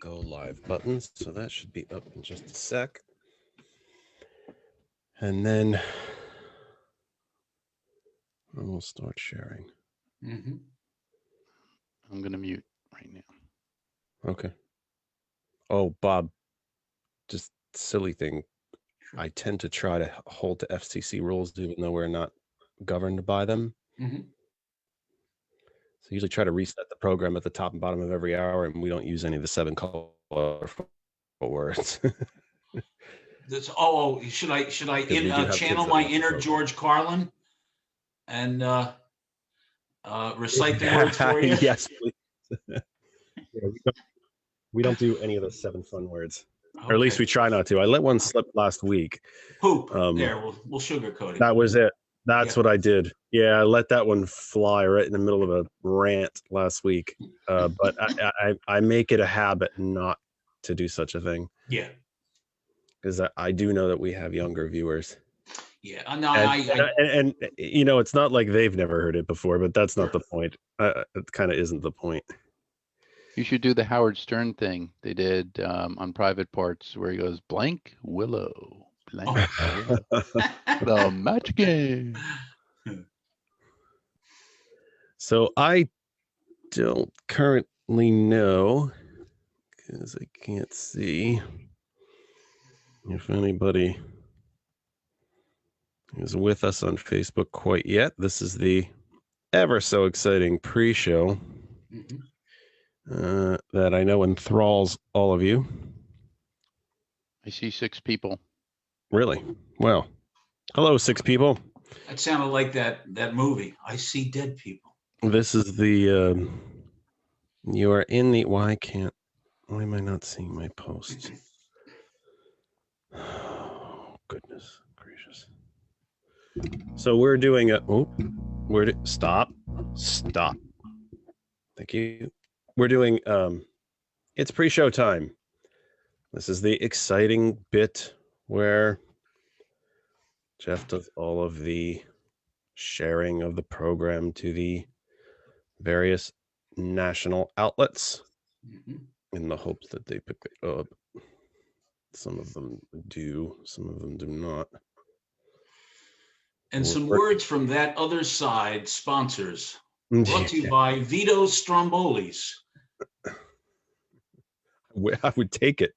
go live button, so that should be up in just a sec. And then we'll start sharing. Mm-hmm. I'm going to mute right now. Okay. Oh, Bob, just silly thing. I tend to try to hold to FCC rules, even though we're not governed by them. Mm-hmm. So usually try to reset the program at the top and bottom of every hour, and we don't use any of the 7 colorful words. Should I have channel kids my that inner watch George Carlin and recite the words for you? Yes, please. Yeah, we don't do any of those 7 fun words, or at least we try not to. I let one slip last week. Poop. There, we'll sugarcoat it. That was it. That's what I did. Yeah, I let that one fly right in the middle of a rant last week. But I make it a habit not to do such a thing. Yeah. Because I do know that we have younger viewers. Yeah. And you know, it's not like they've never heard it before, but that's not the point. It kind of isn't the point. You should do the Howard Stern thing they did on Private Parts, where he goes, blank willow, blank willow. The match game. So I don't currently know, because I can't see if anybody is with us on Facebook quite yet. This is the ever so exciting pre-show that I know enthralls all of you. I see 6 people. Really? Well, hello, 6 people. That sounded like that movie. I see dead people. This is the you are in the why am I not seeing my posts? Oh, goodness gracious. So we're doing stop. Thank you. We're doing it's pre-show time. This is the exciting bit where Jeff does all of the sharing of the program to the various national outlets in the hopes that they pick it up. Some of them do, some of them do not. And some words from that other side, sponsors. Brought to you by Vito Strombolis. I would take it.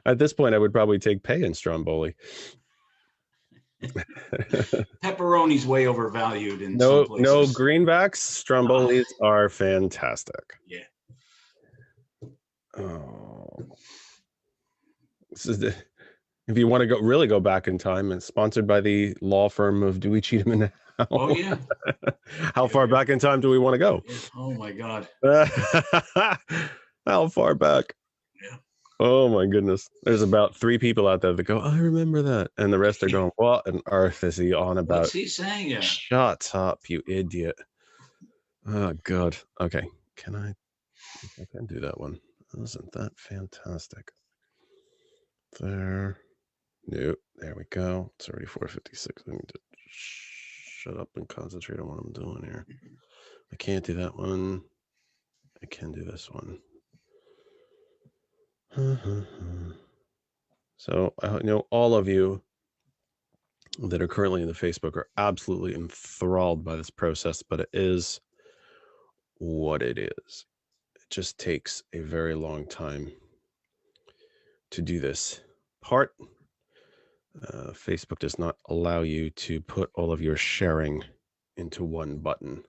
At this point, I would probably take pay in Stromboli. Pepperoni's way overvalued in some places. No greenbacks. Strombolis are fantastic. Yeah. Oh. This is if you want to really go back in time, it's sponsored by the law firm of Dewey, Cheatham and Howe. Oh yeah. How far back in time do we want to go? Oh my God. How far back? Yeah. Oh my goodness. There's about 3 people out there that go, I remember that. And the rest are going, what on earth is he on about? What's he saying? Yeah. Shut up, you idiot. Oh God. Okay. I can do that one. Isn't that fantastic? There. No, there we go. It's already 4:56. I need to shut up and concentrate on what I'm doing here. I can't do that one. I can do this one. So I know all of you that are currently in the Facebook are absolutely enthralled by this process, but it is what it is. It just takes a very long time to do this part. Facebook does not allow you to put all of your sharing into one button.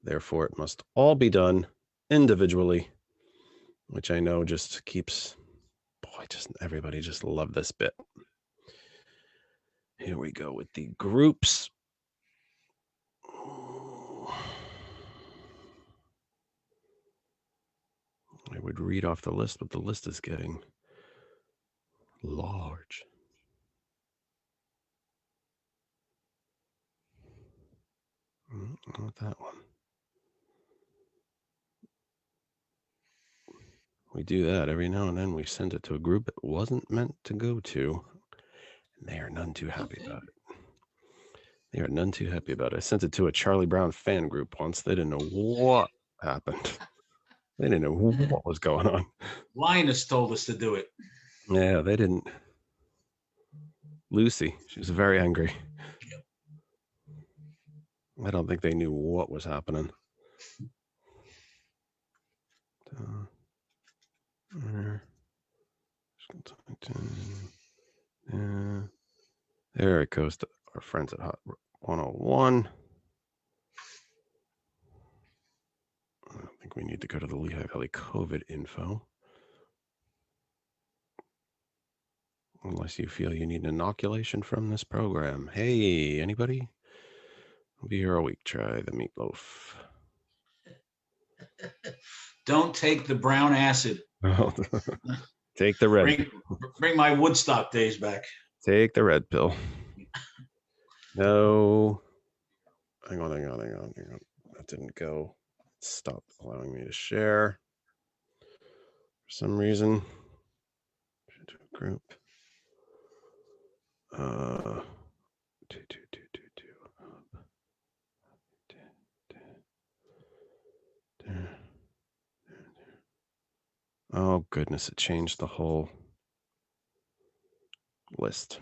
Therefore, it must all be done individually, which I know just keeps, everybody just love this bit. Here we go with the groups. I would read off the list, but the list is getting large. Not that one. We do that every now and then. We send it to a group it wasn't meant to go to. And they are none too happy about it. They are none too happy about it. I sent it to a Charlie Brown fan group once. They didn't know what happened. They didn't know what was going on. Linus told us to do it. Yeah, they didn't. Lucy, she was very angry. Yep. I don't think they knew what was happening. There it goes to our friends at Hot 101. I don't think we need to go to the Lehigh Valley COVID info. Unless you feel you need an inoculation from this program. Hey, anybody? I'll be here a week. Try the meatloaf. Don't take the brown acid. Take the red. Bring my Woodstock days back. Take the red pill. No. Hang on. That didn't go. Stop allowing me to share. For some reason. Group. 2. Oh goodness, it changed the whole list.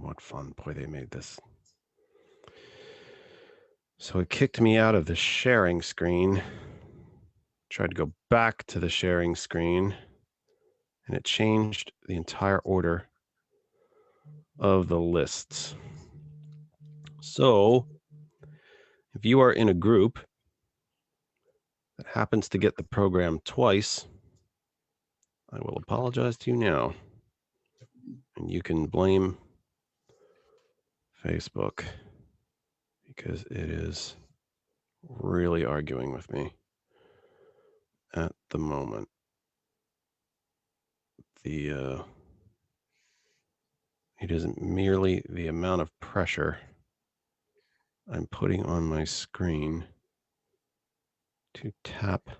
What fun. Boy, they made this. So it kicked me out of the sharing screen. Tried to go back to the sharing screen, and it changed the entire order of the lists. So if you are in a group that happens to get the program twice, I will apologize to you now. And you can blame Facebook because it is really arguing with me at the moment. It isn't merely the amount of pressure I'm putting on my screen to tap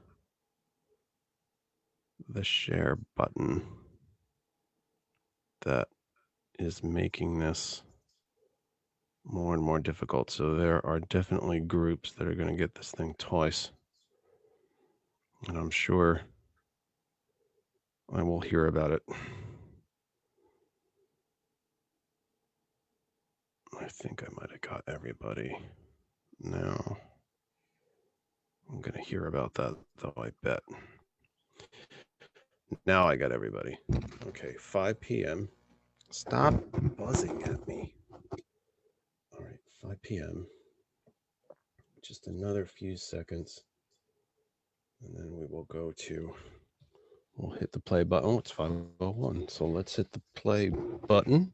the share button that is making this more and more difficult. So there are definitely groups that are going to get this thing twice. And I'm sure I will hear about it. I think I might have got everybody. Now I'm going to hear about that, though, I bet. Now I got everybody. Okay, 5 p.m. Stop buzzing at me. All right, 5 p.m. Just another few seconds. And then we will go to, we'll hit the play button. Oh, it's 5:01. So let's hit the play button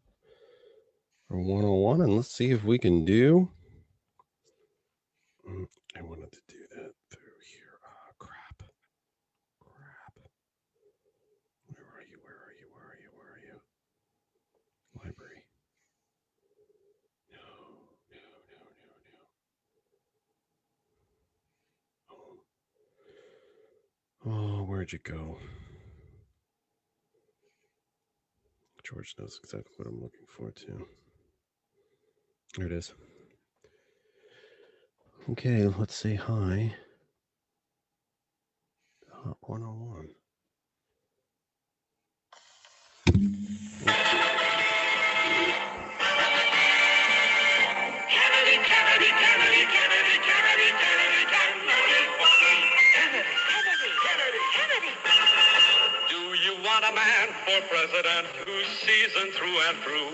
for 101 and let's see if we can do. I wanted to do that through here. Oh, crap. Where are you? Library. No. Oh, where'd you go? George knows exactly what I'm looking for, too. There it is. Okay, let's say hi. Hot 101. Do you want a man for president who's seasoned through and through,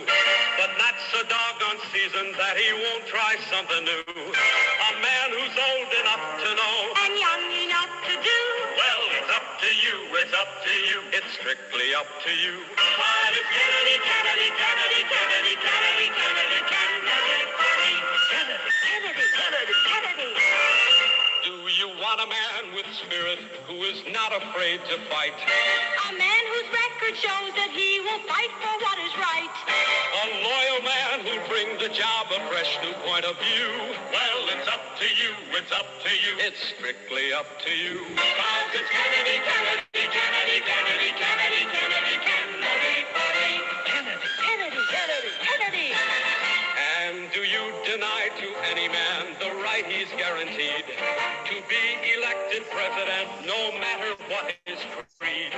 but not so doggone seasoned that he won't try something new? A man who's old enough to know and young enough to do. Well, it's up to you, it's up to you, it's strictly up to you. But it's Kennedy, Kennedy, Kennedy, Kennedy, Kennedy, Kennedy, Kennedy, Kennedy, Kennedy, Kennedy. Do you want a man with spirit who is not afraid to fight? A man whose record shows that he will fight for what is right. A loyal man who'll bring the job a fresh new point of view. Well, it's up to you, it's up to you, it's strictly up to you. Cause it's Kennedy, Kennedy, Kennedy, Kennedy, Kennedy, Kennedy, Kennedy, Kennedy, Kennedy, Kennedy, any man the right he's guaranteed to be elected president, no matter what his creed.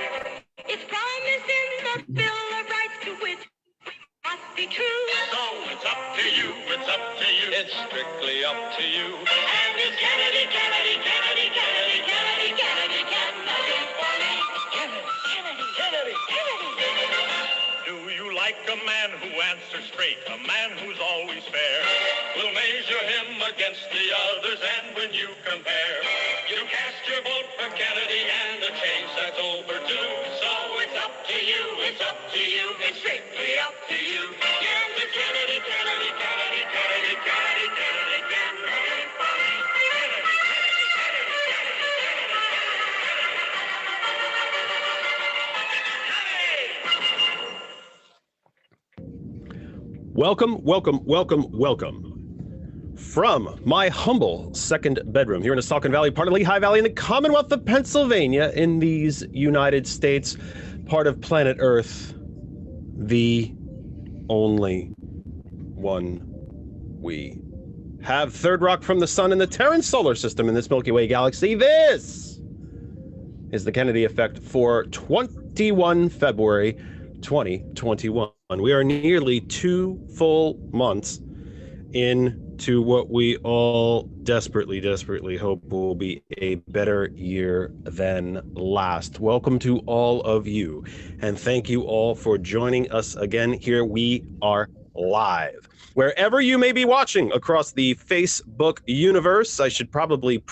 It's promised in the Bill of Rights to which must be true. So it's up to you, it's up to you, it's strictly up to you. And it's Kennedy, Kennedy, Kennedy, Kennedy, Kennedy, Kennedy, Kennedy, Kennedy, Kennedy, Kennedy. Do you like a man who answers straight, a man who's always fair? We'll measure him against the others, and when you compare, you cast your vote for Kennedy, and the change that's overdue. So it's up to you, it's up to you, it's strictly up to you. And it's Kennedy, Kennedy, Kennedy, Kennedy, Kennedy, Kennedy, Kennedy, Welcome, welcome, welcome, welcome. From my humble second bedroom here in Saucon Valley, part of Lehigh Valley in the Commonwealth of Pennsylvania in these United States, part of planet Earth, the only one we have. Third rock from the sun in the Terran solar system in this Milky Way galaxy. This is the Kennedy Effect for 21 February 2021. We are nearly 2 full months into what we all desperately, desperately hope will be a better year than last. Welcome to all of you, and thank you all for joining us again. Here we are live. Wherever you may be watching across the Facebook universe, I should probably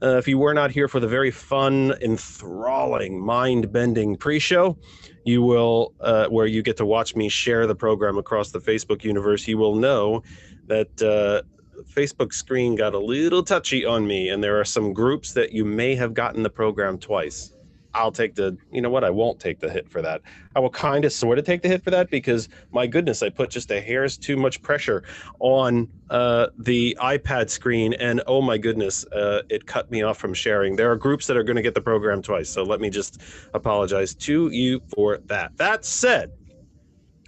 if you were not here for the very fun, enthralling, mind-bending pre-show, you will, where you get to watch me share the program across the Facebook universe, you will know that Facebook screen got a little touchy on me, and there are some groups that you may have gotten the program twice. I'll take you know what, I won't take the hit for that. I will kind of sort of take the hit for that because, my goodness, I put just a hair's too much pressure on the iPad screen, and oh my goodness, it cut me off from sharing. There are groups that are going to get the program twice, so let me just apologize to you for that. That said,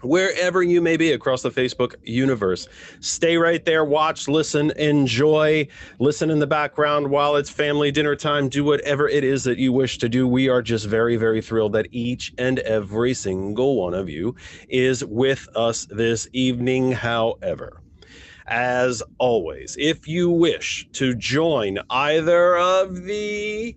wherever you may be across the Facebook universe, stay right there, watch, listen, enjoy, listen in the background while it's family dinner time, do whatever it is that you wish to do. We are just very, very thrilled that each and every single one of you is with us this evening. However, as always, if you wish to join either of the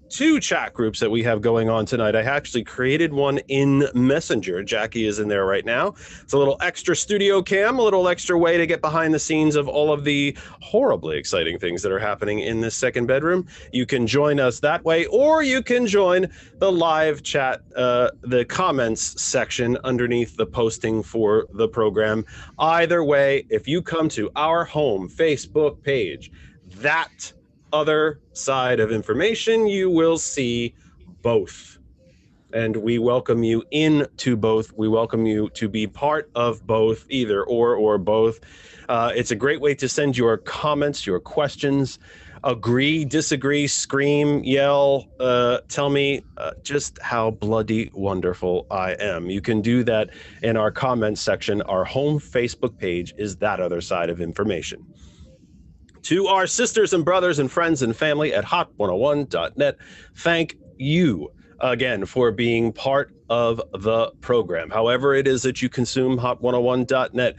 2 chat groups that we have going on tonight. I actually created one in Messenger. Jackie is in there right now. It's a little extra studio cam, a little extra way to get behind the scenes of all of the horribly exciting things that are happening in this second bedroom. You can join us that way, or you can join the live chat, the comments section underneath the posting for the program. Either way, if you come to our home Facebook page, that other side of information, you will see both, and we welcome you into both. We welcome you to be part of both, either or both. It's a great way to send your comments, your questions, agree, disagree, scream, yell, tell me just how bloody wonderful I am. You can do that in our comments section. Our home Facebook page is that other side of information. To our sisters and brothers and friends and family at hot101.net, thank you again for being part of the program. However it is that you consume hot101.net,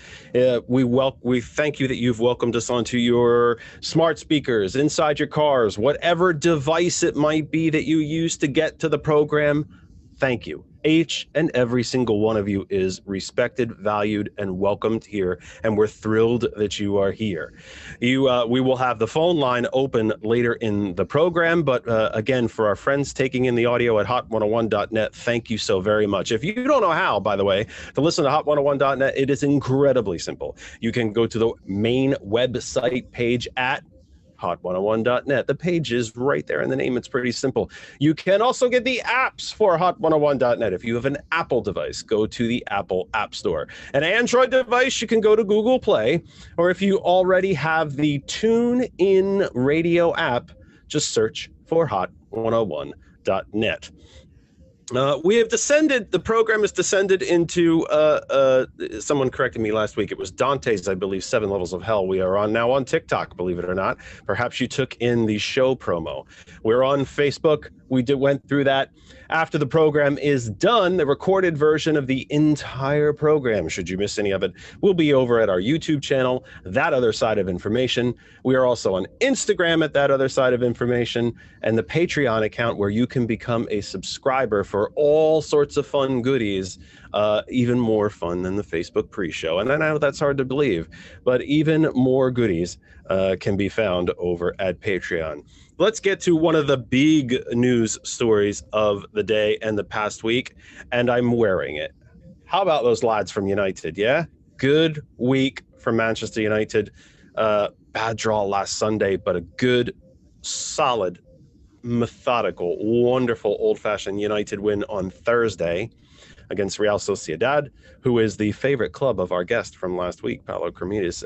we thank you that you've welcomed us onto your smart speakers, inside your cars, whatever device it might be that you use to get to the program. Thank you. Each and every single one of you is respected, valued, and welcomed here, and we're thrilled that you are here. We will have the phone line open later in the program, but again, for our friends taking in the audio at hot101.net, thank you so very much. If you don't know how, by the way, to listen to hot101.net, it is incredibly simple. You can go to the main website page at hot101.net. The page is right there in the name. It's pretty simple. You can also get the apps for hot101.net. If you have an Apple device, go to the Apple App Store. An Android device, you can go to Google Play, or if you already have the TuneIn Radio app, just search for hot101.net. We have descended, the program has descended into, someone corrected me last week. It was Dante's, I believe, 7 Levels of Hell. We are now on TikTok, believe it or not. Perhaps you took in the show promo. We're on Facebook. We went through that. After the program is done, the recorded version of the entire program, should you miss any of it, will be over at our YouTube channel, That Other Side of Information. We are also on Instagram at That Other Side of Information, and the Patreon account where you can become a subscriber for all sorts of fun goodies, even more fun than the Facebook pre-show. And I know that's hard to believe, but even more goodies can be found over at Patreon. Let's get to one of the big news stories of the day and the past week, and I'm wearing it. How about those lads from United, yeah? Good week for Manchester United. Bad draw last Sunday, but a good, solid, methodical, wonderful, old-fashioned United win on Thursday against Real Sociedad, who is the favorite club of our guest from last week, Paulo Cremides.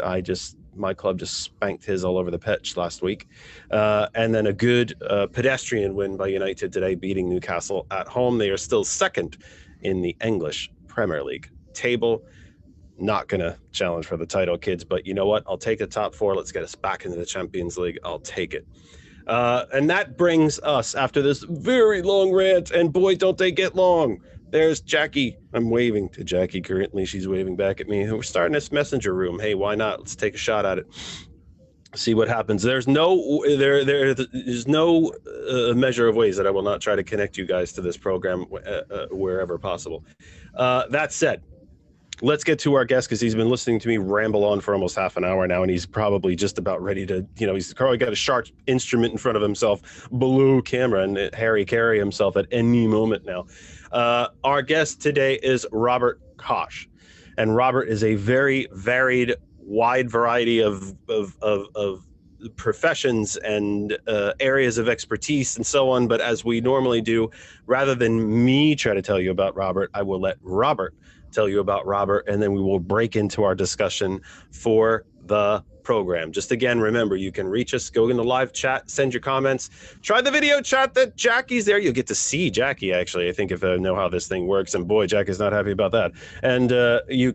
My club just spanked his all over the pitch last week. And then a good pedestrian win by United today, beating Newcastle at home. They are still second in the English Premier League table. Not going to challenge for the title, kids, but you know what? I'll take the top 4. Let's get us back into the Champions League. I'll take it. And that brings us, after this very long rant, and boy, don't they get long. There's Jackie. I'm waving to Jackie currently. She's waving back at me. We're starting this messenger room. Hey, why not? Let's take a shot at it. See what happens. There's no measure of ways that I will not try to connect you guys to this program wherever possible. That said, let's get to our guest, because he's been listening to me ramble on for almost half an hour now, and he's probably just about ready to, he's probably got a sharp instrument in front of himself, blue camera, and Harry Carey himself at any moment now. Our guest today is Robert Kosch, and Robert is a very varied, wide variety of professions and areas of expertise and so on. But as we normally do, rather than me try to tell you about Robert, I will let Robert tell you about Robert, and then we will break into our discussion for the program. Just again, remember, you can reach us, go in the live chat, send your comments, try the video chat that Jackie's there. You'll get to see Jackie, actually, I think, if I know how this thing works, and boy, Jackie's not happy about that. And you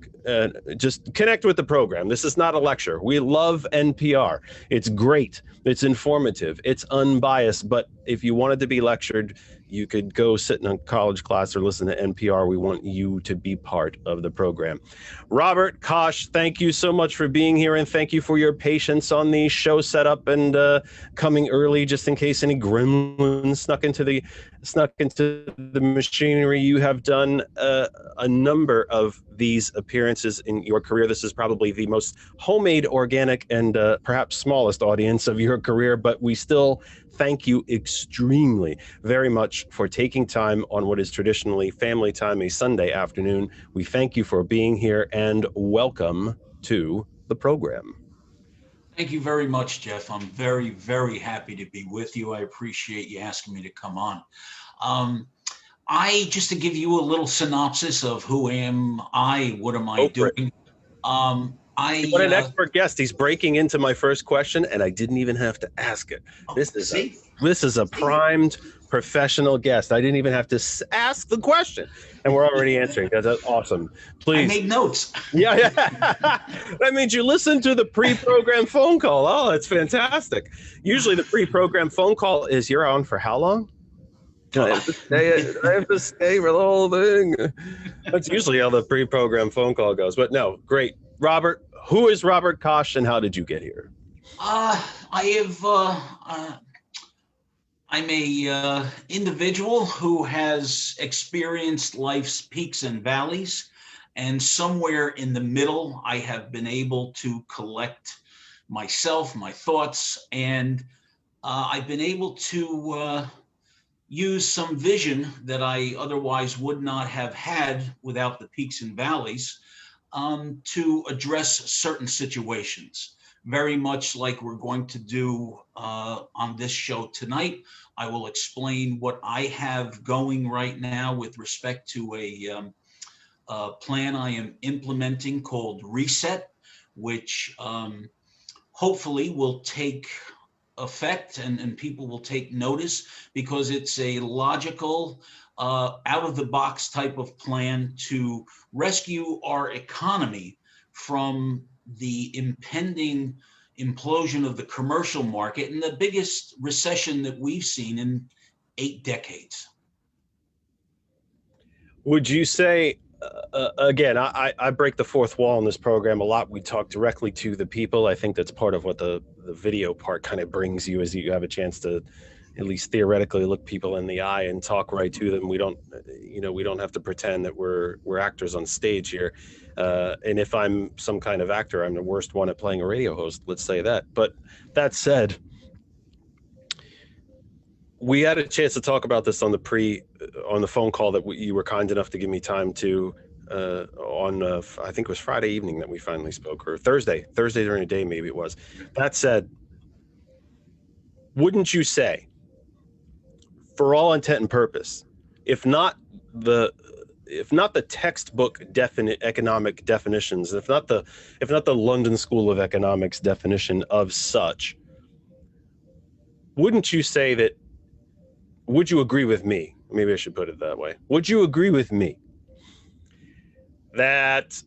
just connect with the program. This is not a lecture. We love NPR. It's great. It's informative. It's unbiased. But if you wanted to be lectured, you could go sit in a college class or listen to NPR. We want you to be part of the program. Robert Kosch, thank you so much for being here, and thank you for your patience on the show setup and coming early just in case any gremlins snuck into the machinery. You have done a number of these appearances in your career. This is probably the most homemade, organic, and perhaps smallest audience of your career, but we still thank you extremely very much for taking time on what is traditionally family time, a Sunday afternoon. We thank you for being here, and welcome to the program. Thank you very much, Jeff. I'm very, very happy to be with you. I appreciate you asking me to come on. Just to give you a little synopsis of who am I, what am I doing? What an expert guest. He's breaking into my first question, and I didn't even have to ask it. This is a primed professional guest. I didn't even have to ask the question, and we're already answering. That's awesome. Please. I made notes. Yeah. That means you listened to the pre-programmed phone call. Oh, that's fantastic. Usually the pre-programmed phone call is, you're on for how long? I have to stay for the whole thing. That's usually how the pre-programmed phone call goes. But no, great. Robert, who is Robert Kosch, and how did you get here? I'm a individual who has experienced life's peaks and valleys, and somewhere in the middle, I have been able to collect myself, my thoughts, and I've been able to use some vision that I otherwise would not have had without the peaks and valleys, to address certain situations, very much like we're going to do on this show tonight. I will explain what I have going right now with respect to a plan I am implementing called Reset, which hopefully will take effect and people will take notice, because it's a logical, out of the box type of plan to rescue our economy from the impending implosion of the commercial market and the biggest recession that we've seen in 8 decades. Would you say, again, I break the fourth wall in this program a lot. We talk directly to the people. I think that's part of what the video part kind of brings you, is you have a chance to at least theoretically look people in the eye and talk right to them. We don't have to pretend that we're actors on stage here. And if I'm some kind of actor, I'm the worst one at playing a radio host, let's say that. But that said, we had a chance to talk about this on the phone call that you were kind enough to give me time to on I think it was Friday evening that we finally spoke, or Thursday during the day, maybe it was. That said, wouldn't you say, for all intent and purpose, if not the textbook economic definitions, if not the London School of Economics definition of such, wouldn't you say that? Would you agree with me? Maybe I should put it that way. Would you agree with me that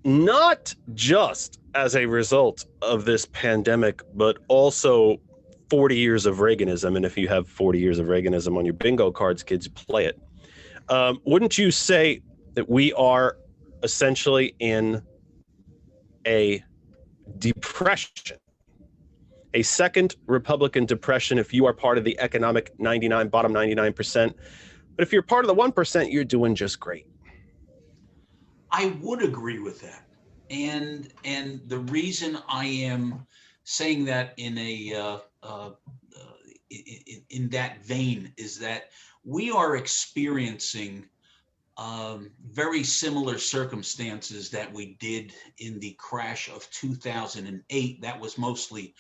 not just as a result of this pandemic, but also 40 years of Reaganism, and if you have 40 years of Reaganism on your bingo cards, kids, play it. Wouldn't you say that we are essentially in a depression? A second Republican depression if you are part of the economic bottom 99%. But if you're part of the 1%, you're doing just great. I would agree with that. And the reason I am saying that in that vein is that we are experiencing very similar circumstances that we did in the crash of 2008. That was mostly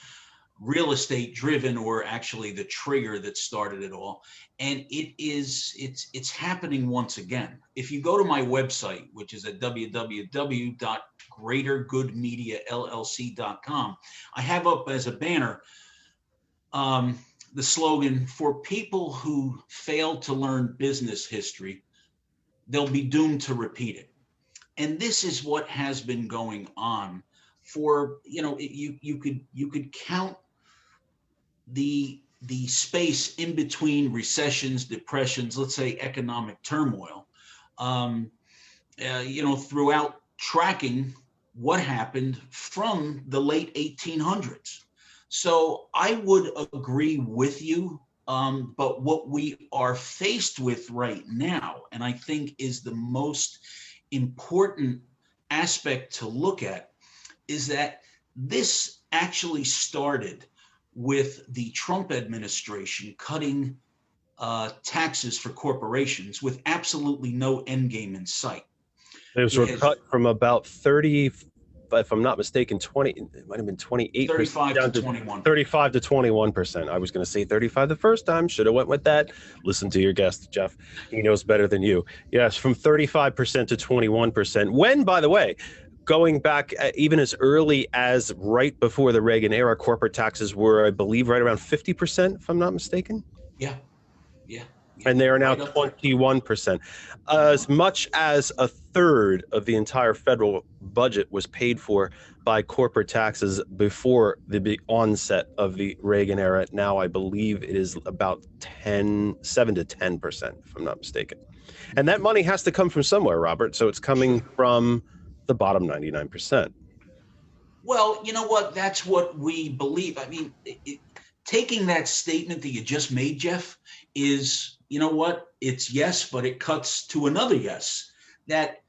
real estate driven, or actually the trigger that started it all. And it's happening once again. If you go to my website, which is at www.greatergoodmediallc.com, I have up as a banner the slogan, "For people who fail to learn business history, they'll be doomed to repeat it." And this is what has been going on for, you could count the space in between recessions, depressions, let's say economic turmoil, throughout tracking what happened from the late 1800s. So I would agree with you, but what we are faced with right now, and I think is the most important aspect to look at, is that this actually started with the Trump administration cutting taxes for corporations with absolutely no end game in sight. Those were cut from about 30, if I'm not mistaken, 20, it might have been 28%. 35 to 21. 35 to 21%. I was going to say 35 the first time. Should have went with that. Listen to your guest, Jeff. He knows better than you. Yes, from 35% to 21%. When, by the way, going back even as early as right before the Reagan era, corporate taxes were, I believe, right around 50%, if I'm not mistaken. Yeah. And they are now 21%. As much as a third of the entire federal budget was paid for by corporate taxes before the onset of the Reagan era. Now I believe it is about 7 to 10%, if I'm not mistaken. And that money has to come from somewhere, Robert. So it's coming from the bottom 99%. Well, you know what? That's what we believe. I mean, taking that statement that you just made, Jeff, is, you know what? It's yes, but it cuts to another yes, that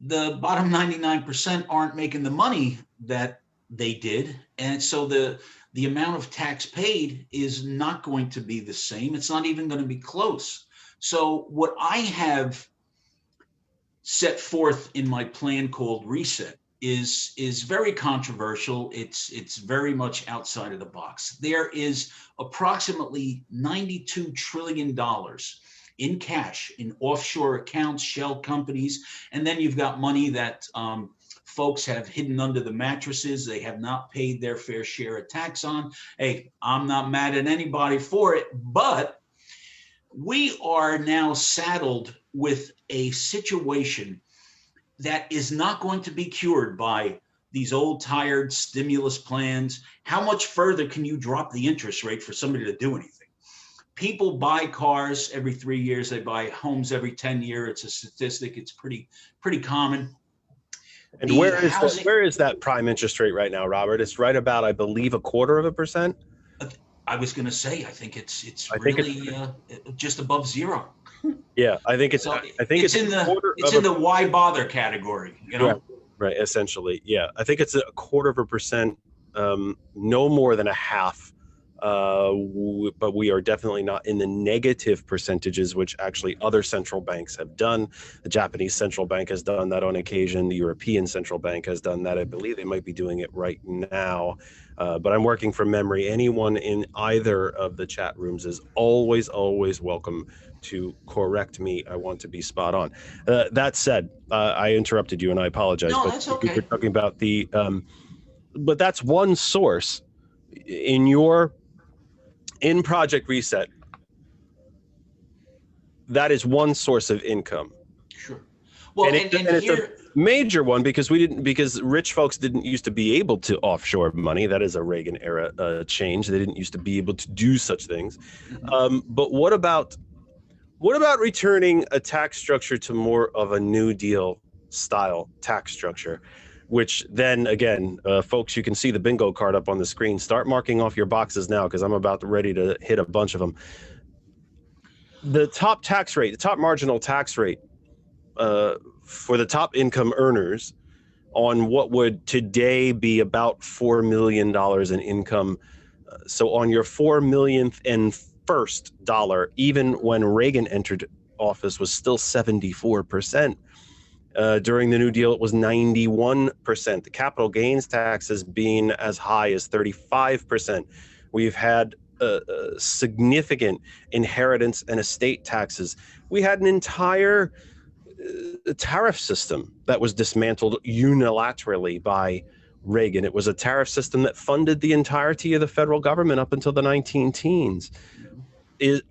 the bottom 99% aren't making the money that they did. And so the amount of tax paid is not going to be the same. It's not even going to be close. So what I have set forth in my plan called Reset is very controversial. It's very much outside of the box. There is approximately $92 trillion in cash in offshore accounts, shell companies, and then you've got money that folks have hidden under the mattresses. They have not paid their fair share of tax on. Hey, I'm not mad at anybody for it, but we are now saddled with a situation that is not going to be cured by these old tired stimulus plans. How much further can you drop the interest rate for somebody to do anything? People buy cars every 3 years. They buy homes every 10 years. It's a statistic. It's pretty common. And where is that prime interest rate right now, Robert? It's right about, I believe, 1/4%. I was going to say, I think it's think really just above zero. Yeah, I think it's. So I think it's in the why bother category. You know, right. Essentially, yeah. I think it's 1/4%, no more than a half. But we are definitely not in the negative percentages, which actually other central banks have done. The Japanese central bank has done that on occasion. The European central bank has done that. I believe they might be doing it right now. But I'm working from memory. Anyone in either of the chat rooms is always welcome to correct me. I want to be spot on. That said, I interrupted you and I apologize. No, but that's okay. We're talking about the, but that's one source in Project Reset. That is one source of income. Sure. Well, and it's a major one because rich folks didn't used to be able to offshore money. That is a Reagan era change. They didn't used to be able to do such things. Mm-hmm. But what about returning a tax structure to more of a New Deal style tax structure? Which then again, folks, you can see the bingo card up on the screen. Start marking off your boxes now because I'm about ready to hit a bunch of them. The top marginal tax rate for the top income earners on what would today be about $4 million in income. So on your $4 millionth and first dollar, even when Reagan entered office, was still 74%. During the New Deal, it was 91%. The capital gains taxes being as high as 35%. We've had significant inheritance and estate taxes. We had an entire tariff system that was dismantled unilaterally by Reagan. It was a tariff system that funded the entirety of the federal government up until the 19-teens.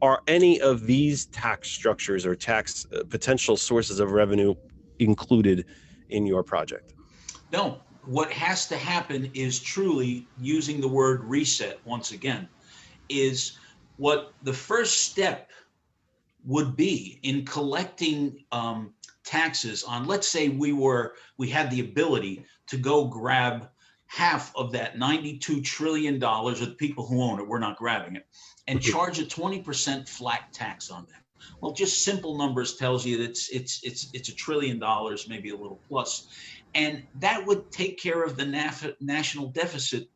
Are any of these tax structures or tax potential sources of revenue included in your project? No. What has to happen is truly using the word reset once again, is what the first step would be in collecting taxes on. Let's say we had the ability to go grab half of that $92 trillion, or the people who own it, we're not grabbing it, and charge a 20% flat tax on that. Well, just simple numbers tells you that it's $1 trillion, maybe a little plus, and that would take care of the national deficit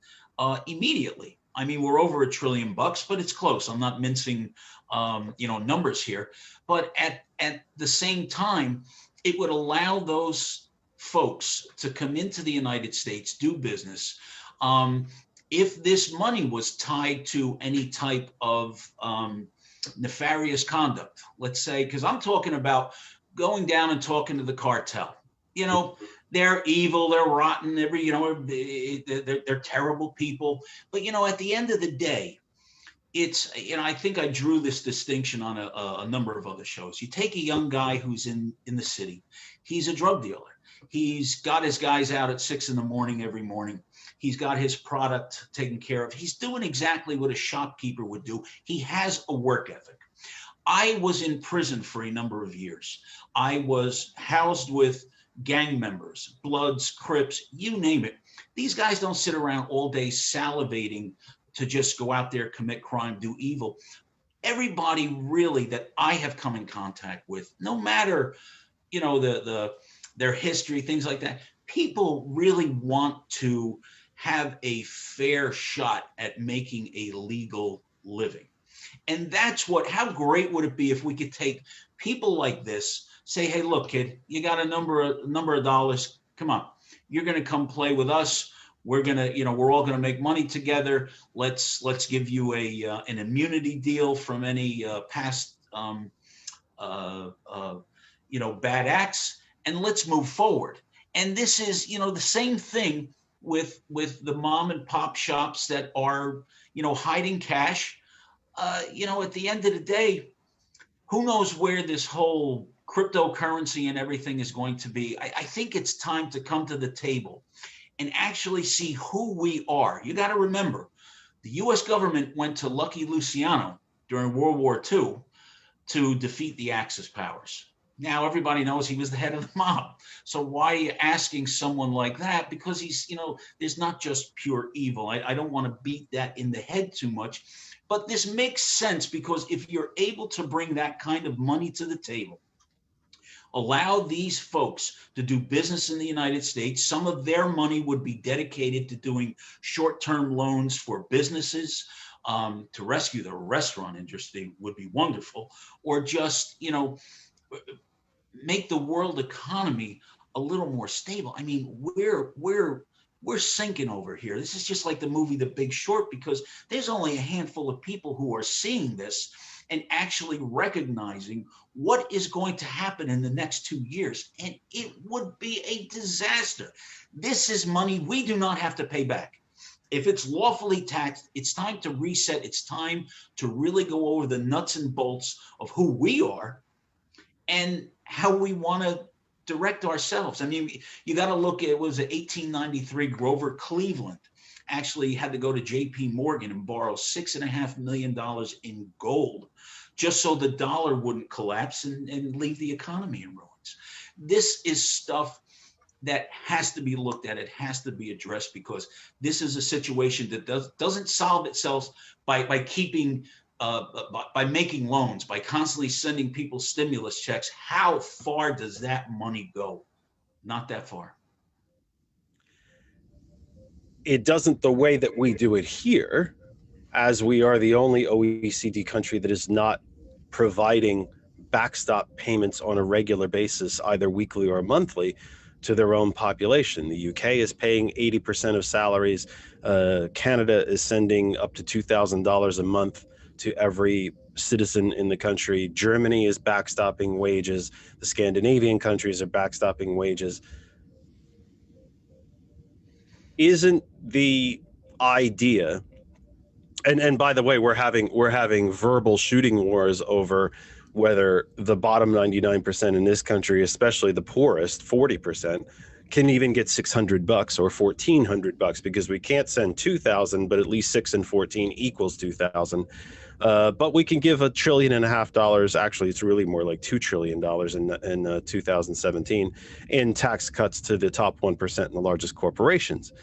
immediately. I mean, we're over $1 trillion, but it's close. I'm not mincing, numbers here. But at the same time, it would allow those folks to come into the United States, do business. If this money was tied to any type of nefarious conduct, let's say, because I'm talking about going down and talking to the cartel. They're evil, they're rotten, they're terrible people. But at the end of the day, it's I think I drew this distinction on a number of other shows. You take a young guy who's in the city, he's a drug dealer. He's got his guys out at 6 a.m. every morning. He's got his product taken care of. He's doing exactly what a shopkeeper would do. He has a work ethic. I was in prison for a number of years. I was housed with gang members, Bloods, Crips, you name it. These guys don't sit around all day salivating to just go out there, commit crime, do evil. Everybody really that I have come in contact with, no matter, their history, things like that, people really want to have a fair shot at making a legal living. And that's how great would it be if we could take people like this, say, hey, look, kid, you got a number of dollars. Come on, you're going to come play with us. We're going to, we're all going to make money together. Let's give you an immunity deal from any past, bad acts, and let's move forward. And this is, the same thing with the mom and pop shops that are, hiding cash. At the end of the day, who knows where this whole cryptocurrency and everything is going to be. I think it's time to come to the table and actually see who we are. You got to remember, the US government went to Lucky Luciano during World War II to defeat the Axis powers. Now everybody knows he was the head of the mob. So why are you asking someone like that? Because he's, there's not just pure evil. I don't want to beat that in the head too much, but this makes sense because if you're able to bring that kind of money to the table, allow these folks to do business in the United States. Some of their money would be dedicated to doing short-term loans for businesses, to rescue the restaurant industry would be wonderful, or just, make the world economy a little more stable. I mean, we're sinking over here. This is just like the movie The Big Short, because there's only a handful of people who are seeing this and actually recognizing what is going to happen in the next 2 years. And it would be a disaster. This is money we do not have to pay back. If it's lawfully taxed, it's time to reset. It's time to really go over the nuts and bolts of who we are and how we want to direct ourselves. I mean, you got to look at, it was 1893, Grover Cleveland actually had to go to JP Morgan and borrow $6.5 million in gold just so the dollar wouldn't collapse and leave the economy in ruins. This is stuff that has to be looked at. It has to be addressed, because this is a situation that doesn't solve itself by keeping by making loans, by constantly sending people stimulus checks. How far does that money go? Not that far. It doesn't the way that we do it here, as we are the only OECD country that is not providing backstop payments on a regular basis, either weekly or monthly, to their own population. The UK is paying 80% of salaries. Canada is sending up to $2,000 a month to every citizen in the country. Germany is backstopping wages. The Scandinavian countries are backstopping wages. Isn't the idea, and by the way, we're having verbal shooting wars over whether the bottom 99% in this country, especially the poorest 40%, can even get $600 or $1,400, because we can't send 2,000, but at least 6 and 14 equals 2,000. But we can give $1.5 trillion. Actually, it's really more like $2 trillion in 2017 in tax cuts to the top 1% and the largest corporations.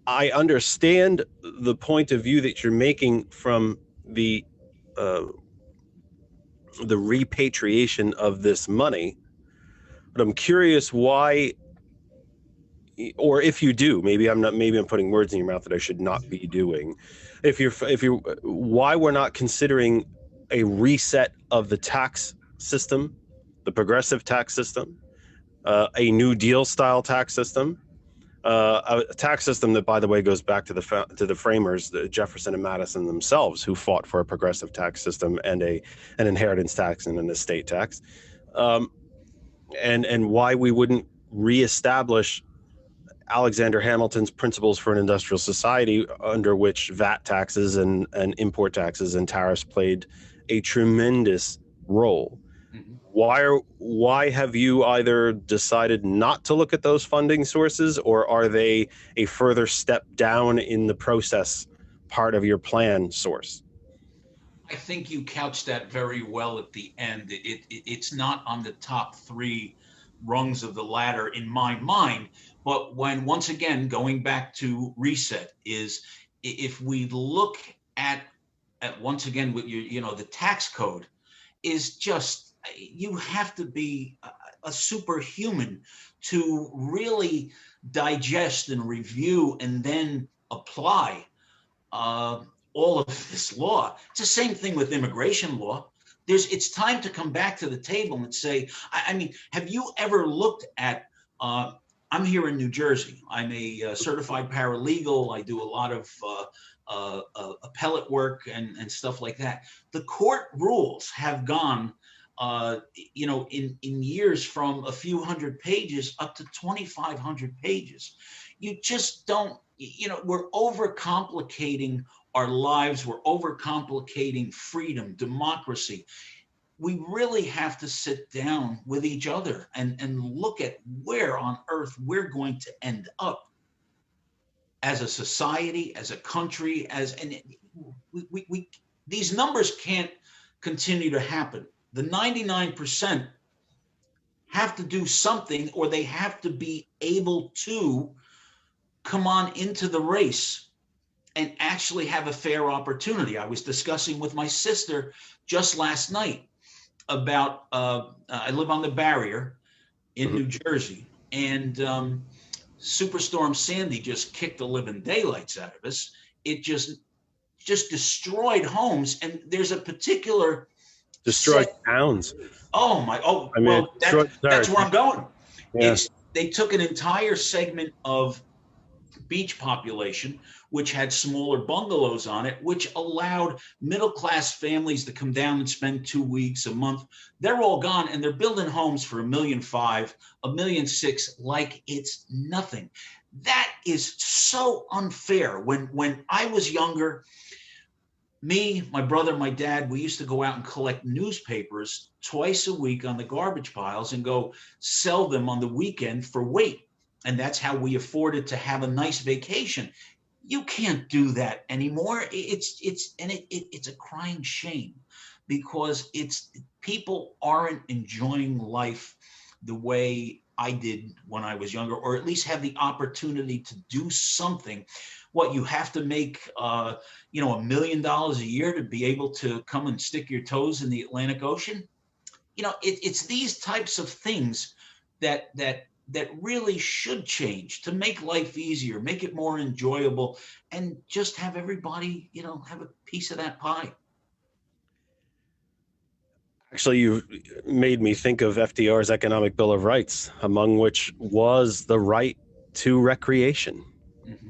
I understand the point of view that you're making from the repatriation of this money, but I'm curious why, or if you do, maybe I'm putting words in your mouth that I should not be doing. Why we're not considering a reset of the tax system, the progressive tax system, a New Deal style tax system, a tax system that, by the way, goes back to the framers, Jefferson and Madison themselves, who fought for a progressive tax system and an inheritance tax and an estate tax, and why we wouldn't reestablish Alexander Hamilton's Principles for an Industrial Society, under which VAT taxes and import taxes and tariffs played a tremendous role. Why have you either decided not to look at those funding sources, or are they a further step down in the process part of your plan source? I think you couched that very well at the end. It's not on the top 3 rungs of the ladder in my mind, but when, once again, going back to reset, is if we look at once again with the tax code is just, you have to be a superhuman to really digest and review and then apply all of this law. It's the same thing with immigration law. It's time to come back to the table and say, I mean, have you ever looked at, I'm here in New Jersey. I'm a certified paralegal. I do a lot of appellate work and stuff like that. The court rules have gone in years from a few hundred pages up to 2,500 pages. You just don't, we're overcomplicating our lives. We're overcomplicating freedom, democracy. We really have to sit down with each other and look at where on earth we're going to end up as a society, as a country, we these numbers can't continue to happen. The 99% have to do something, or they have to be able to come on into the race and actually have a fair opportunity. I was discussing with my sister just last night about, I live on the barrier in New Jersey, and Superstorm Sandy just kicked the living daylights out of us. It just destroyed homes, and there's a particular destroyed towns. Oh my! Oh, I mean, well, that's where I'm going. Yeah. They took an entire segment of beach population, which had smaller bungalows on it, which allowed middle-class families to come down and spend 2 weeks, a month. They're all gone, and they're building homes for $1.5 million, $1.6 million, like it's nothing. That is so unfair. When I was younger, me, my brother, my dad, we used to go out and collect newspapers twice a week on the garbage piles and go sell them on the weekend for weight. And that's how we afforded to have a nice vacation. You can't do that anymore. It's a crying shame, because people aren't enjoying life the way I did when I was younger, or at least have the opportunity to do something. What, you have to make $1 million a year to be able to come and stick your toes in the Atlantic Ocean? It's these types of things that really should change to make life easier, make it more enjoyable, and just have everybody, have a piece of that pie. Actually, you made me think of FDR's Economic Bill of Rights, among which was the right to recreation. Mm-hmm.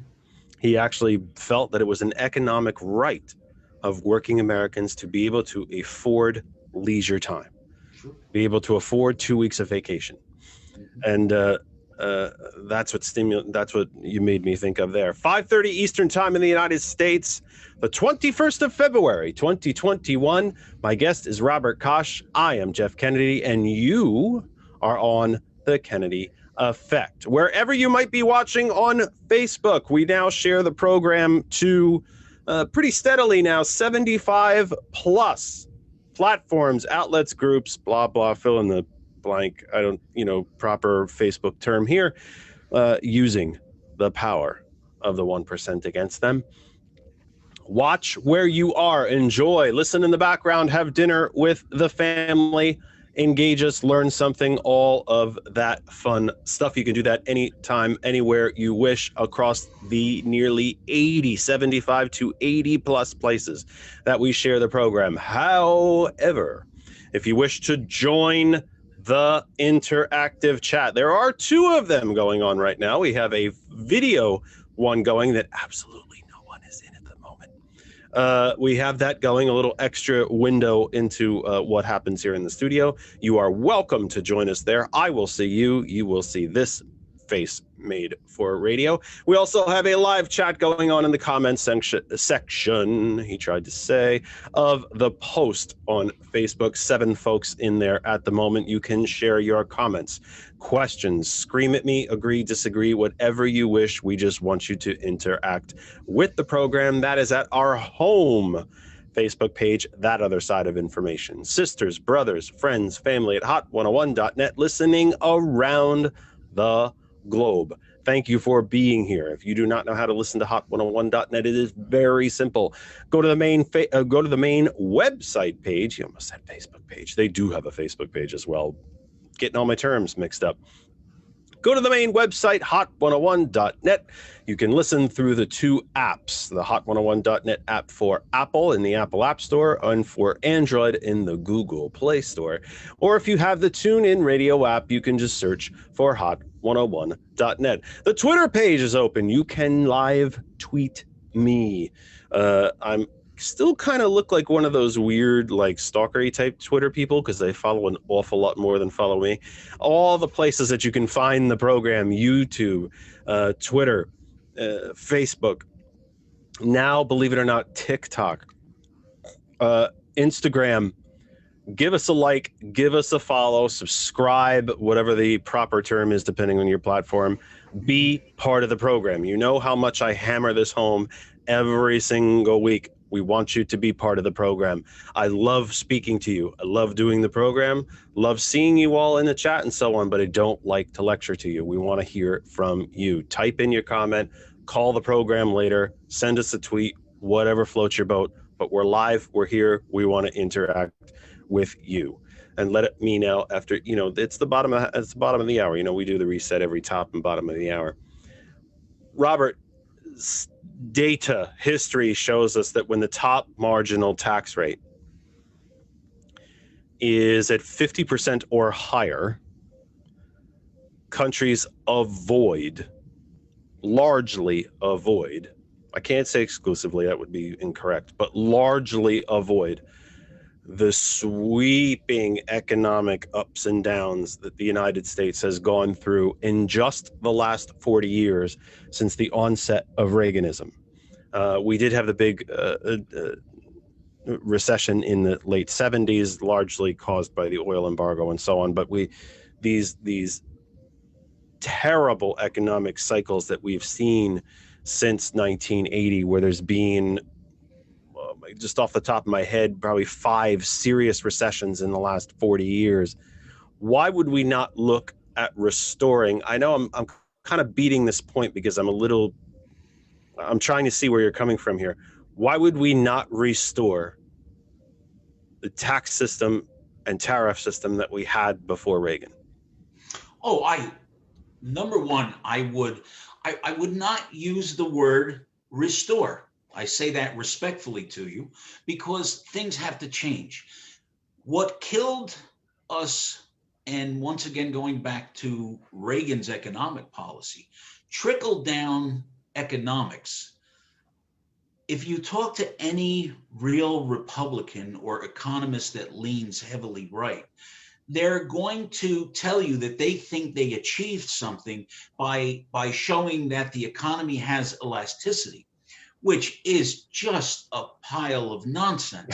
He actually felt that it was an economic right of working Americans to be able to afford leisure time, be able to afford 2 weeks of vacation. And that's what you made me think of there. 5:30 Eastern time in the United States, the 21st of February, 2021. My guest is Robert Kosch. I am Jeff Kennedy, and you are on The Kennedy Effect. Wherever you might be watching on Facebook, we now share the program to pretty steadily now, 75 plus platforms, outlets, groups, blah, blah, fill in the blank. I don't, proper Facebook term here, using the power of the 1% against them. Watch where you are, enjoy, listen in the background, have dinner with the family, engage us, learn something, all of that fun stuff. You can do that anytime, anywhere you wish across the nearly 75 to 80 plus places that we share the program. However, if you wish to join the interactive chat, there are 2 of them going on right now. We have a video one going that absolutely no one is in at the moment. We have that going, a little extra window into what happens here in the studio. You are welcome to join us there. I will see you. You will see this face made for radio. We also have a live chat going on in the comments section, he tried to say, of the post on Facebook. 7 folks in there at the moment. You can share your comments, questions, scream at me, agree, disagree, whatever you wish. We just want you to interact with the program. That is at our home Facebook page, That Other Side of Information. Sisters, brothers, friends, family at hot101.net, listening around the globe. Thank you for being here. If you do not know how to listen to hot101.net, it is very simple. Go to the main website page. You almost said Facebook page. They do have a Facebook page as well. Getting all my terms mixed up. Go to the main website, hot101.net. You can listen through the 2 apps, the hot101.net app for Apple in the Apple App Store, and for Android in the Google Play Store. Or if you have the TuneIn Radio app, you can just search for hot101.net. The Twitter page is open. You can live tweet me. I'm still kind of look like one of those weird, like, stalkery type Twitter people, because they follow an awful lot more than follow me. All the places that you can find the program: YouTube, Twitter, Facebook, Now, believe it or not, TikTok, Instagram. Give us a like, give us a follow, subscribe, whatever the proper term is, depending on your platform. Be part of the program. You know how much I hammer this home every single week. We want you to be part of the program. I love speaking to you. I love doing the program, love seeing you all in the chat and so on, but I don't like to lecture to you. We want to hear from you. Type in your comment, call the program later, send us a tweet, whatever floats your boat. But we're live, we're here, we want to interact with you, and let me know after, it's the bottom of the hour. We do the reset every top and bottom of the hour. Robert, data history shows us that when the top marginal tax rate is at 50% or higher, countries largely avoid, I can't say exclusively, that would be incorrect, but largely avoid the sweeping economic ups and downs that the United States has gone through in just the last 40 years since the onset of Reaganism. We did have the big recession in the late 70s, largely caused by the oil embargo and so on. But these terrible economic cycles that we've seen since 1980, where there's been, just off the top of my head, probably 5 serious recessions in the last 40 years. Why would we not look at restoring? I know I'm kind of beating this point because I'm trying to see where you're coming from here. Why would we not restore the tax system and tariff system that we had before Reagan? Number one, I would not use the word restore. I say that respectfully to you because things have to change. What killed us, and once again, going back to Reagan's economic policy, trickle down economics. If you talk to any real Republican or economist that leans heavily right, they're going to tell you that they think they achieved something by showing that the economy has elasticity, which is just a pile of nonsense,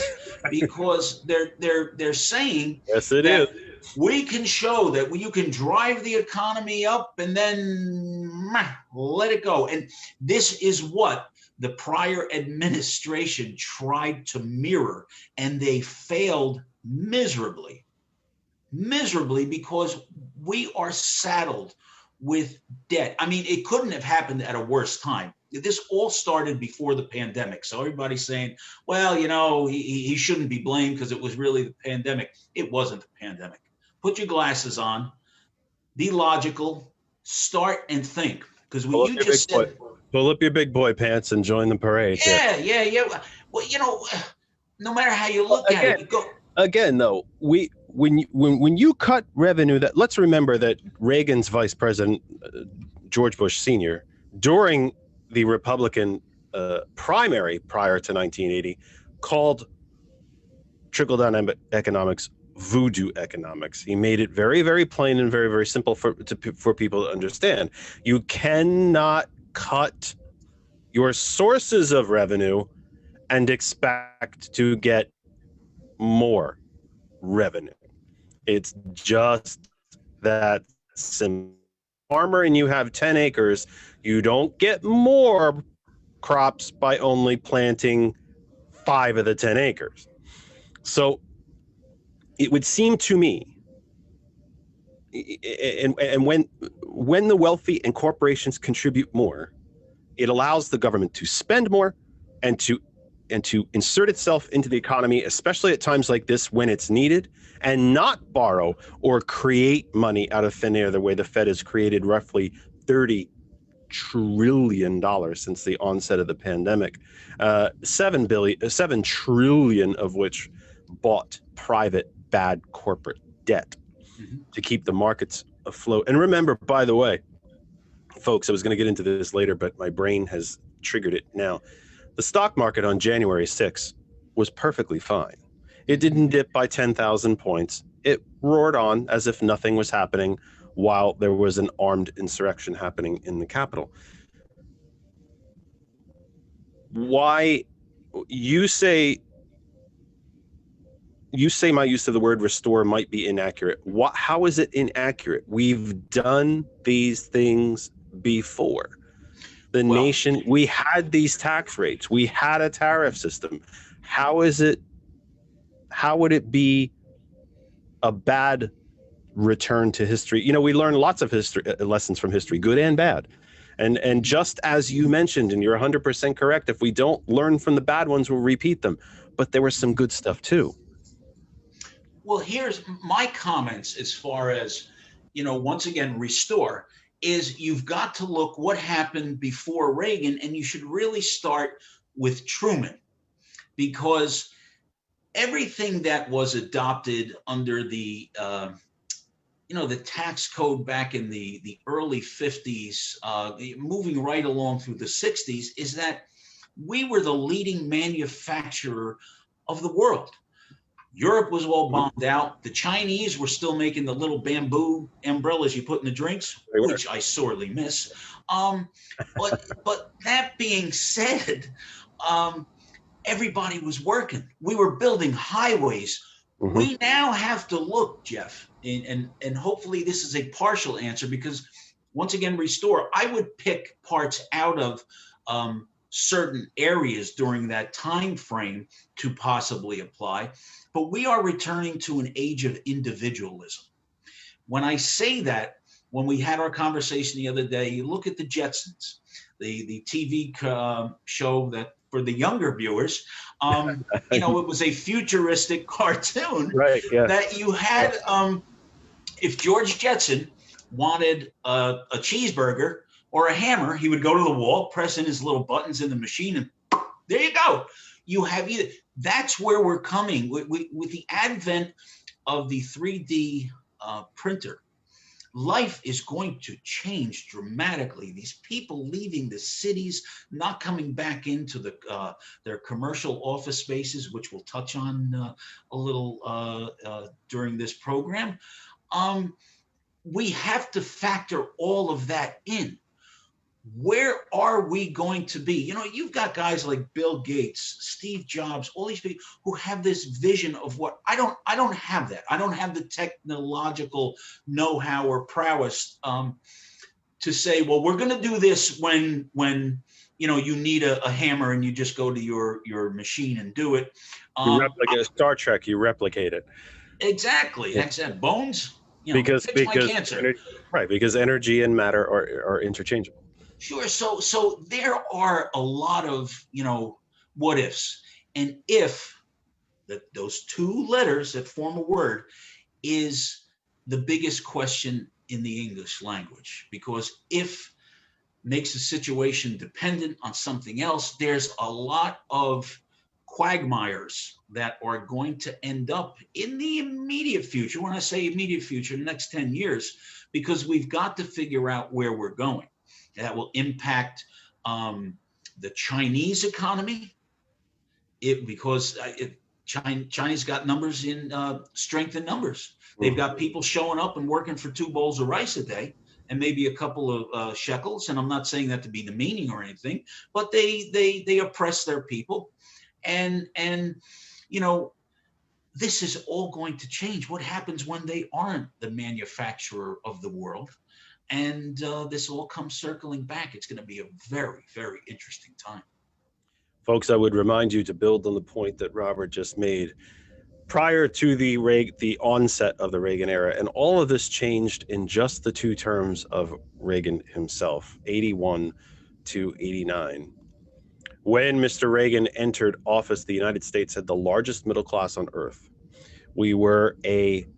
because they're saying yes, it is. We can show that you can drive the economy up and then let it go. And this is what the prior administration tried to mirror, and they failed miserably, because we are saddled with debt. I mean, it couldn't have happened at a worse time. This all started before the pandemic. So everybody's saying, well, he shouldn't be blamed because it was really the pandemic. It wasn't the pandemic. Put your glasses on, be logical, start and think. Because what you just said. Pull up your big boy pants and join the parade. Yeah. Well, no matter how you look at it, Again, though, when you cut revenue, let's remember that Reagan's vice president, George Bush Sr., during the Republican primary prior to 1980, called trickle-down economics voodoo economics. He made it very, very plain and very, very simple for people to understand. You cannot cut your sources of revenue and expect to get more revenue. It's just that simple. Farmer and you have 10 acres, you don't get more crops by only planting 5 of the 10 acres. So it would seem to me, and when the wealthy and corporations contribute more, it allows the government to spend more and to insert itself into the economy, especially at times like this when it's needed, and not borrow or create money out of thin air the way the Fed has created roughly $30 trillion since the onset of the pandemic, $7 trillion of which bought private bad corporate debt to keep the markets afloat. And remember, by the way, folks, I was going to get into this later, but my brain has triggered it now. The stock market on January 6th was perfectly fine. It didn't dip by 10,000 points. It roared on as if nothing was happening while there was an armed insurrection happening in the Capitol. why you say my use of the word restore might be inaccurate. How is it inaccurate? We've done these things before. The nation, we had these tax rates, we had a tariff system. How would it be a bad return to history? You know, we learn lots of history lessons from history, good and bad. And just as you mentioned, and you're 100% correct, if we don't learn from the bad ones, we'll repeat them. But there was some good stuff too. Well, here's my comments as far as, once again, restore is you've got to look what happened before Reagan, and you should really start with Truman, because everything that was adopted under the the tax code back in the early 50s, moving right along through the 60s, is that we were the leading manufacturer of the world. Europe was all bombed out. The Chinese were still making the little bamboo umbrellas you put in the drinks, which I sorely miss. But that being said, everybody was working. We were building highways. Mm-hmm. We now have to look, Jeff, and hopefully this is a partial answer, because once again, restore, I would pick parts out of certain areas during that time frame to possibly apply. But we are returning to an age of individualism. When I say that, when we had our conversation the other day, you look at the Jetsons, the TV show that for the younger viewers, it was a futuristic cartoon, right? Yeah. That you had. If George Jetson wanted a cheeseburger or a hammer, he would go to the wall, press in his little buttons in the machine, and there you go. You have either. That's where we're coming with the advent of the 3D printer. Life is going to change dramatically. These people leaving the cities, not coming back into their commercial office spaces, which we'll touch on a little during this program. We have to factor all of that in. Where are we going to be? You've got guys like Bill Gates, Steve Jobs, all these people who have this vision of what I don't have that. I don't have the technological know-how or prowess to say, well, we're going to do this when you need a hammer and you just go to your machine and do it. You replicate Star Trek. You replicate it. Exactly. Yeah. Except bones. Because my cancer. Right. Because energy and matter are interchangeable. Sure. So there are a lot of, what ifs. And if those two letters that form a word is the biggest question in the English language, because if makes a situation dependent on something else, there's a lot of quagmires that are going to end up in the immediate future. When I say immediate future, the next 10 years, because we've got to figure out where we're going. That will impact the Chinese economy, because China's got numbers in strength in numbers. They've got people showing up and working for 2 bowls of rice a day and maybe a couple of shekels. And I'm not saying that to be demeaning or anything, but they oppress their people, and this is all going to change. What happens when they aren't the manufacturer of the world? And this all comes circling back. It's going to be a very, very interesting time. Folks, I would remind you to build on the point that Robert just made. Prior to the onset of the Reagan era, and all of this changed in just the 2 terms of Reagan himself, 81 to 89. When Mr. Reagan entered office, the United States had the largest middle class on earth. We were a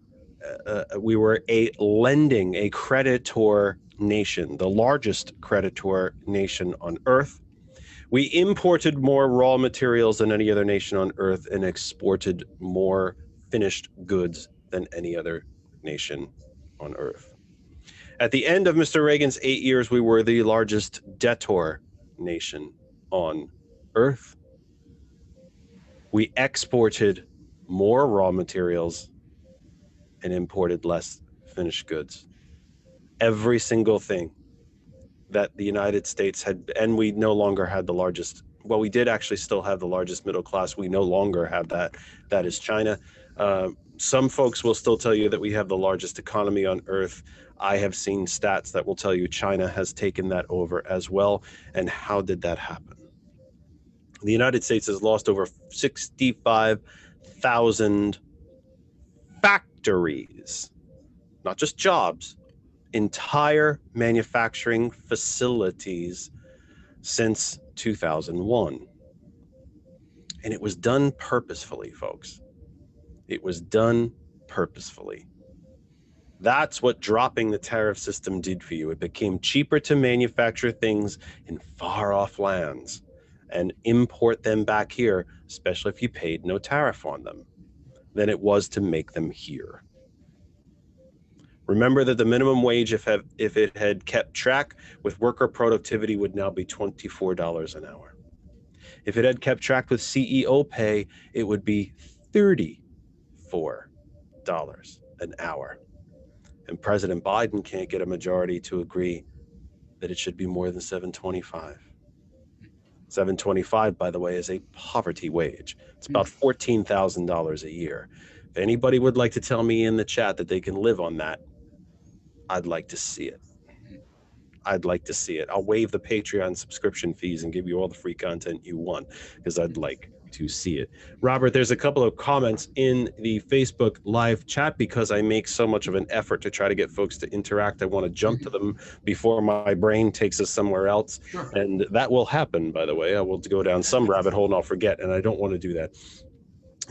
creditor nation, the largest creditor nation on earth. We imported more raw materials than any other nation on earth and exported more finished goods than any other nation on earth. At the end of Mr. Reagan's 8 years, we were the largest debtor nation on earth. We exported more raw materials and imported less finished goods. Every single thing that the United States had, and we no longer had the largest, well, we did actually still have the largest middle class. We no longer have that. That is China. Some folks will still tell you that we have the largest economy on earth. I have seen stats that will tell you China has taken that over as well. And how did that happen? The United States has lost over 65,000 factories, not just jobs, entire manufacturing facilities since 2001. And it was done purposefully, folks. It was done purposefully. That's what dropping the tariff system did for you. It became cheaper to manufacture things in far off lands and import them back here, especially if you paid no tariff on them, than it was to make them here. Remember that the minimum wage, if it had kept track with worker productivity, would now be $24 an hour. If it had kept track with CEO pay, it would be $34 an hour. And President Biden can't get a majority to agree that it should be more than $7.25. $7.25, by the way, is a poverty wage. It's about $14,000 a year. If anybody would like to tell me in the chat that they can live on that, I'd like to see it. I'd like to see it. I'll waive the Patreon subscription fees and give you all the free content you want because I'd like to see it. Robert, there's a couple of comments in the Facebook live chat because I make so much of an effort to try to get folks to interact. I want to jump to them before my brain takes us somewhere else. Sure. And that will happen, by the way. I will go down some rabbit hole and I'll forget, and I don't want to do that.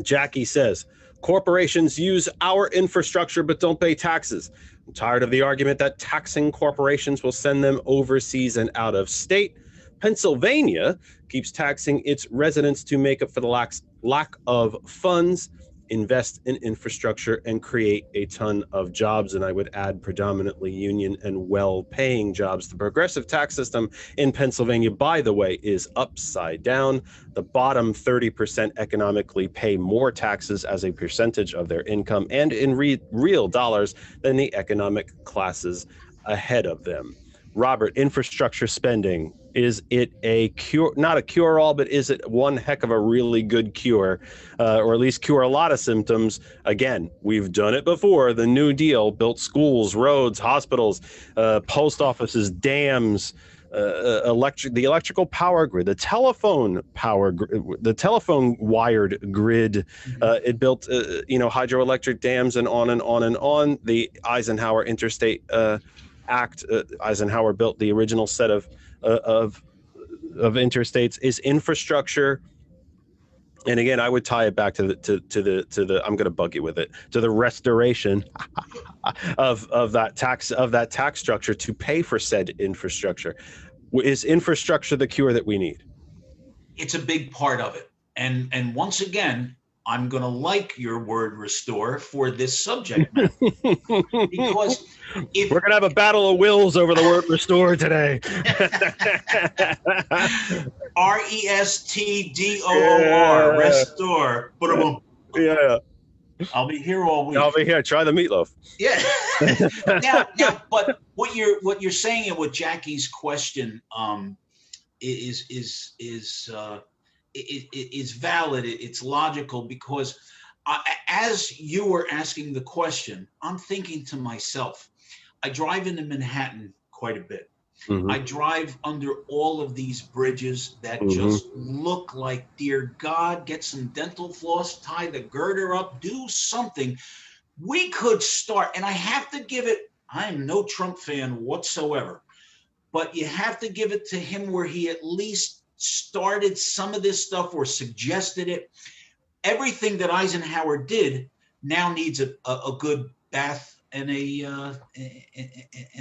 Jackie says, corporations use our infrastructure but don't pay taxes. I'm tired of the argument that taxing corporations will send them overseas and out of state. Pennsylvania keeps taxing its residents to make up for the lack of funds, invest in infrastructure, and create a ton of jobs. And I would add predominantly union and well-paying jobs. The progressive tax system in Pennsylvania, by the way, is upside down. The bottom 30% economically pay more taxes as a percentage of their income and in real dollars than the economic classes ahead of them. Robert, infrastructure spending, is it a cure, not a cure-all, but is it one heck of a really good cure, or at least cure a lot of symptoms? Again, we've done it before. The New Deal built schools, roads, hospitals, post offices, dams, the electrical power grid, the telephone wired grid. It built, hydroelectric dams and on and on and on. The Eisenhower Interstate Act, Eisenhower built the original set of interstates. Is infrastructure, and again, I would tie it back to the I'm going to bug you with it, to the restoration of that tax structure to pay for said infrastructure. Is infrastructure the cure that we need? It's a big part of it, and once again, I'm going to like your word restore for this subject matter because we're going to have a battle of wills over the word restore today. RESTDOOR, restore. Yeah. I'll be here all week. I'll be here. Try the meatloaf. Yeah. now, but what you're saying and what Jackie's question is valid. It's logical because as you were asking the question, I'm thinking to myself, I drive into Manhattan quite a bit. Mm-hmm. I drive under all of these bridges that just look like, dear God, get some dental floss, tie the girder up, do something. We could start, and I have to give it, I am no Trump fan whatsoever, but you have to give it to him where he at least started some of this stuff or suggested it. Everything that Eisenhower did now needs a good bath and a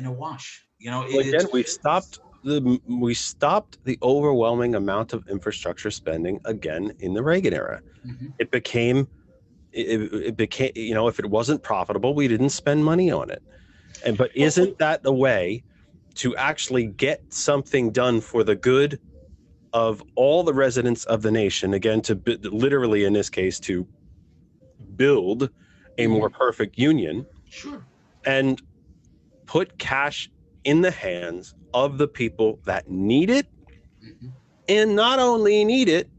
wash. Again, we stopped the overwhelming amount of infrastructure spending again in the Reagan era. Mm-hmm. It became, if it wasn't profitable, we didn't spend money on it. But isn't that the way to actually get something done for the good of all the residents of the nation? Again, literally in this case, to build a more perfect union. Sure. And put cash in the hands of the people that need it And not only need it,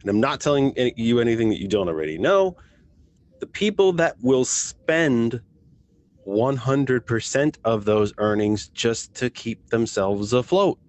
and I'm not telling you anything that you don't already know, the people that will spend 100% of those earnings just to keep themselves afloat.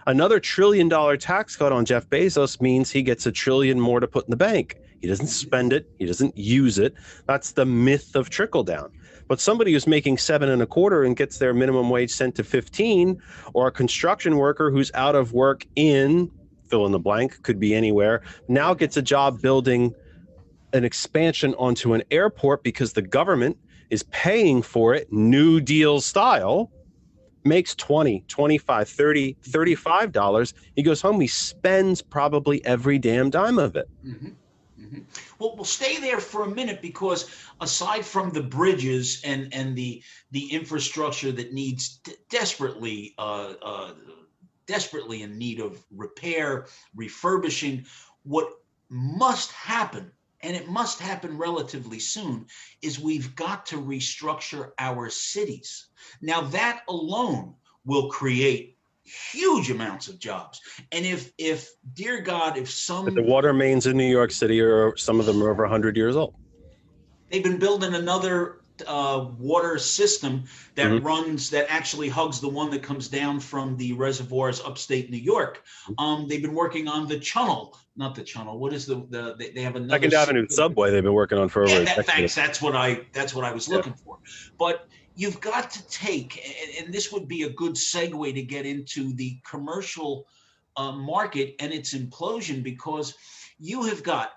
Another $1 trillion tax cut on Jeff Bezos means he gets $1 trillion more to put in the bank. He doesn't spend it. He doesn't use it. That's the myth of trickle down. But somebody who's making 7.25 and gets their minimum wage sent to 15, or a construction worker who's out of work in fill in the blank, could be anywhere, now gets a job building an expansion onto an airport because the government is paying for it, New Deal style, makes $20, $25, $30, $35. He goes home, he spends probably every damn dime of it. Mm-hmm. Mm-hmm. Well, we'll stay there for a minute, because aside from the bridges and the infrastructure that needs desperately in need of repair, refurbishing, what must happen, and it must happen relatively soon, is we've got to restructure our cities. Now, that alone will create huge amounts of jobs. And if dear God, if some... But the water mains in New York City, some of them are over 100 years old. They've been building another water system that runs, that actually hugs the one that comes down from the reservoirs upstate New York. They've been working on the channel, not the channel. What is they have another Second Avenue subway they've been working on for over a decade. Thanks. That's what I was looking for. But you've got to take, and this would be a good segue to get into the commercial market and its implosion, because you have got,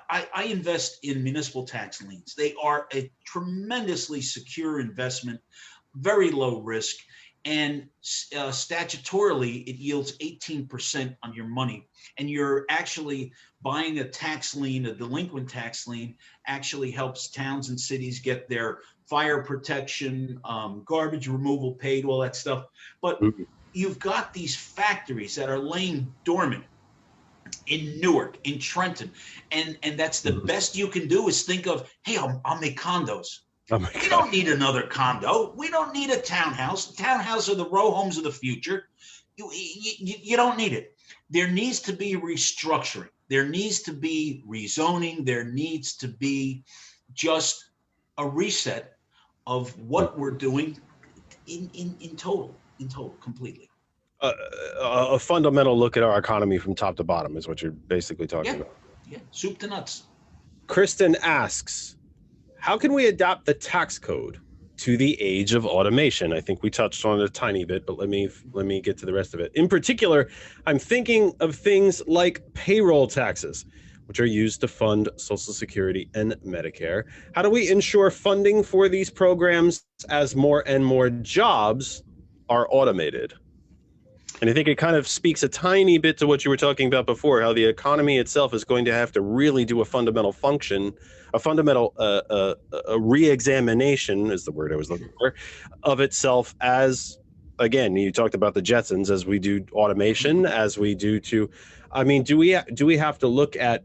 I invest in municipal tax liens. They are a tremendously secure investment, very low risk, and statutorily it yields 18% on your money. And you're actually buying a tax lien, a delinquent tax lien, actually helps towns and cities get their fire protection, garbage removal paid, all that stuff. But you've got these factories that are laying dormant in Newark, in Trenton, and that's the best you can do, is think of, hey, I'll make condos. Oh my God. We don't need another condo. We don't need a townhouse. Townhouses are the row homes of the future. You don't need it. There needs to be restructuring. There needs to be rezoning. There needs to be just a reset of what we're doing in total, completely. A fundamental look at our economy from top to bottom is what you're basically talking about. Yeah, soup to nuts. Kristen asks, how can we adapt the tax code to the age of automation? I think we touched on it a tiny bit, but let me get to the rest of it. In particular, I'm thinking of things like payroll taxes, which are used to fund Social Security and Medicare. How do we ensure funding for these programs as more and more jobs are automated? And I think it kind of speaks a tiny bit to what you were talking about before, how the economy itself is going to have to really do a fundamental function, a re-examination is the word I was looking for, of itself as, again, you talked about the Jetsons, as we do automation, as we do to, I mean, do we have to look at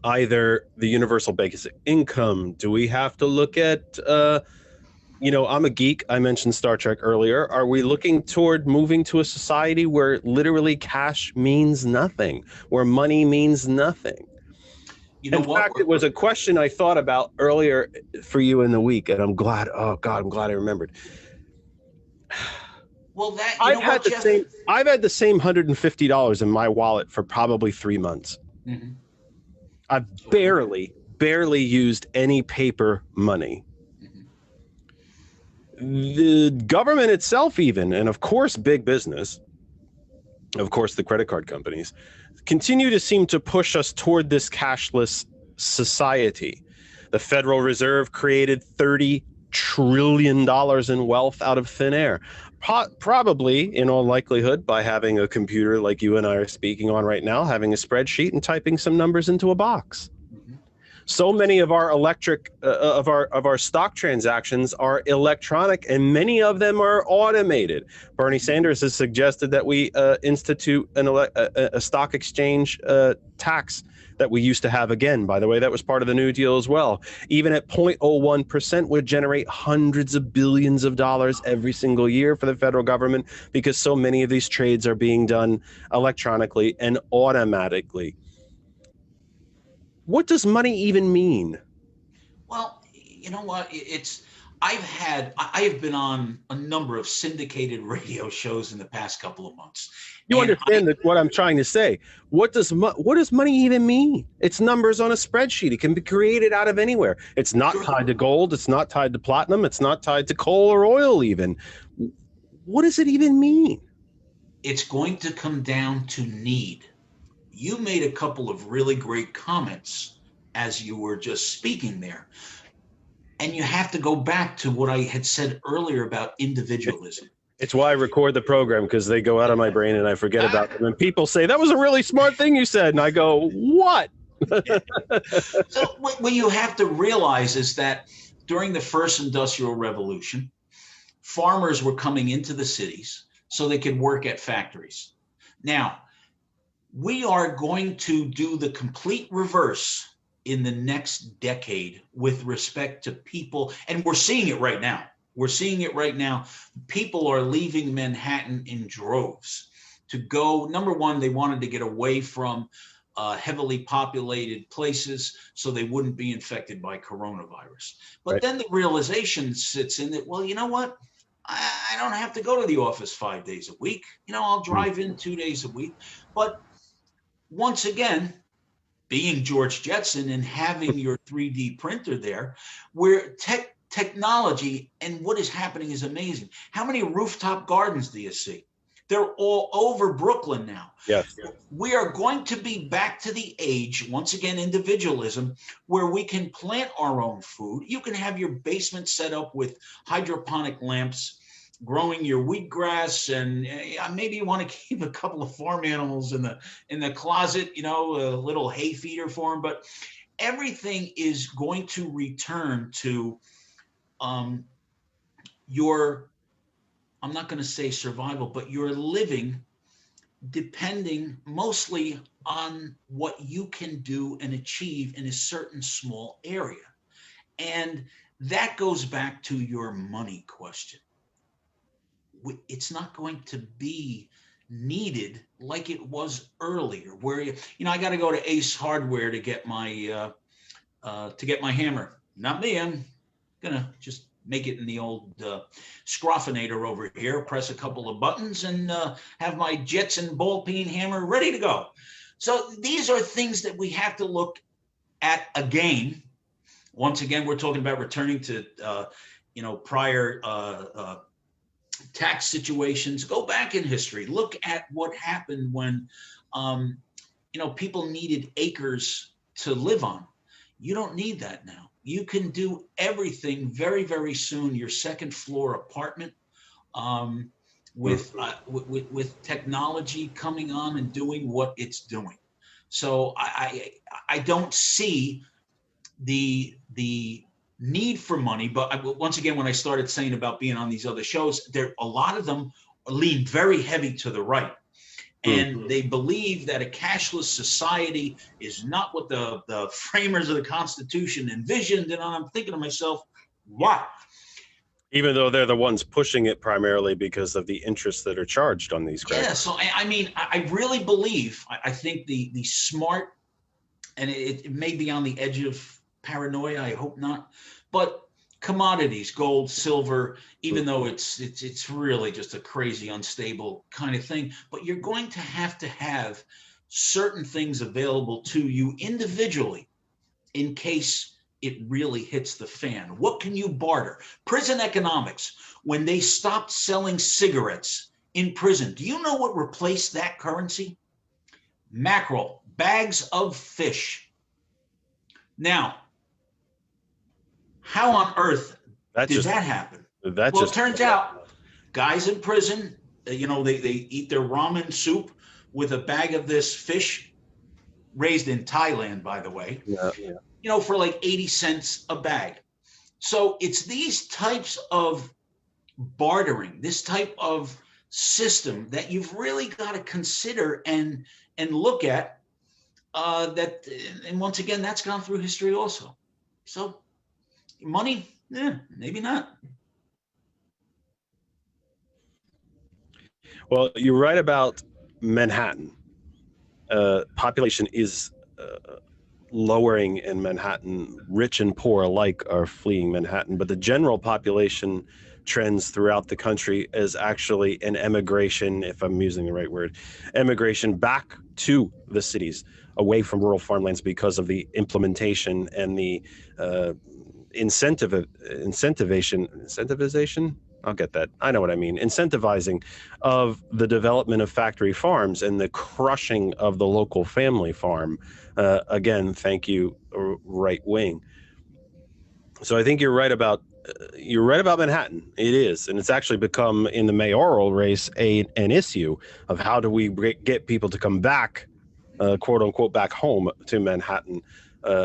either the universal basic income? Do we have to look at, I'm a geek. I mentioned Star Trek earlier. Are we looking toward moving to a society where literally cash means nothing, where money means nothing? In fact, it was a question I thought about earlier for you in the week, and I'm glad. Oh God, I'm glad I remembered. Well, I've had the same $150 in my wallet for probably 3 months. Mm-hmm. I've barely used any paper money. The government itself even, and of course big business, of course the credit card companies, continue to seem to push us toward this cashless society. The Federal Reserve created $30 trillion in wealth out of thin air, probably in all likelihood by having a computer like you and I are speaking on right now, having a spreadsheet and typing some numbers into a box. So many of our of our stock transactions are electronic, and many of them are automated. Bernie Sanders has suggested that we institute a stock exchange tax that we used to have. Again, by the way, that was part of the New Deal as well. Even at 0.01% would generate hundreds of billions of dollars every single year for the federal government, because so many of these trades are being done electronically and automatically. What does money even mean? Well, you know what? I have been on a number of syndicated radio shows in the past couple of months. You understand what I'm trying to say? What does money even mean? It's numbers on a spreadsheet. It can be created out of anywhere. It's not tied to gold. It's not tied to platinum. It's not tied to coal or oil even. What does it even mean? It's going to come down to need. You made a couple of really great comments as you were just speaking there. And you have to go back to what I had said earlier about individualism. It's why I record the program, because they go out of my brain and I forget about them. And people say, that was a really smart thing you said. And I go, what? So what you have to realize is that during the first industrial revolution, farmers were coming into the cities so they could work at factories. Now, we are going to do the complete reverse in the next decade with respect to people. And we're seeing it right now. We're seeing it right now. People are leaving Manhattan in droves to go. Number one, they wanted to get away from heavily populated places so they wouldn't be infected by coronavirus. But Right. then the realization sits in that, well, you know what? I don't have to go to the office 5 days a week. I'll drive in 2 days a week. But once again, being George Jetson and having your 3D printer there, where technology and what is happening is amazing. How many rooftop gardens do you see? They're all over Brooklyn now. Yes. We are going to be back to the age, once again, individualism, where we can plant our own food. You can have your basement set up with hydroponic lamps, growing your wheatgrass, and maybe you want to keep a couple of farm animals in the closet, a little hay feeder for them. But everything is going to return to your, I'm not going to say survival, but your living depending mostly on what you can do and achieve in a certain small area. And that goes back to your money question. It's not going to be needed like it was earlier, where I got to go to Ace Hardware to get my hammer. Not me. I'm gonna just make it in the old scroffinator over here. Press a couple of buttons and have my Jetson ball peen hammer ready to go. So these are things that we have to look at again. Once again, we're talking about returning to prior tax situations. Go back in history. Look at what happened when, people needed acres to live on. You don't need that now. You can do everything very, very soon. Your second floor apartment, with technology coming on and doing what it's doing. So I don't see the need for money, but once again, when I started saying about being on these other shows, a lot of them lean very heavy to the right, and they believe that a cashless society is not what the framers of the Constitution envisioned. And I'm thinking to myself, why? Even though they're the ones pushing it primarily because of the interests that are charged on these credits. Yeah, so I really believe, I think the smart, and it may be on the edge of paranoia, I hope not, but commodities, gold, silver, even though it's really just a crazy, unstable kind of thing, but you're going to have certain things available to you individually in case it really hits the fan. What can you barter? Prison economics, when they stopped selling cigarettes in prison, do you know what replaced that currency? Mackerel, bags of fish. Now, how on earth did that happen? It turns out guys in prison, they eat their ramen soup with a bag of this fish, raised in Thailand, by the way, for like 80 cents a bag. So it's these types of bartering, this type of system that you've really got to consider and look at. That, and once again, that's gone through history also. So money, maybe not. Well, you're right about Manhattan. Population is lowering in Manhattan. Rich and poor alike are fleeing Manhattan, but the general population trends throughout the country is actually an emigration, if I'm using the right word, emigration back to the cities, away from rural farmlands because of the implementation and the incentivization. I'll get that. I know what I mean. Incentivizing of the development of factory farms and the crushing of the local family farm. Again, thank you, right wing. So I think you're right about Manhattan. It is, and it's actually become in the mayoral race an issue of how do we get people to come back, quote unquote, back home to Manhattan.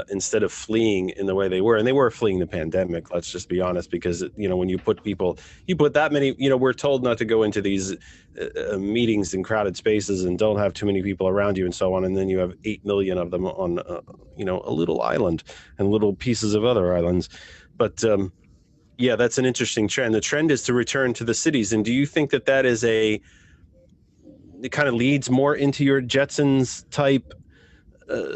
Instead of fleeing in the way they were, and they were fleeing the pandemic. Let's just be honest, because when you put that many, we're told not to go into these meetings in crowded spaces and don't have too many people around you and so on, and then you have 8 million of them on a little island and little pieces of other islands. But yeah, that's an interesting trend. The trend is to return to the cities, and do you think that is it kind of leads more into your Jetsons type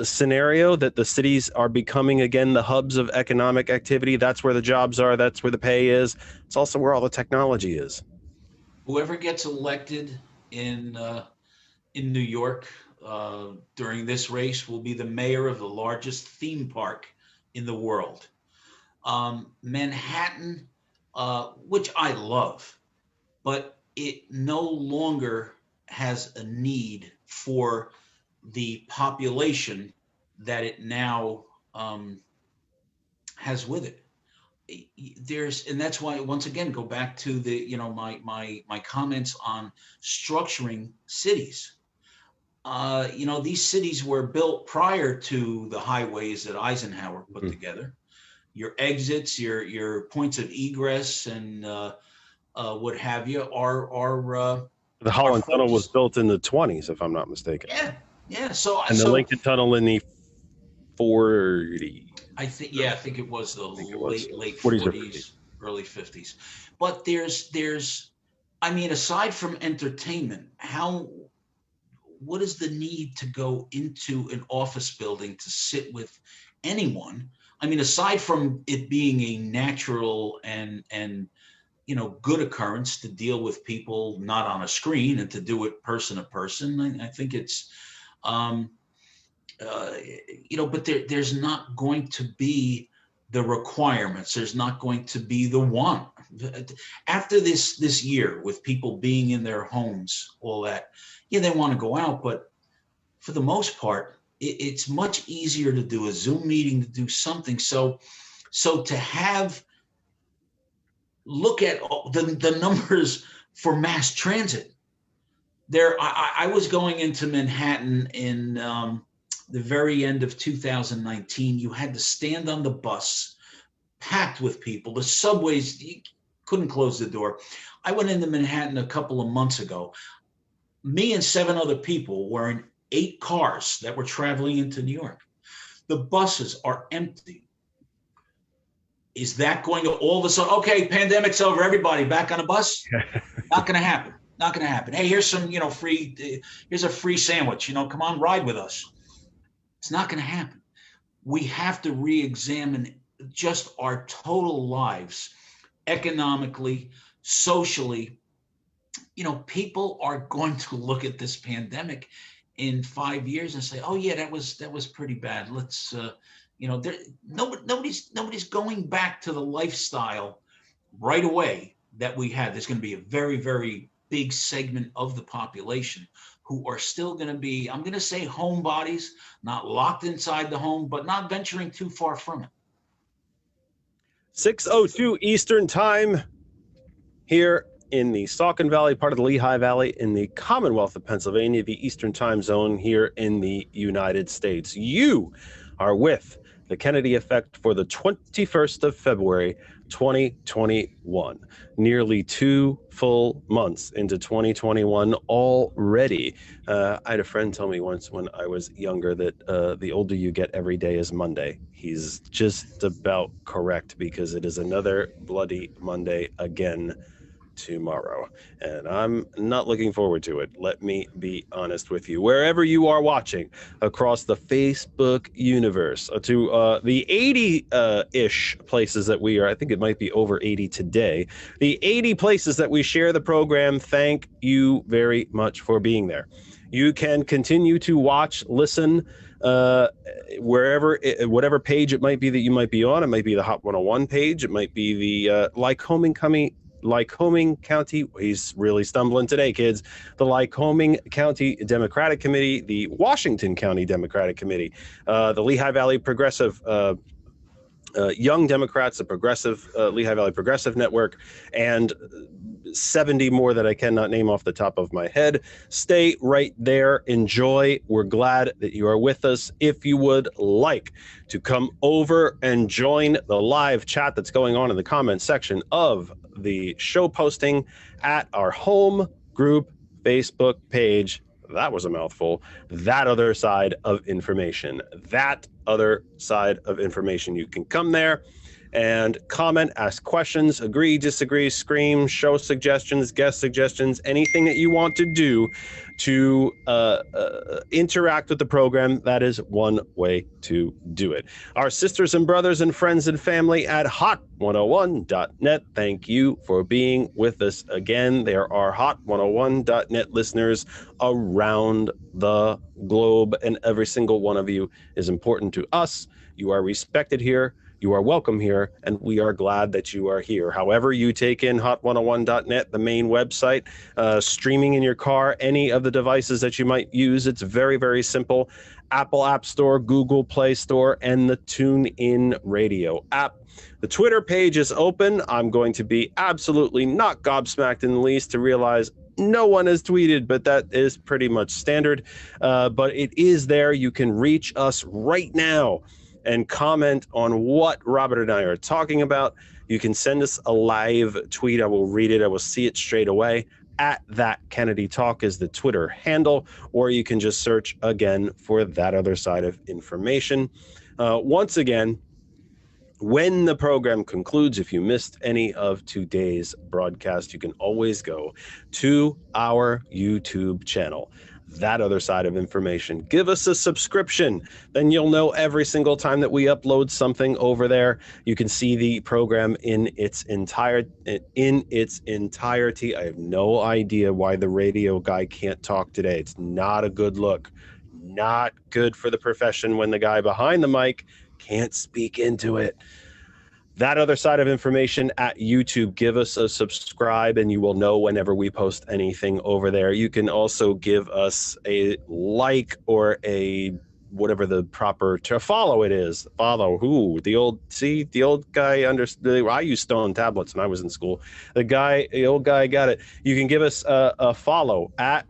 scenario, that the cities are becoming again the hubs of economic activity? That's where the jobs are, that's where the pay is, it's also where all the technology is. Whoever gets elected in New York during this race will be the mayor of the largest theme park in the world. Manhattan, which I love, but it no longer has a need for the population that it now has with it. And that's why, once again, go back to the my comments on structuring cities. These cities were built prior to the highways that Eisenhower put together. Your exits, your points of egress, and what have you are the Holland Tunnel was built in the 20s, if I'm not mistaken. Yeah. The Lincoln Tunnel in the 40s. I think it was the late 40s, early 50s. But there's, I mean, aside from entertainment, what is the need to go into an office building to sit with anyone? I mean, aside from it being a natural and good occurrence to deal with people not on a screen and to do it person to person, I think it's but there's not going to be the requirements. There's not going to be the want. After this year, with people being in their homes, all that, they want to go out, but for the most part, it's much easier to do a Zoom meeting, to do something. So to look at the numbers for mass transit. I was going into Manhattan in the very end of 2019. You had to stand on the bus, packed with people. The subways, you couldn't close the door. I went into Manhattan a couple of months ago. Me and 7 other people were in 8 cars that were traveling into New York. The buses are empty. Is that going to all of a sudden, okay, pandemic's over, everybody back on a bus? Not going to happen. Not going to happen. Hey, here's some, here's a free sandwich. Come on, ride with us. It's not going to happen. We have to re-examine just our total lives, economically, socially. People are going to look at this pandemic in 5 years and say, "Oh yeah, that was pretty bad. Let's, nobody's going back to the lifestyle right away that we had." There's going to be a very, very big segment of the population who are still going to be, I'm going to say, homebodies, not locked inside the home, but not venturing too far from it. 6:02 Eastern Time here in the Saucon Valley, part of the Lehigh Valley, in the Commonwealth of Pennsylvania, the Eastern Time Zone here in the United States. You are with the Kennedy Effect for the 21st of February, 2021. Nearly 2 full months into 2021 already. I had a friend tell me once when I was younger that the older you get, every day is Monday. He's just about correct, because it is another bloody Monday again tomorrow, and I'm not looking forward to it. Let me be honest with you. Wherever you are watching across the Facebook universe, to the 80-ish places that we are, I think it might be over 80 today, the 80 places that we share the program, thank you very much for being there. You can continue to watch, listen, wherever, whatever page it might be that you might be on. It might be the Hot 101 page. It might be the Lycoming County, he's really stumbling today, kids. The Lycoming County Democratic Committee, the Washington County Democratic Committee, the Lehigh Valley Progressive Young Democrats, the Progressive Lehigh Valley Progressive Network, and 70 more that I cannot name off the top of my head. Stay right there. Enjoy. We're glad that you are with us. If you would like to come over and join the live chat that's going on in the comment section of the show posting at our home group Facebook page. That was a mouthful. That other side of information. That other side of information. You can come there and comment, ask questions, agree, disagree, scream, show suggestions, guest suggestions, anything that you want to do to interact with the program. That is one way to do it. Our sisters and brothers and friends and family at hot101.net, thank you for being with us again. There are hot101.net listeners around the globe, and every single one of you is important to us. You are respected here. You are welcome here, and we are glad that you are here. However you take in hot101.net, the main website, streaming in your car, any of the devices that you might use, it's very, very simple. Apple App Store, Google Play Store, and the TuneIn Radio app. The Twitter page is open. I'm going to be absolutely not gobsmacked in the least to realize no one has tweeted, but that is pretty much standard. But it is there. You can reach us right now and comment on what Robert and I are talking about. You can send us a live tweet. I will read it. I will see it straight away. At That Kennedy Talk is the Twitter handle, or you can just search again for That Other Side of Information. Once again, when the program concludes, if you missed any of today's broadcast, you can always go to our YouTube channel, That Other Side of Information. Give us a subscription. Then you'll know every single time that we upload something over there. You can see the program in its entirety. I have no idea why the radio guy can't talk today. It's not a good look. Not good for the profession when the guy behind the mic can't speak into it. That Other Side of Information at YouTube. Give us a subscribe and you will know whenever we post anything over there. You can also give us a like or a whatever the proper to follow it is. Follow who? The old guy understood. I used stone tablets when I was in school. The old guy got it. You can give us a follow at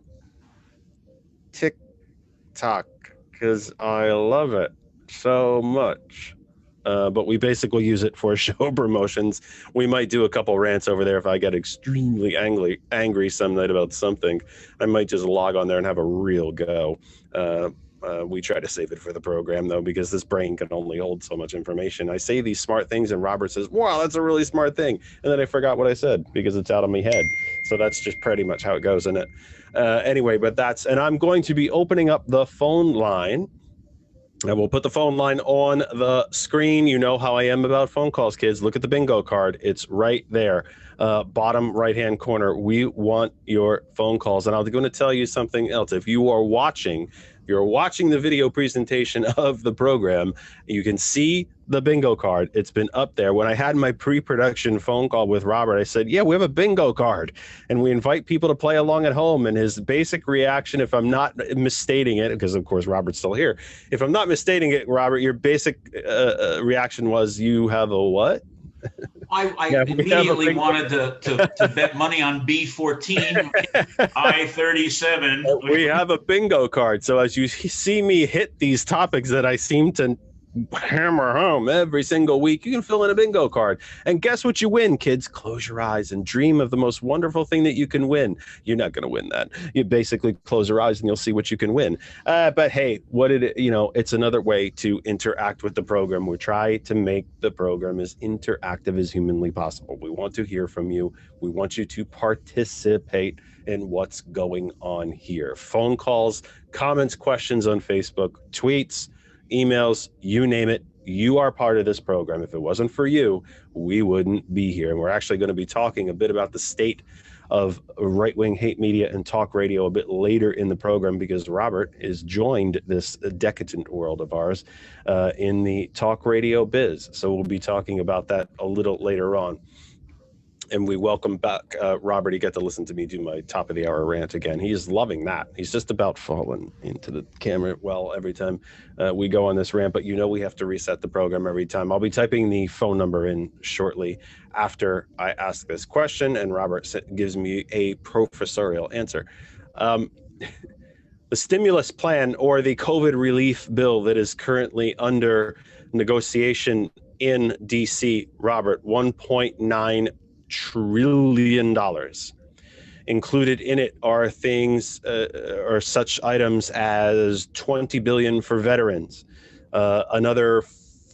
TikTok because I love it so much. But we basically use it for show promotions. We might do a couple rants over there if I get extremely angry some night about something. I might just log on there and have a real go. We try to save it for the program, though, because this brain can only hold so much information. I say these smart things, and Robert says, wow, that's a really smart thing. And then I forgot what I said because it's out of my head. So that's just pretty much how it goes, isn't it? Anyway, and I'm going to be opening up the phone line. I will put the phone line on the screen. You know how I am about phone calls, kids. Look at the bingo card. It's right there, bottom right-hand corner. We want your phone calls. And I'm going to tell you something else. If you're watching the video presentation of the program, you can see the bingo card. It's been up there. When I had my pre-production phone call with Robert, I said, yeah, we have a bingo card and we invite people to play along at home. And his basic reaction, if I'm not misstating it, because of course Robert's still here, if I'm not misstating it, Robert, your basic reaction was, you have a what? I immediately wanted to bet money on B14, I-37. We have a bingo card. So as you see me hit these topics that I seem to hammer home every single week, you can fill in a bingo card. And guess what you win, kids? Close your eyes and dream of the most wonderful thing that you can win. You're not going to win that. You basically close your eyes and you'll see what you can win. But hey, it's another way to interact with the program. We try to make the program as interactive as humanly possible. We want to hear from you. We want you to participate in what's going on here. Phone calls, comments, questions on Facebook, tweets, emails, you name it. You are part of this program. If it wasn't for you, we wouldn't be here. And we're actually going to be talking a bit about the state of right-wing hate media and talk radio a bit later in the program, because Robert is joined this decadent world of ours in the talk radio biz. So we'll be talking about that a little later on. And we welcome back Robert. He got to listen to me do my top of the hour rant again. He is loving that. He's just about falling into the camera well every time we go on this rant. But we have to reset the program every time. I'll be typing the phone number in shortly after I ask this question, and Robert gives me a professorial answer. The stimulus plan, or the COVID relief bill that is currently under negotiation in DC, Robert, $1.9 trillion. Included in it are things or such items as $20 billion for veterans, another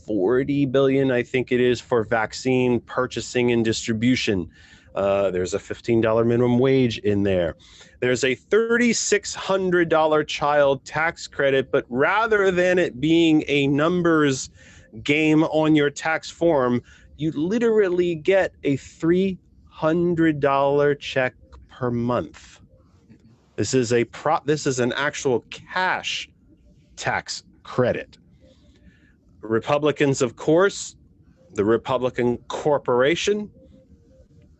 $40 billion, I think it is, for vaccine purchasing and distribution. There's a $15 minimum wage in there. There's a $3,600 child tax credit, but rather than it being a numbers game on your tax form, you literally get a $300 check per month. This is an actual cash tax credit. Republicans, of course, the Republican corporation,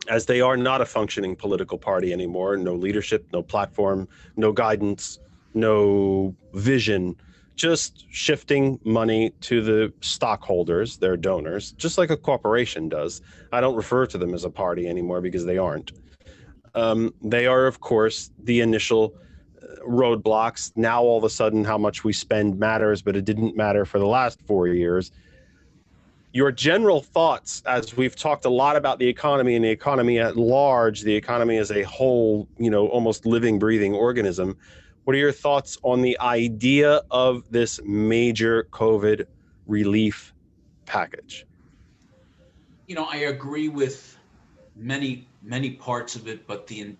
as they are not a functioning political party anymore, no leadership, no platform, no guidance, no vision, just shifting money to the stockholders, their donors, just like a corporation does. I don't refer to them as a party anymore because they aren't. They are, of course, the initial roadblocks. Now, all of a sudden, how much we spend matters, but it didn't matter for the last 4 years. Your general thoughts, as we've talked a lot about the economy and the economy at large, the economy as a whole, almost living, breathing organism. What are your thoughts on the idea of this major COVID relief package? I agree with many parts of it, but the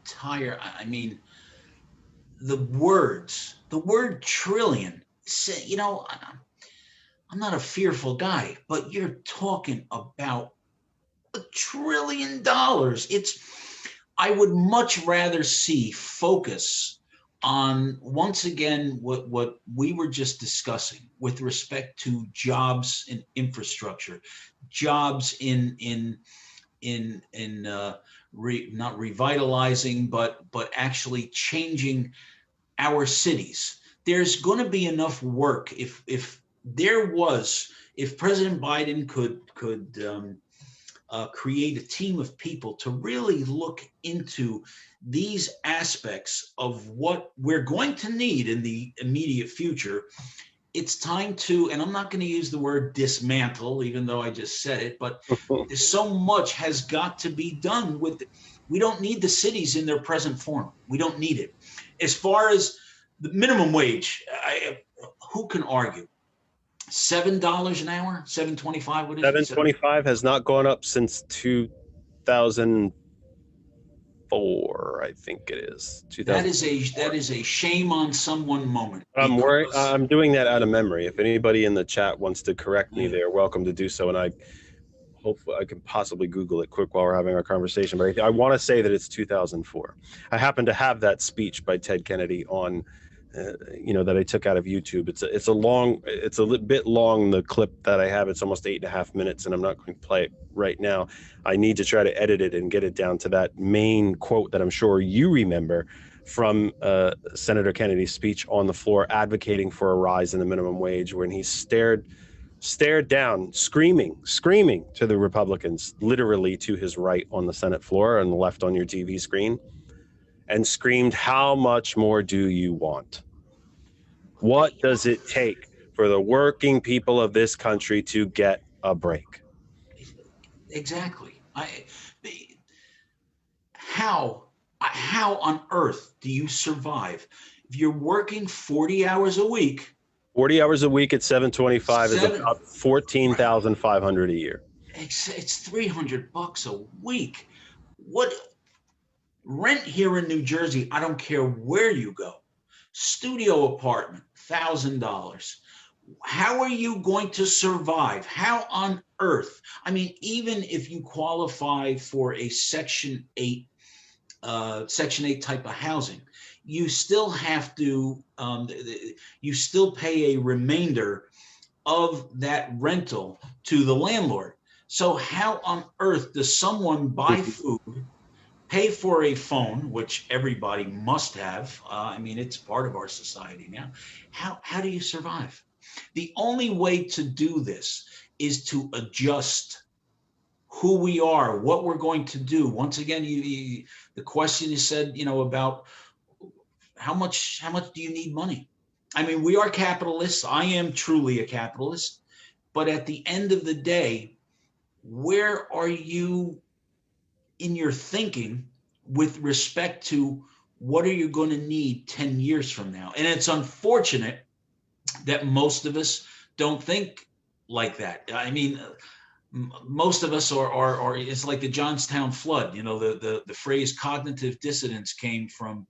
word trillion, I'm not a fearful guy, but you're talking about $1 trillion. I would much rather see focus on, once again, what we were just discussing with respect to jobs and infrastructure, jobs not revitalizing, but actually changing our cities. There's going to be enough work if President Biden could create a team of people to really look into these aspects of what we're going to need in the immediate future. It's time to, and I'm not going to use the word dismantle, even though I just said it, but so much has got to be done with it. We don't need the cities in their present form. We don't need it. As far as the minimum wage, who can argue? $7 an hour, $7.25. What is it? $7.25 has not gone up since 2004. I think it is. That is a shame on someone moment. I'm doing that out of memory. If anybody in the chat wants to correct me, they're welcome to do so. And I hopefully I can possibly Google it quick while we're having our conversation. But I want to say that it's 2004. I happen to have that speech by Ted Kennedy on. That I took out of YouTube. It's a bit long, the clip that I have. It's almost 8.5 minutes, and I'm not going to play it right now. I need to try to edit it and get it down to that main quote that I'm sure you remember from Senator Kennedy's speech on the floor advocating for a rise in the minimum wage, when he stared down, screaming to the Republicans, literally to his right on the Senate floor and left on your TV screen, and screamed, "How much more do you want? What does it take for the working people of this country to get a break. Exactly. How on earth do you survive if you're working 40 hours a week? 40 hours a week at 725 is about 14,500 a year. It's $300 a week. What rent here in New Jersey? I don't care where you go. Studio apartment, $1,000. How are you going to survive? How on earth? I mean, even if you qualify for a Section 8 type of housing, you still have to, you still pay a remainder of that rental to the landlord. So how on earth does someone buy food, pay for a phone, which everybody must have? I mean, it's part of our society now. How do you survive? The only way to do this is to adjust who we are, what we're going to do. Once again, the question you said, about how much do you need money? I mean, we are capitalists. I am truly a capitalist. But at the end of the day, where are you in your thinking with respect to what are you going to need 10 years from now? And it's unfortunate that most of us don't think like that. I mean, most of us are it's like the Johnstown flood. The phrase cognitive dissonance came from,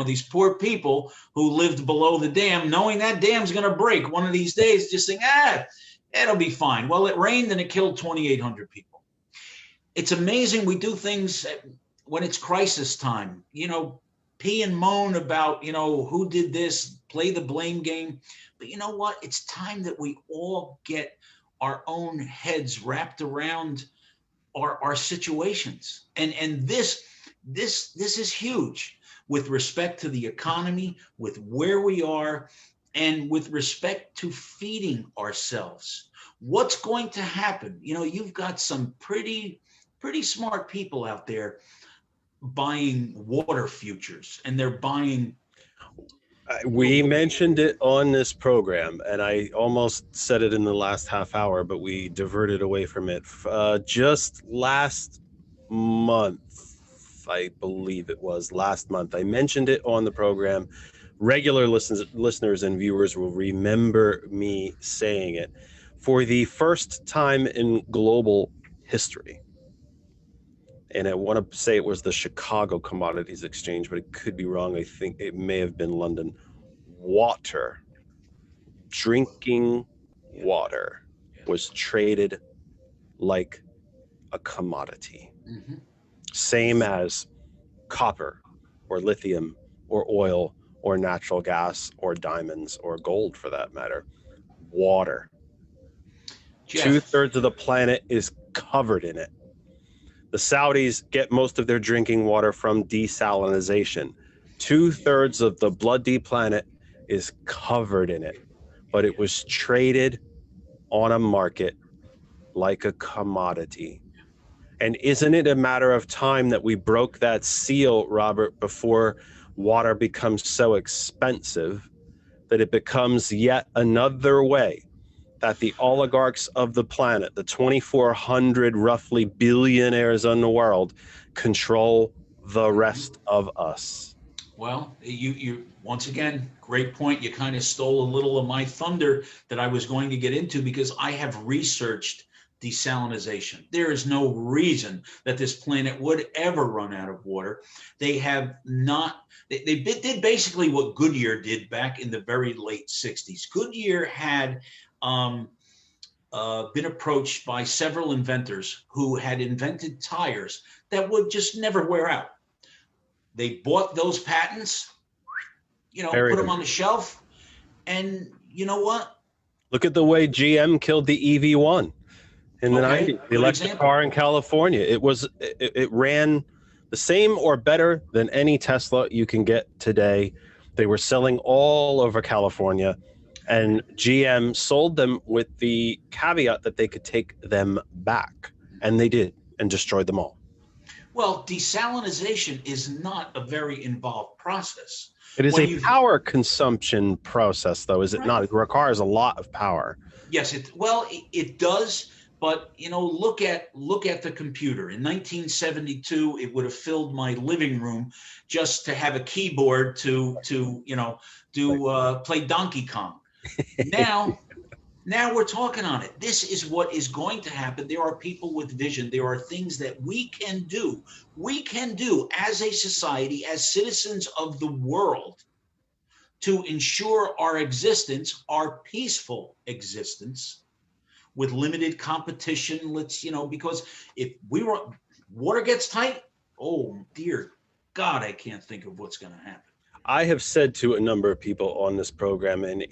these poor people who lived below the dam, knowing that dam's going to break one of these days, just saying, it'll be fine. Well, it rained and it killed 2,800 people. It's amazing we do things when it's crisis time, pee and moan about, who did this, play the blame game. But you know what? It's time that we all get our own heads wrapped around our situations. And this is huge with respect to the economy, with where we are, and with respect to feeding ourselves. What's going to happen? You've got some pretty smart people out there buying water futures, and they're buying. We mentioned it on this program, and I almost said it in the last half hour, but we diverted away from it. Just last month, I believe it was last month, I mentioned it on the program. Regular listeners and viewers will remember me saying it. For the first time in global history, and I want to say it was the Chicago Commodities Exchange, but it could be wrong. I think it may have been London. Drinking water was traded like a commodity. Mm-hmm. Same as copper or lithium or oil or natural gas or diamonds or gold, for that matter. Water. Jeff. 2/3 of the planet is covered in it. The Saudis get most of their drinking water from desalination. 2/3 of the bloody planet is covered in it, but it was traded on a market like a commodity. And isn't it a matter of time that we broke that seal, Robert, before water becomes so expensive that it becomes yet another way that the oligarchs of the planet, the 2,400 roughly billionaires in the world, control the rest of us? Well, you once again, great point. You kind of stole a little of my thunder that I was going to get into, because I have researched desalination. There is no reason that this planet would ever run out of water. They have not. They did basically what Goodyear did back in the very late 60s. Goodyear had been approached by several inventors who had invented tires that would just never wear out. They bought those patents, put them on the shelf, and you know what? Look at the way GM killed the EV1 in the 90s, the electric car in California. It ran the same or better than any Tesla you can get today. They were selling all over California, and GM sold them with the caveat that they could take them back, and they did, and destroyed them all. Well, desalinization is not a very involved process. It is When a you power consumption process, though, is it not? It requires a lot of power. Yes, it does, but look at the computer. In 1972, it would have filled my living room just to have a keyboard to play Donkey Kong. Now we're talking on it. This is what is going to happen. There are people with vision. There are things that we can do. We can do as a society, as citizens of the world, to ensure our existence, our peaceful existence, with limited competition. Because if water gets tight, oh dear God, I can't think of what's going to happen. I have said to a number of people on this program, and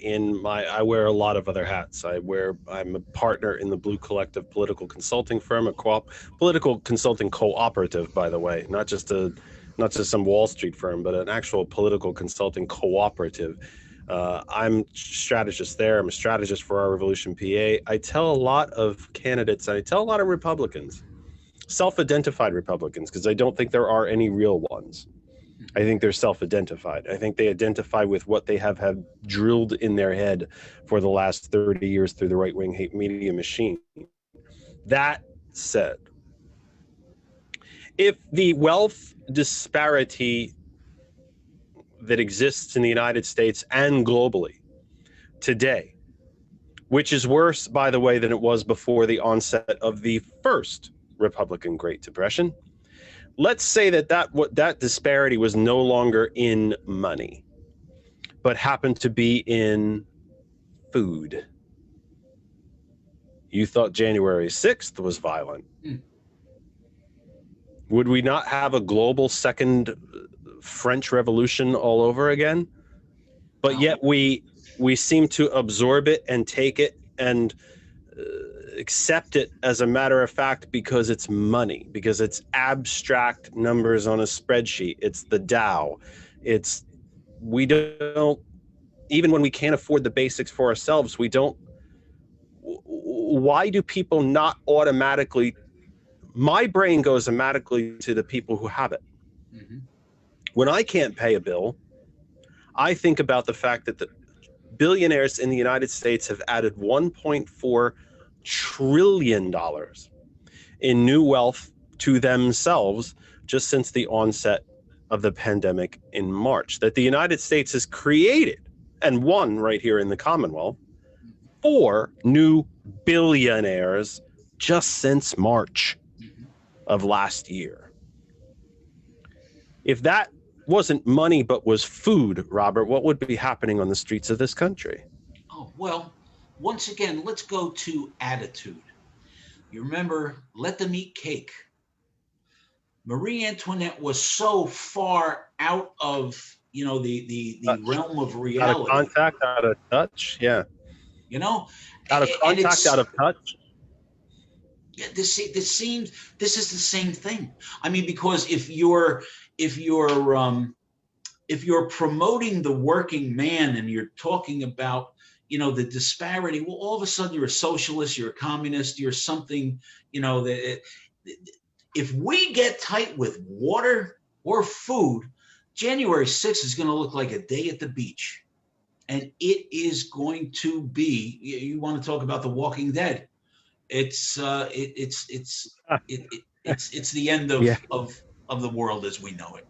I wear a lot of other hats. I'm a partner in the Blue Collective political consulting firm, a political consulting cooperative, by the way, not just some Wall Street firm, but an actual political consulting cooperative. I'm strategist there. I'm a strategist for Our Revolution PA. I tell a lot of candidates, and I tell a lot of Republicans, self-identified Republicans, because I don't think there are any real ones. I think they're self-identified. I think they identify with what they have had drilled in their head for the last 30 years through the right-wing hate media machine. That said, if the wealth disparity that exists in the United States and globally today, which is worse, by the way, than it was before the onset of the first Republican Great Depression, let's say that disparity was no longer in money, but happened to be in food. You thought January 6th was violent. Would we not have a global second French Revolution all over again? But yet we seem to absorb it and take it and accept it as a matter of fact because it's money, because it's abstract numbers on a spreadsheet. It's the Dow. We don't, even when we can't afford the basics for ourselves, we don't. Why do people not automatically? My brain goes automatically to the people who have it. Mm-hmm. When I can't pay a bill, I think about the fact that the billionaires in the United States have added $1.4 trillion in new wealth to themselves just since the onset of the pandemic in March. That the United States has created, and won right here in the Commonwealth, 4 new billionaires just since March of last year. If that wasn't money but was food, Robert, what would be happening on the streets of this country? Oh, well, once again, let's go to attitude. You remember, let them eat cake. Marie Antoinette was so far out of, the realm of reality. Out of contact, out of touch, yeah. Out of contact, out of touch. Yeah, this is the same thing. I mean, because if you're promoting the working man and you're talking about, the disparity, well, all of a sudden you're a socialist, you're a communist, you're something, if we get tight with water or food, January 6th is going to look like a day at the beach. And it is going to be, you want to talk about The Walking Dead. It's the end of the world as we know it.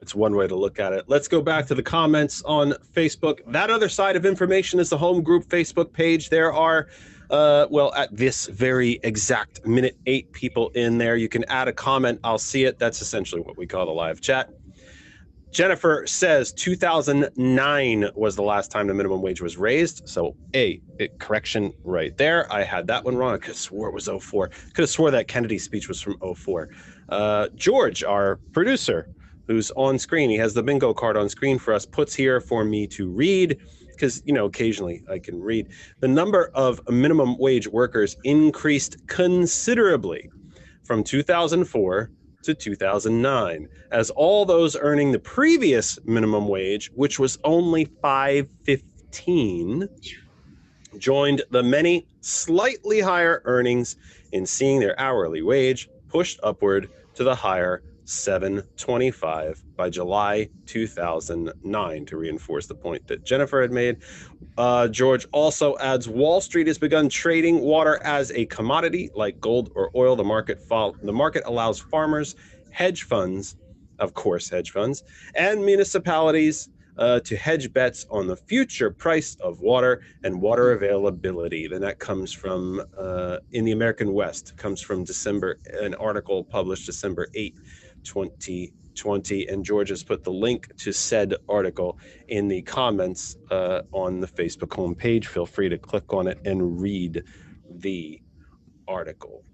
It's one way to look at it. Let's go back to the comments on Facebook. That other side of information is the home group Facebook page. There are, at this very exact minute, 8 people in there. You can add a comment. I'll see it. That's essentially what we call the live chat. Jennifer says 2009 was the last time the minimum wage was raised. So correction right there. I had that one wrong. I could have swore it was 04. Could have swore that Kennedy speech was from 04. George, our producer, who's on screen, he has the bingo card on screen for us, puts here for me to read, because, occasionally I can read. The number of minimum wage workers increased considerably from 2004 to 2009, as all those earning the previous minimum wage, which was only $5.15, joined the many slightly higher earnings in seeing their hourly wage pushed upward to the higher 725 by July 2009, to reinforce the point that Jennifer had made. George also adds, Wall Street has begun trading water as a commodity like gold or oil. The market allows farmers, hedge funds, of course, hedge funds, and municipalities to hedge bets on the future price of water and water availability. Then that comes from, in the American West, comes from an article published December 8, 2020. And George has put the link to said article in the comments on the Facebook homepage. Feel free to click on it and read the article.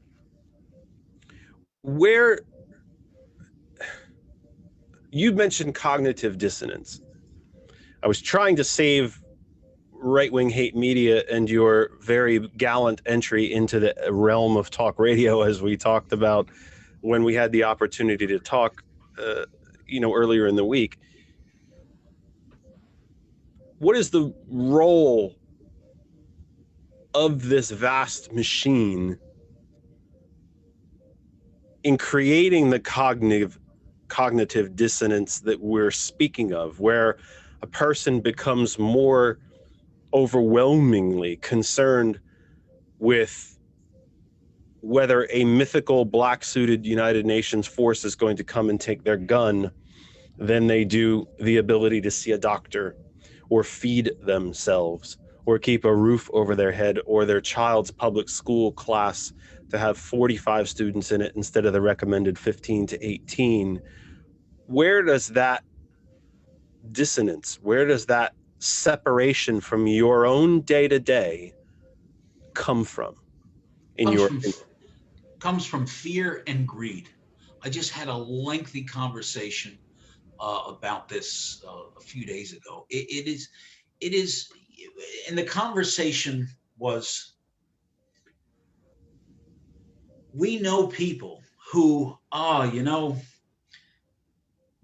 Where you mentioned cognitive dissonance, I was trying to save right-wing hate media and your very gallant entry into the realm of talk radio, as we talked about when we had the opportunity to talk, earlier in the week. What is the role of this vast machine in creating the cognitive dissonance that we're speaking of, where a person becomes more overwhelmingly concerned with whether a mythical black-suited United Nations force is going to come and take their gun than they do the ability to see a doctor or feed themselves or keep a roof over their head, or their child's public school class to have 45 students in it instead of the recommended 15 to 18. Where does that dissonance, where does that separation from your own day-to-day come from? Comes from fear and greed. I just had a lengthy conversation about this a few days ago. It is, and the conversation was, we know people who,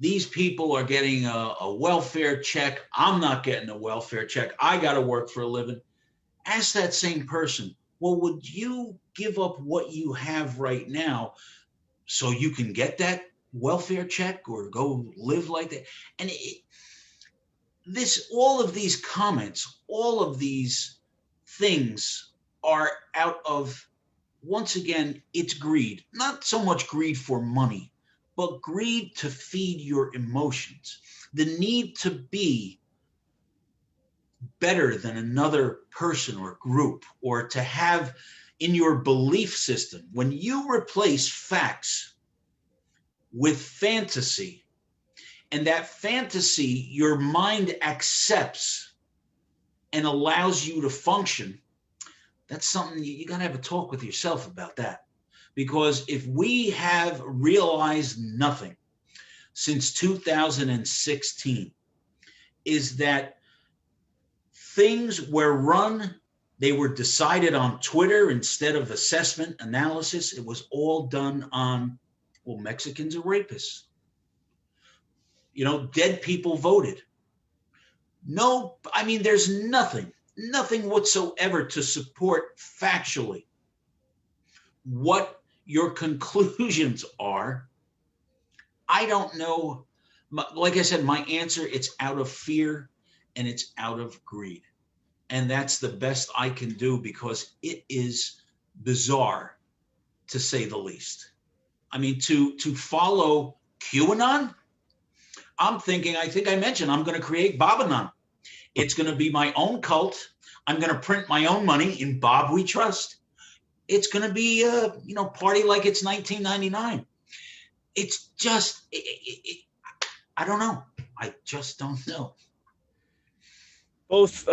these people are getting a welfare check. I'm not getting a welfare check. I got to work for a living. Ask that same person, well, would you give up what you have right now so you can get that welfare check or go live like that? And all of these comments, all of these things are out of, once again, it's greed. Not so much greed for money, but greed to feed your emotions. The need to be better than another person or group, or to have in your belief system, when you replace facts with fantasy, and that fantasy your mind accepts and allows you to function, that's something you got to have a talk with yourself about that. Because if we have realized nothing since 2016, is that things they were decided on Twitter instead of assessment analysis. It was all done on, well, Mexicans are rapists. Dead people voted. No, there's nothing whatsoever to support factually what your conclusions are. I don't know. Like I said, my answer, it's out of fear and it's out of greed. And that's the best I can do, because it is bizarre, to say the least. To follow QAnon, I think I mentioned, I'm going to create Bobanon. It's going to be my own cult. I'm going to print my own money in Bob We Trust. It's going to be party like it's 1999. It's just, I don't know. I just don't know. Both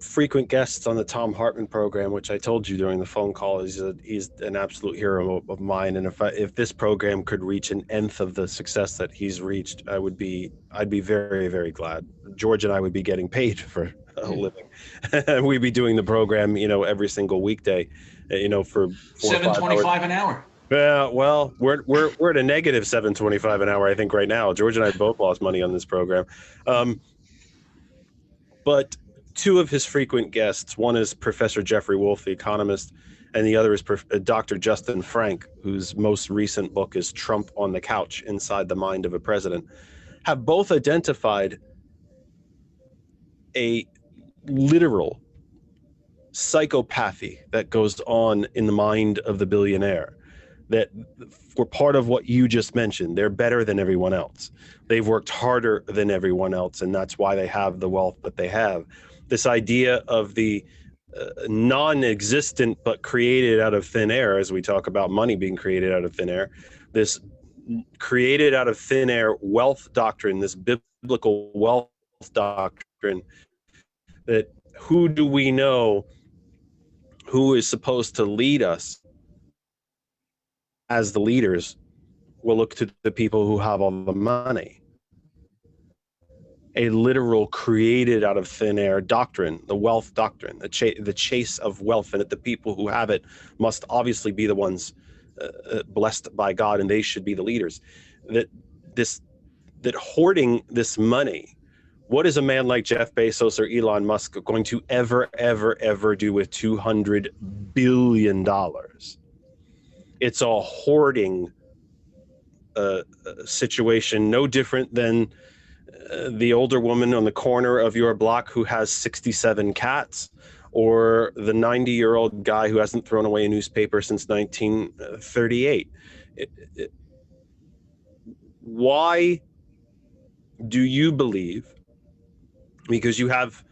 frequent guests on the Tom Hartman program, which I told you during the phone call, he's an absolute hero of mine. And if this program could reach an nth of the success that he's reached, I'd be very, very glad. George and I would be getting paid for a living, and we'd be doing the program, every single weekday, for $7.25 an hour. Yeah, well, we're at a negative $7.25 an hour, I think, right now. George and I both lost money on this program. But two of his frequent guests, one is Professor Jeffrey Wolf, the economist, and the other is Dr. Justin Frank, whose most recent book is Trump on the Couch: Inside the Mind of a President, have both identified a literal psychopathy that goes on in the mind of the billionaire, that for part of what you just mentioned, they're better than everyone else. They've worked harder than everyone else, and that's why they have the wealth that they have. This idea of the non-existent but created out of thin air, as we talk about money being created out of thin air, this created out of thin air wealth doctrine, this biblical wealth doctrine, that who do we know who is supposed to lead us as the leaders? Will look to the people who have all the money. A literal created out of thin air doctrine, the wealth doctrine, the chase of wealth, and that the people who have it must obviously be the ones blessed by God, and they should be the leaders. That hoarding this money, what is a man like Jeff Bezos or Elon Musk going to ever do with $200 billion? It's a hoarding situation, no different than the older woman on the corner of your block who has 67 cats, or the 90-year-old guy who hasn't thrown away a newspaper since 1938. Why do you believe, because you have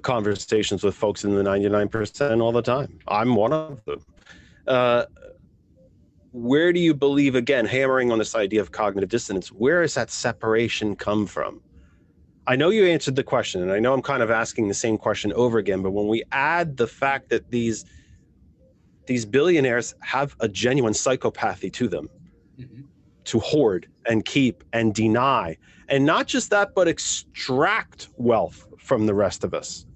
conversations with folks in the 99% all the time, I'm one of them, where do you believe, again, hammering on this idea of cognitive dissonance, where does that separation come from? I know you answered the question, and I know I'm kind of asking the same question over again, but when we add the fact that these billionaires have a genuine psychopathy to them, to hoard and keep and deny, and not just that, but extract wealth from the rest of us.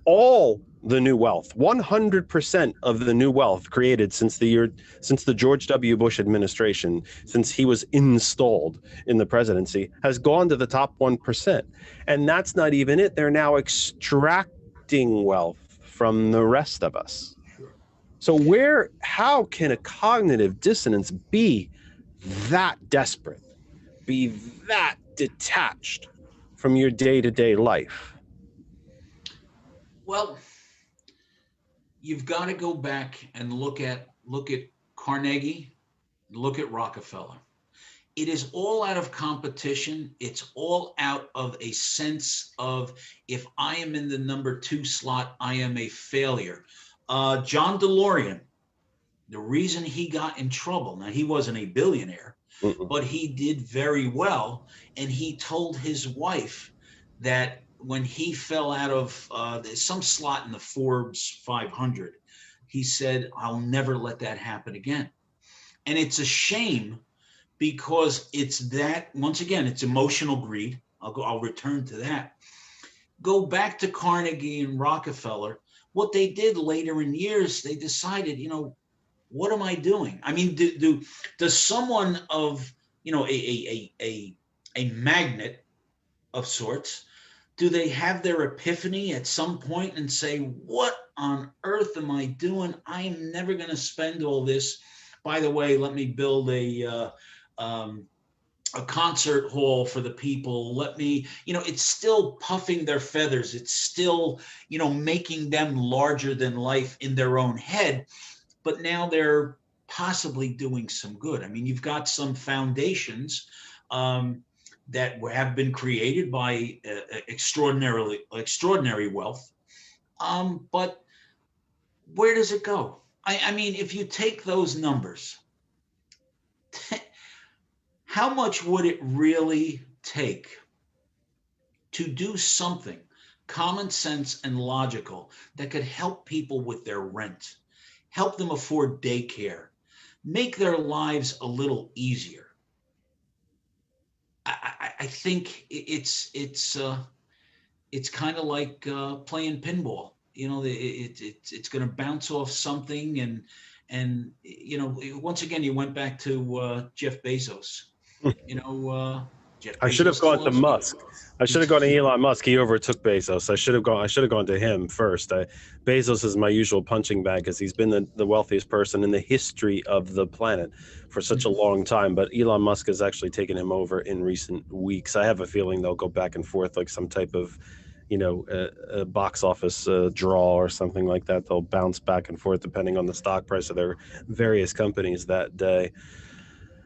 All the new wealth, 100% of the new wealth created since the George W. Bush administration, since he was installed in the presidency, has gone to the top 1%. And that's not even it. They're now extracting wealth from the rest of us. So how can a cognitive dissonance be that desperate, be that detached from your day-to-day life? Well, you've got to go back and look at Carnegie, look at Rockefeller. It is all out of competition. It's all out of a sense of, if I am in the number 2 slot, I am a failure. John DeLorean, the reason he got in trouble, now he wasn't a billionaire, but he did very well. And he told his wife that when he fell out of some slot in the Forbes 500, he said, I'll never let that happen again. And it's a shame, because it's that, once again, it's emotional greed. I'll return to that. Go back to Carnegie and Rockefeller. What they did later in years, they decided, what am I doing? I mean, does someone of, a magnet of sorts, do they have their epiphany at some point and say, what on earth am I doing? I'm never going to spend all this. By the way, let me build a concert hall for the people. Let me, it's still puffing their feathers. It's still, making them larger than life in their own head. But now they're possibly doing some good. I mean, you've got some foundations that have been created by extraordinary wealth. But where does it go? I mean, if you take those numbers, how much would it really take to do something common sense and logical that could help people with their rent, help them afford daycare, make their lives a little easier? I think it's kind of like playing pinball. It's going to bounce off something, and once again, you went back to Jeff Bezos. Jeff I should have Bezos gone still to owns Musk. I should have gone to Elon Musk. He overtook Bezos. I should have gone to him first. Bezos is my usual punching bag because he's been the wealthiest person in the history of the planet for such a long time. But Elon Musk has actually taken him over in recent weeks. I have a feeling they'll go back and forth like some type of, a box office draw or something like that. They'll bounce back and forth depending on the stock price of their various companies that day.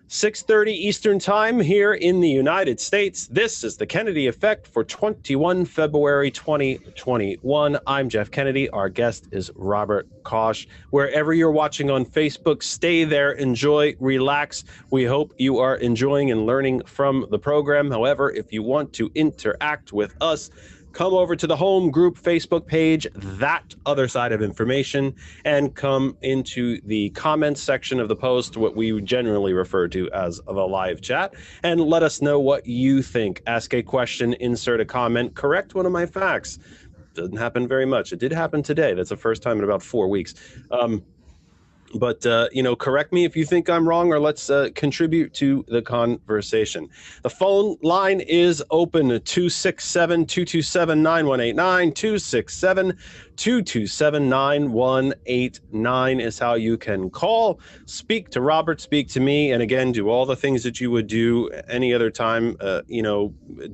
6:30 Eastern Time here in the United States. This is the Kennedy Effect for 21 February 2021. I'm Jeff Kennedy. Our guest is Robert Kosch. Wherever you're watching on Facebook, stay there, enjoy, relax. We hope you are enjoying and learning from the program. However, if you want to interact with us, come over to the home group Facebook page, That Other Side of Information, and come into the comments section of the post, what we generally refer to as the live chat, and let us know what you think. Ask a question, insert a comment, correct one of my facts. Doesn't happen very much. It did happen today. That's the first time in about 4 weeks. But correct me if you think I'm wrong, or let's contribute to the conversation. The phone line is open, 267-227-9189, 267-227-9189 is how you can call, speak to Robert, speak to me, and again, do all the things that you would do any other time.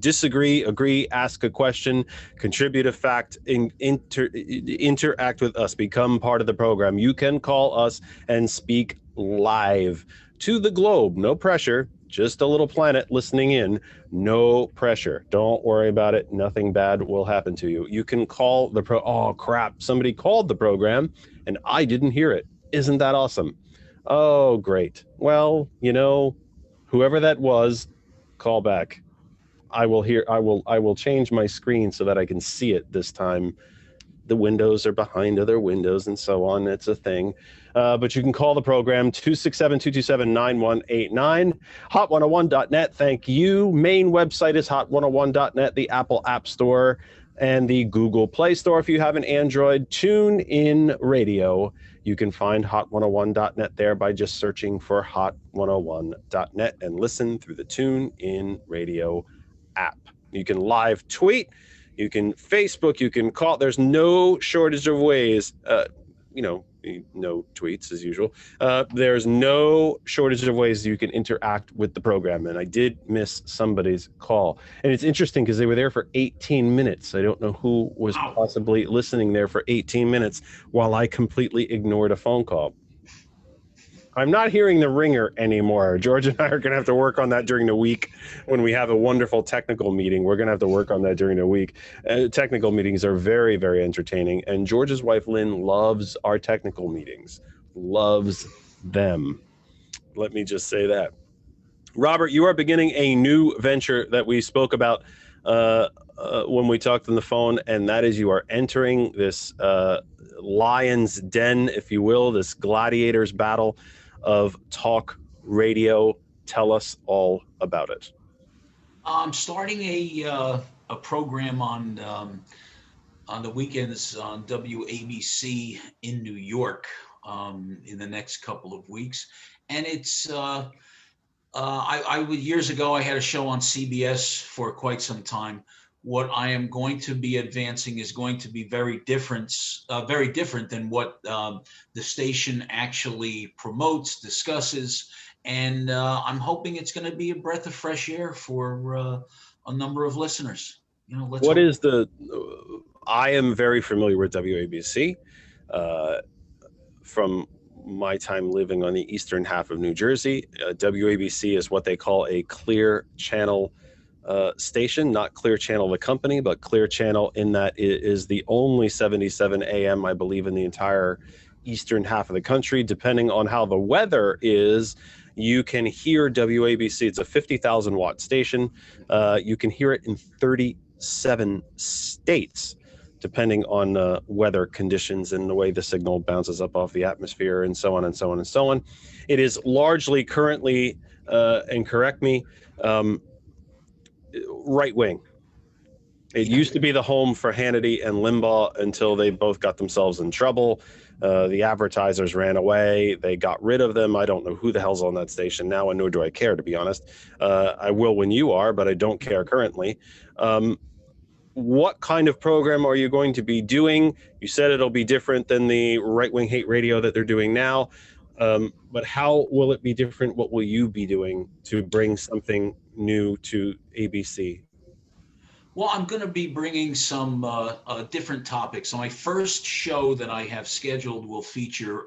Disagree, agree, ask a question, contribute a fact, interact with us, become part of the program. You can call us and speak live to the globe. No pressure, just a little planet listening in. No pressure. Don't worry about it. Nothing bad will happen to you. You can call the oh crap, somebody called the program and I didn't hear it. Isn't that awesome? Oh, great. Well, whoever that was, call back. I will change my screen so that I can see it this time. The windows are behind other windows and so on. It's a thing. But you can call the program, 267-227-9189, hot101.net. Thank you. Main website is hot101.net, the Apple App Store, and the Google Play Store. If you have an Android, tune in radio. You can find hot101.net there by just searching for hot101.net and listen through the Tune In Radio app. You can live tweet. You can Facebook, you can call. There's no shortage of ways, no tweets as usual. There's no shortage of ways you can interact with the program. And I did miss somebody's call. And it's interesting because they were there for 18 minutes. I don't know who was possibly listening there for 18 minutes while I completely ignored a phone call. I'm not hearing the ringer anymore. George and I are going to have to work on that during the week when we have a wonderful technical meeting. We're going to have to work on that during the week. Technical meetings are very, very entertaining. And George's wife, Lynn, loves our technical meetings, loves them. Let me just say that. Robert, you are beginning a new venture that we spoke about when we talked on the phone, and that is you are entering this lion's den, if you will, this gladiators battle of talk radio. Tell us all about it. I'm starting a program on the weekends on WABC in New York in the next couple of weeks, and it's I years ago I had a show on CBS for quite some time. What I am going to be advancing is going to be very different than what the station actually promotes, discusses, and I'm hoping it's going to be a breath of fresh air for a number of listeners. I am very familiar with WABC from my time living on the eastern half of New Jersey. WABC is what they call a clear channel station, not Clear Channel the company, but Clear Channel in that it is the only 77 AM, I believe, in the entire eastern half of the country. Depending on how the weather is, you can hear WABC. It's a 50,000 watt station. You can hear it in 37 states, depending on weather conditions and the way the signal bounces up off the atmosphere and so on and so on and so on. It is largely currently, and correct me, right wing. It used to be the home for Hannity and Limbaugh until they both got themselves in trouble. The advertisers ran away. They got rid of them. I don't know who the hell's on that station now, and nor do I care, to be honest. I will when you are, but I don't care currently. What kind of program are you going to be doing? You said it'll be different than the right-wing hate radio that they're doing now. But how will it be different? What will you be doing to bring something new to ABC? Well, I'm going to be bringing some different topics. So my first show that I have scheduled will feature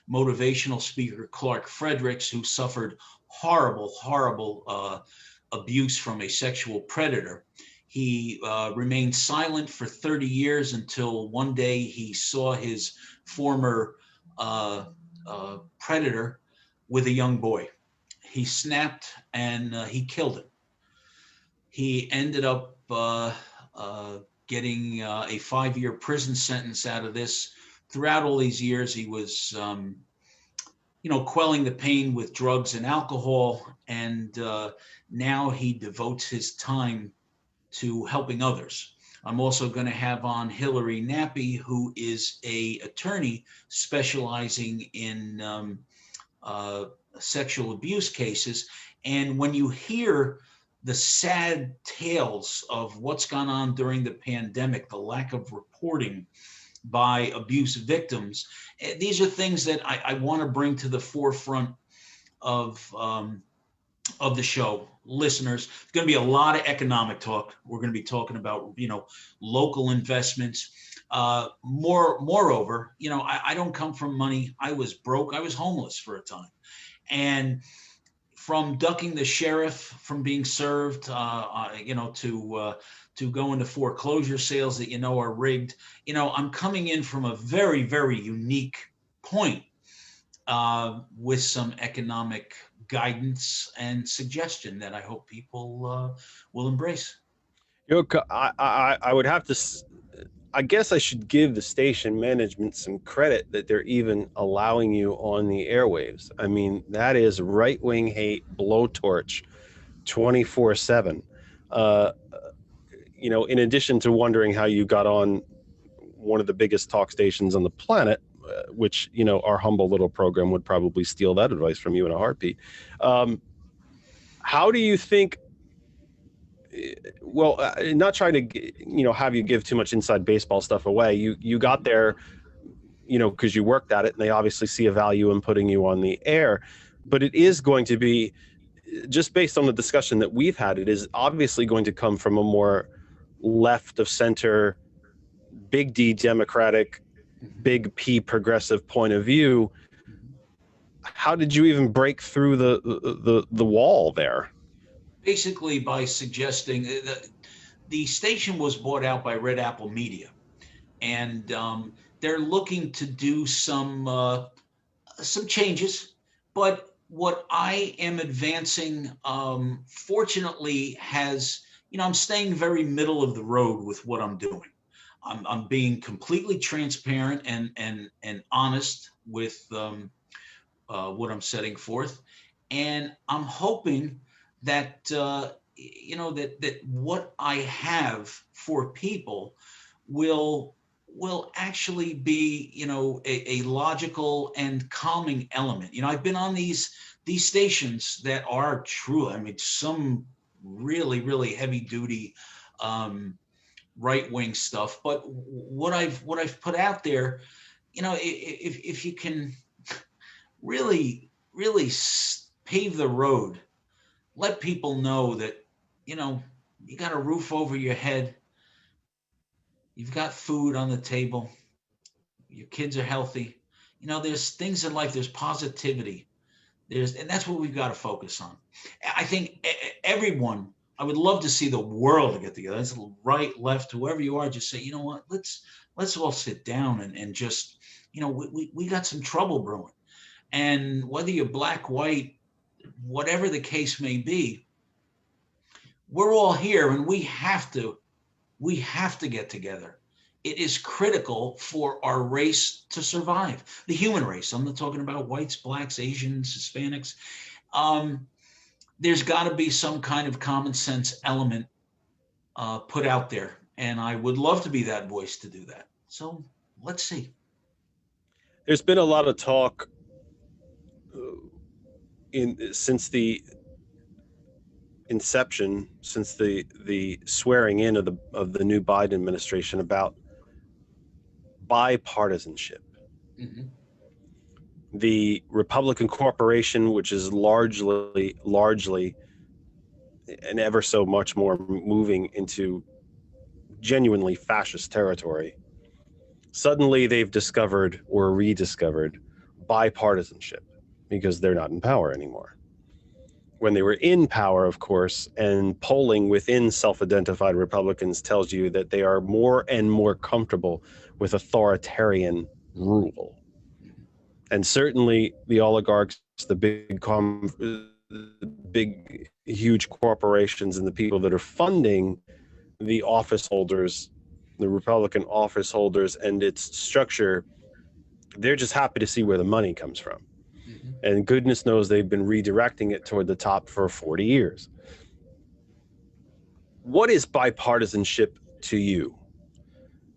motivational speaker Clark Fredericks, who suffered horrible abuse from a sexual predator. He remained silent for 30 years until one day he saw his former predator with a young boy. He snapped and he killed him. He ended up getting a 5-year prison sentence out of this. Throughout all these years, he was, quelling the pain with drugs and alcohol, and now he devotes his time to helping others. I'm also going to have on Hillary Nappy, who is an attorney specializing in sexual abuse cases. And when you hear the sad tales of what's gone on during the pandemic, the lack of reporting by abuse victims, these are things that I want to bring to the forefront of the show. Listeners, it's going to be a lot of economic talk. We're going to be talking about, local investments. Moreover, I don't come from money. I was broke. I was homeless for a time. And from ducking the sheriff from being served, to go into foreclosure sales that are rigged, I'm coming in from a very, very unique point with some economic guidance and suggestion that I hope people will embrace. I would have to. I guess I should give the station management some credit that they're even allowing you on the airwaves. I mean, that is right-wing hate blowtorch 24/7. In addition to wondering how you got on one of the biggest talk stations on the planet, which, our humble little program would probably steal that advice from you in a heartbeat. How do you think, not trying to, have you give too much inside baseball stuff away. You got there, because you worked at it, and they obviously see a value in putting you on the air. But it is going to be, just based on the discussion that we've had, it is obviously going to come from a more left of center, big D Democratic, big P progressive point of view. How did you even break through the wall there? Basically, by suggesting that the station was bought out by Red Apple Media, and they're looking to do some changes. But what I am advancing, fortunately, has I'm staying very middle of the road with what I'm doing. I'm being completely transparent and honest with what I'm setting forth, and I'm hoping that that what I have for people will actually be a logical and calming element. I've been on these stations that are true. Some really heavy duty right-wing stuff, but what I've put out there, if you can really pave the road, let people know that you got a roof over your head, you've got food on the table, your kids are healthy. There's things in life, there's positivity, and that's what we've got to focus on. I think everyone, I would love to see the world get together. That's right, left, whoever you are, just say, you know what, let's all sit down and just, we got some trouble brewing. And whether you're black, white, whatever the case may be, we're all here, and we have to get together. It is critical for our race to survive, the human race. I'm not talking about whites, blacks, Asians, Hispanics. There's got to be some kind of common sense element put out there. And I would love to be that voice to do that. So let's see. There's been a lot of talk since the inception, since the swearing in of the new Biden administration about bipartisanship. Mhm. The Republican corporation, which is largely and ever so much more moving into genuinely fascist territory, suddenly they've discovered or rediscovered bipartisanship because they're not in power anymore. When they were in power, of course, and polling within self-identified Republicans tells you that they are more and more comfortable with authoritarian rule. And certainly the oligarchs, the big, huge corporations, and the people that are funding the office holders, the Republican office holders and its structure, they're just happy to see where the money comes from. Mhm. And goodness knows they've been redirecting it toward the top for 40 years. What is bipartisanship to you?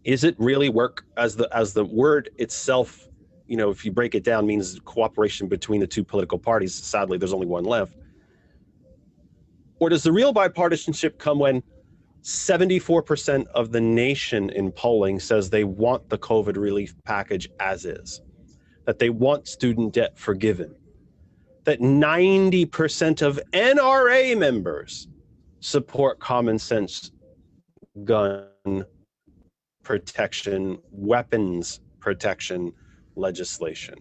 Is it really work as the word itself, if you break it down, means cooperation between the two political parties? Sadly, there's only one left. Or does the real bipartisanship come when 74% of the nation in polling says they want the COVID relief package as is, that they want student debt forgiven, that 90% of NRA members support common sense gun protection, weapons protection legislation?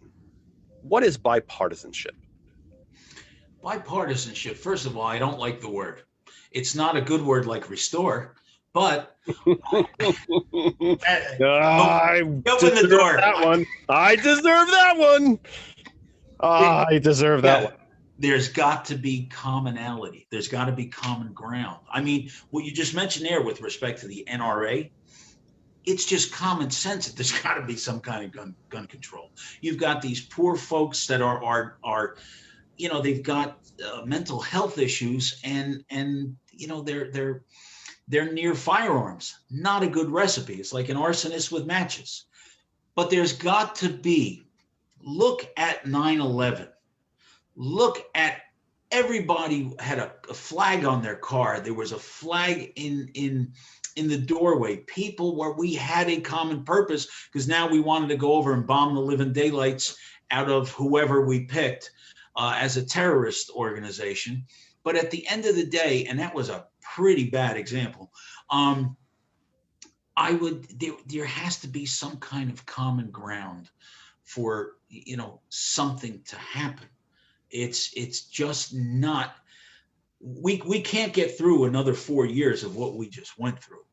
What is bipartisanship? Bipartisanship, first of all, I don't like the word. It's not a good word like restore, but I open the door. That one. I deserve that one. I deserve that one. There's got to be commonality. There's got to be common ground. I mean, what you just mentioned there with respect to the NRA, it's just common sense that there's got to be some kind of gun control. You've got these poor folks that are they've got mental health issues and they're near firearms. Not a good recipe. It's like an arsonist with matches. But there's got to be, look at 9/11. Look at everybody had a flag on their car. There was a flag in the doorway. People where we had a common purpose because now we wanted to go over and bomb the living daylights out of whoever we picked as a terrorist organization. But at the end of the day, and that was a pretty bad example, there has to be some kind of common ground for something to happen. It's just not. We can't get through another 4 years of what we just went through,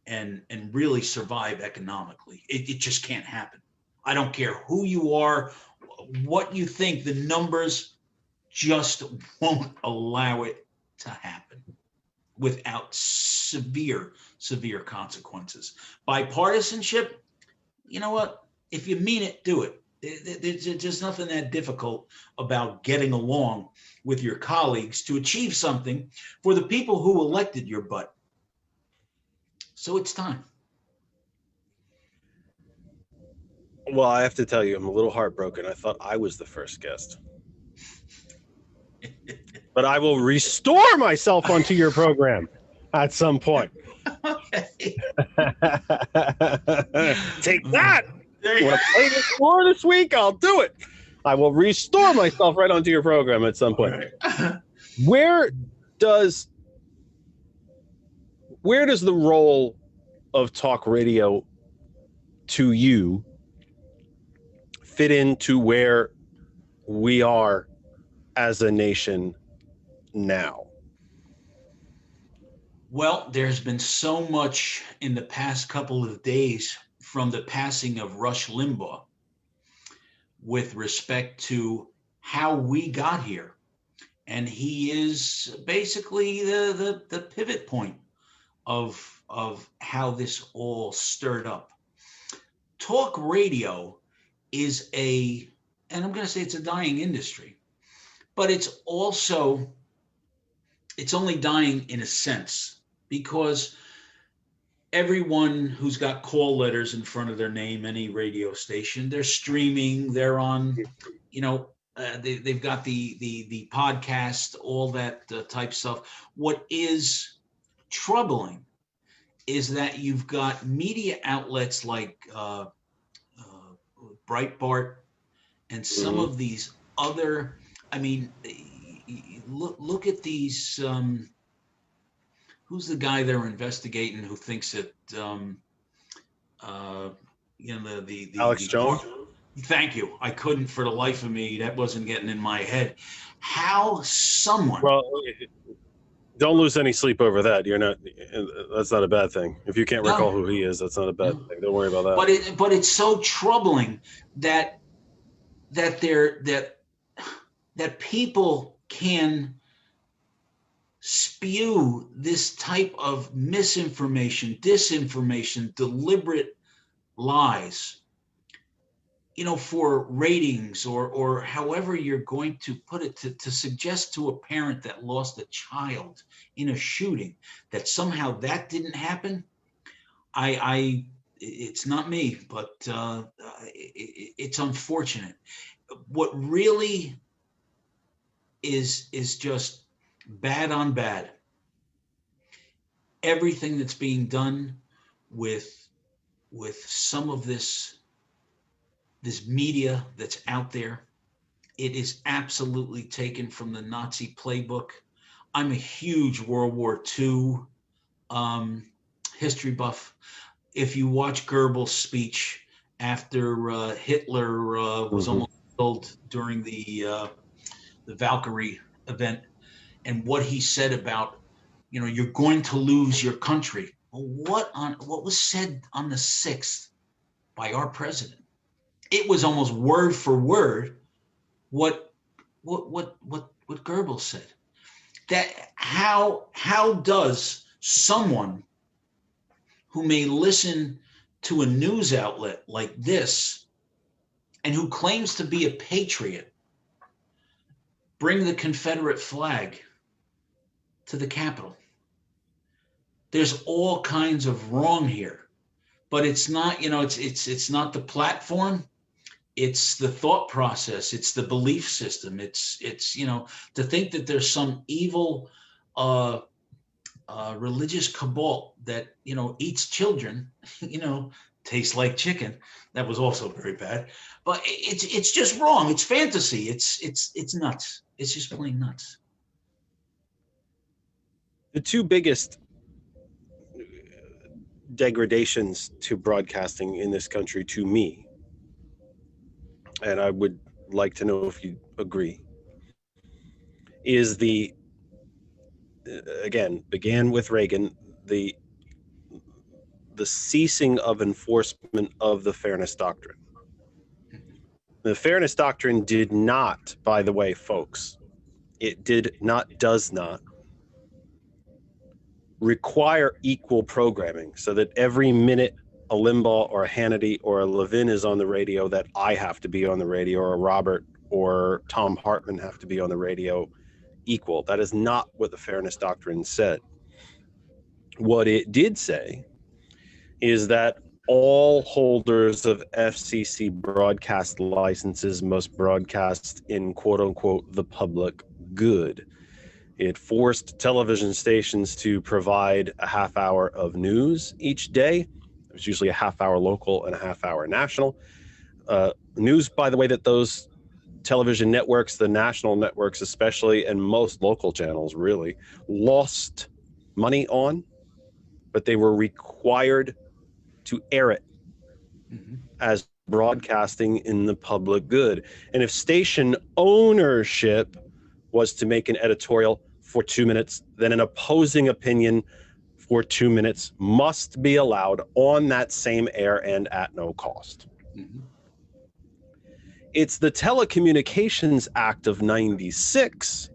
and really survive economically. It just can't happen. I don't care who you are, what you think. The numbers just won't allow it to happen without severe consequences. Bipartisanship, you know what? If you mean it, do it. There's just nothing that difficult about getting along with your colleagues to achieve something for the people who elected your butt. So it's time. Well, I have to tell you, I'm a little heartbroken. I thought I was the first guest. But I will restore myself onto your program at some point. Okay. Take that! You want to play this more this week? I'll do it. I will restore myself right onto your program at some point. Right. Where does the role of talk radio to you fit into where we are as a nation now? Well, there's been so much in the past couple of days from the passing of Rush Limbaugh with respect to how we got here. And he is basically the pivot point of how this all stirred up. Talk radio is and I'm going to say it's a dying industry, but it's only dying in a sense because everyone who's got call letters in front of their name, any radio station, they're streaming, they're on, they've got the podcast, all that type stuff. What is troubling is that you've got media outlets like Breitbart and some of these other, look at these, who's the guy they're investigating who thinks that, Alex Jones? Thank you. I couldn't for the life of me. That wasn't getting in my head. How someone. Well, don't lose any sleep over that. That's not a bad thing. If you can't recall who he is, that's not a bad thing. Don't worry about that. But it's so troubling that people can spew this type of misinformation, disinformation, deliberate lies, for ratings or however you're going to put it, to suggest to a parent that lost a child in a shooting that somehow that didn't happen. It's not me, but it's unfortunate. What really is just bad on bad. Everything that's being done with some of this media that's out there, it is absolutely taken from the Nazi playbook. I'm a huge World War II history buff. If you watch Goebbels' speech after Hitler was almost killed during the Valkyrie event, and what he said about, you're going to lose your country. Well, what was said on the 6th by our president? It was almost word for word what Goebbels said. That how does someone who may listen to a news outlet like this and who claims to be a patriot bring the Confederate flag to the Capitol? There's all kinds of wrong here, but it's not, it's not the platform. It's the thought process. It's the belief system. It's to think that there's some evil religious cabal that, eats children, tastes like chicken. That was also very bad, but it's just wrong. It's fantasy. It's nuts. It's just plain nuts. The two biggest degradations to broadcasting in this country, to me, and I would like to know if you agree, is began with Reagan, the ceasing of enforcement of the Fairness Doctrine. The Fairness Doctrine did not, by the way, folks, does not require equal programming, so that every minute a Limbaugh or a Hannity or a Levin is on the radio, that I have to be on the radio, or a Robert or Tom Hartman have to be on the radio equal. That is not what the Fairness Doctrine said. What it did say is that all holders of FCC broadcast licenses must broadcast in quote unquote the public good. It forced television stations to provide a half hour of news each day. It was usually a half hour local and a half hour national. News, by the way, that those television networks, the national networks especially, and most local channels really lost money on, but they were required to air it as broadcasting in the public good. And if station ownership was to make an editorial for 2 minutes, then an opposing opinion for 2 minutes must be allowed on that same air and at no cost. It's the Telecommunications Act of '96,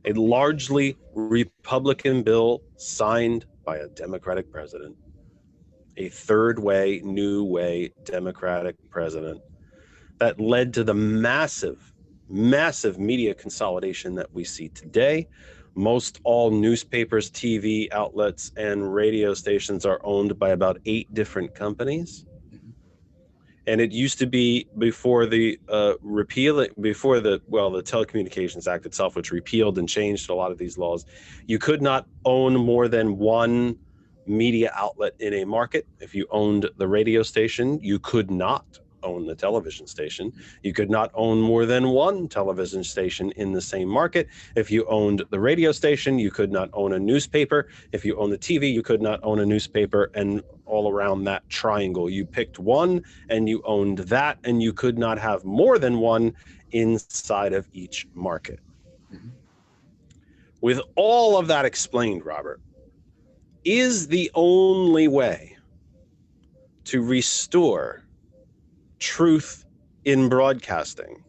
a largely Republican bill signed by a Democratic president, a third way, new way Democratic president, that led to the massive media consolidation that we see today. most all newspapers, TV outlets, and radio stations are owned by about 8 different companies. And it used to be before the the Telecommunications Act itself, which repealed and changed a lot of these laws, you could not own more than one media outlet in a market. If you owned the radio station, you could not own the television station. You could not own more than one television station in the same market. If you owned the radio station, you could not own a newspaper. If you own the TV, you could not own a newspaper. And all around that triangle, you picked one and you owned that, and you could not have more than one inside of each market. With all of that explained, Robert, is the only way to restore truth in broadcasting,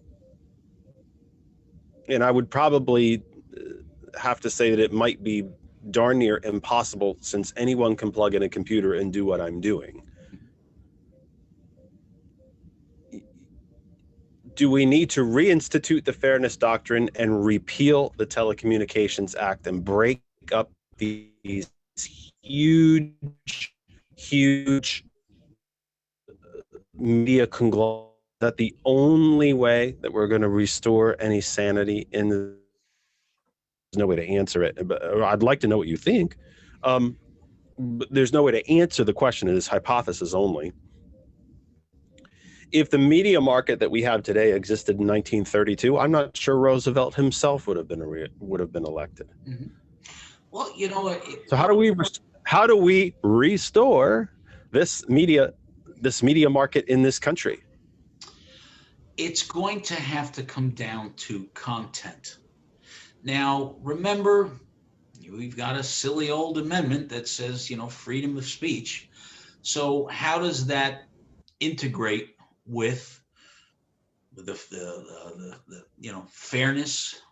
and I would probably have to say that it might be darn near impossible, since anyone can plug in a computer and do what I'm doing. Do we need to reinstitute the Fairness Doctrine and repeal the Telecommunications Act and break up these huge media conglomerates? That the only way that we're going to restore any sanity in the, there's no way to answer it, but I'd like to know what you think. But there's no way to answer the question. It is hypothesis only. If the media market that we have today existed in 1932, I'm not sure Roosevelt himself would have been elected. Mm-hmm. Well, you know, so how do we restore this media market in this country? It's going to have to come down to content. Now, remember, we've got a silly old amendment that says, freedom of speech. So how does that integrate with the fairness,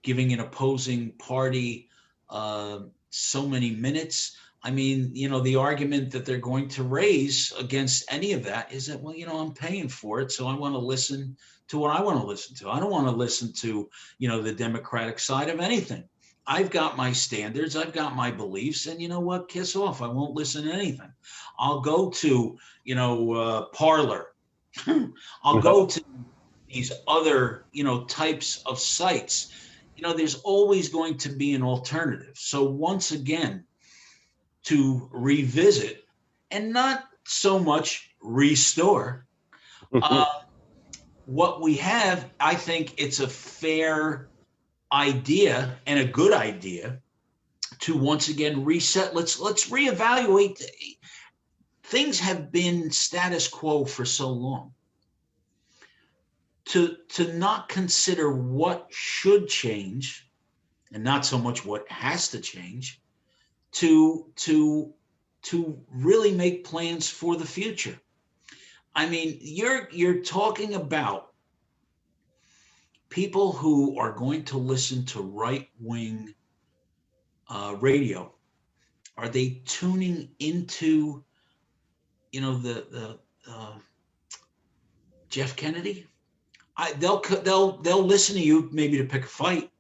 giving an opposing party so many minutes? I mean, the argument that they're going to raise against any of that is that, well, I'm paying for it, so I want to listen to what I want to listen to. I don't want to listen to, the Democratic side of anything. I've got my standards, I've got my beliefs, and you know what? Kiss off. I won't listen to anything. I'll go to, Parler. I'll go to these other, types of sites. There's always going to be an alternative. So once again, to revisit and not so much restore what we have, I think it's a fair idea and a good idea to once again reset. Let's reevaluate. Things have been status quo for so long. To not consider what should change and not so much what has to change, to really make plans for the future. I mean, you're talking about people who are going to listen to right-wing radio. Are they tuning into, the Jeff Kennedy? They'll listen to you maybe to pick a fight,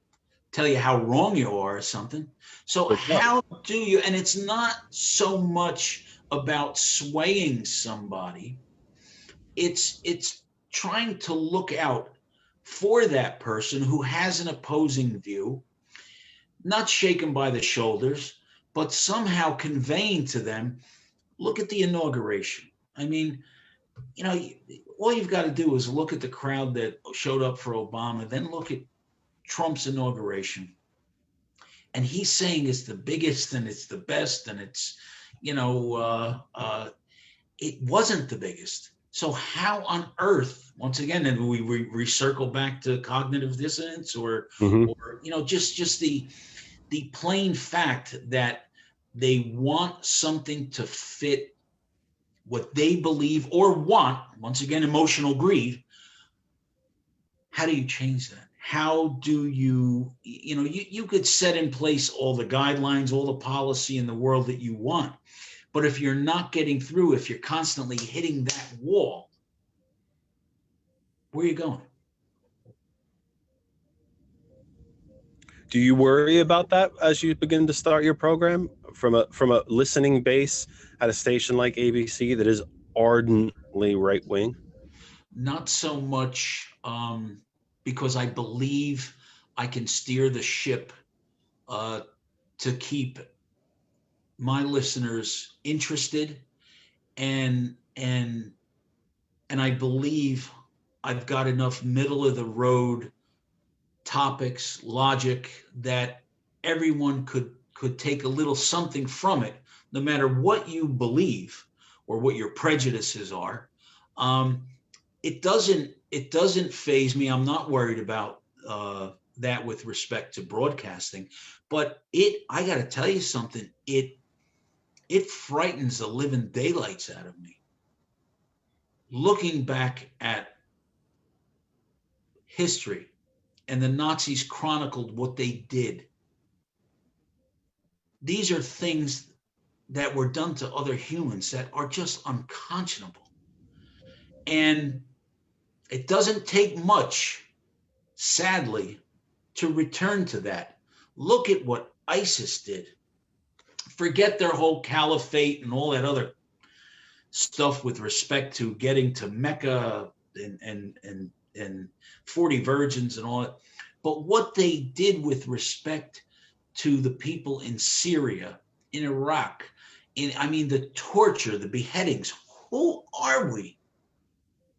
tell you how wrong you are or something. So how do you, and it's not so much about swaying somebody, it's trying to look out for that person who has an opposing view, not shaken by the shoulders, but somehow conveying to them, look at the inauguration. I mean, all you've got to do is look at the crowd that showed up for Obama, then look at Trump's inauguration. And he's saying it's the biggest and it's the best, and it's, it wasn't the biggest. So how on earth, once again, and we recircle back to cognitive dissonance or just the plain fact that they want something to fit what they believe or want, once again, emotional greed. How do you change that? How do you could set in place all the guidelines, all the policy in the world that you want. But if you're not getting through, if you're constantly hitting that wall, where are you going? Do you worry about that as you begin to start your program from a listening base at a station like ABC that is ardently right wing? Not so much, because I believe I can steer the ship to keep my listeners interested, and I believe I've got enough middle of the road topics, logic, that everyone could take a little something from it, no matter what you believe or what your prejudices are. It doesn't faze me. I'm not worried about that with respect to broadcasting, but I got to tell you something. It frightens the living daylights out of me. Looking back at history, and the Nazis chronicled what they did. These are things that were done to other humans that are just unconscionable. And it doesn't take much, sadly, to return to that. Look at what ISIS did. Forget their whole caliphate and all that other stuff with respect to getting to Mecca and 40 virgins and all that. But what they did with respect to the people in Syria, in Iraq, the torture, the beheadings, who are we?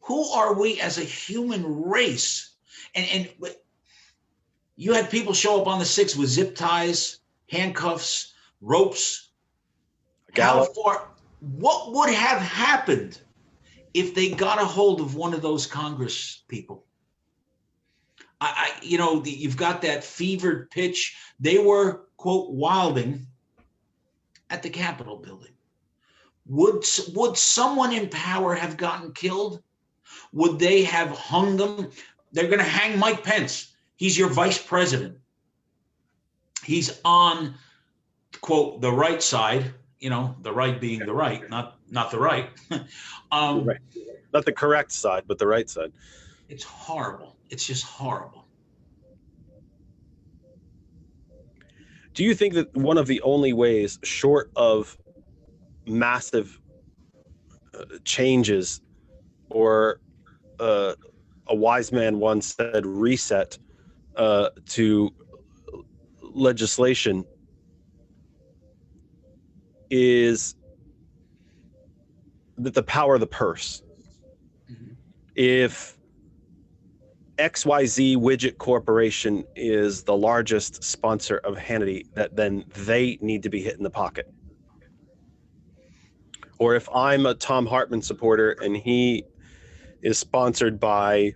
Who are we as a human race? And you had people show up on the 6th with zip ties, handcuffs, ropes. How far? What would have happened if they got a hold of one of those Congress people? You've got that fevered pitch. They were, quote, wilding at the Capitol building. Would someone in power have gotten killed? Would they have hung them? They're going to hang Mike Pence. He's your vice president. He's on, quote, the right side, the right being the right, not the right. Right. Not the correct side, but the right side. It's horrible. It's just horrible. Do you think that one of the only ways, short of massive changes, or a wise man once said reset to legislation, is that the power of the purse? Mm-hmm. If XYZ Widget Corporation is the largest sponsor of Hannity, that then they need to be hit in the pocket. Or if I'm a Tom Hartman supporter and he is sponsored by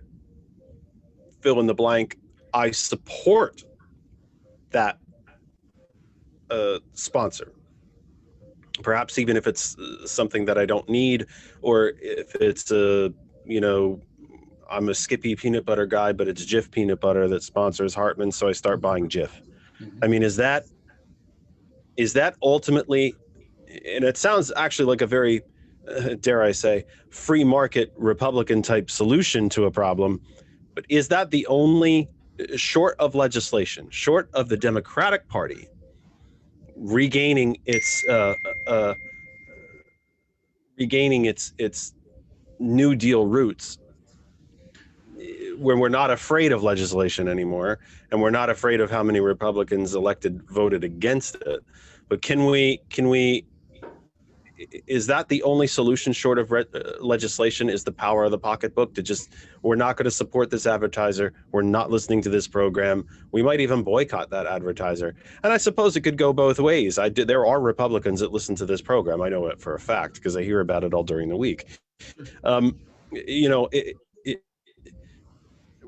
fill in the blank, I support that sponsor. Perhaps even if it's something that I don't need, or if it's I'm a Skippy peanut butter guy, but it's Jif peanut butter that sponsors Hartman, so I start buying Jif. Mm-hmm. Is that ultimately, and it sounds actually like a very, dare I say, free market Republican type solution to a problem, but is that the only, short of legislation, short of the Democratic Party regaining its New Deal roots, when we're not afraid of legislation anymore, and we're not afraid of how many Republicans voted against it, but can we? Is that the only solution short of legislation? Is the power of the pocketbook to just, we're not going to support this advertiser, we're not listening to this program, we might even boycott that advertiser? And I suppose it could go both ways. There are Republicans that listen to this program. I know it for a fact because I hear about it all during the week.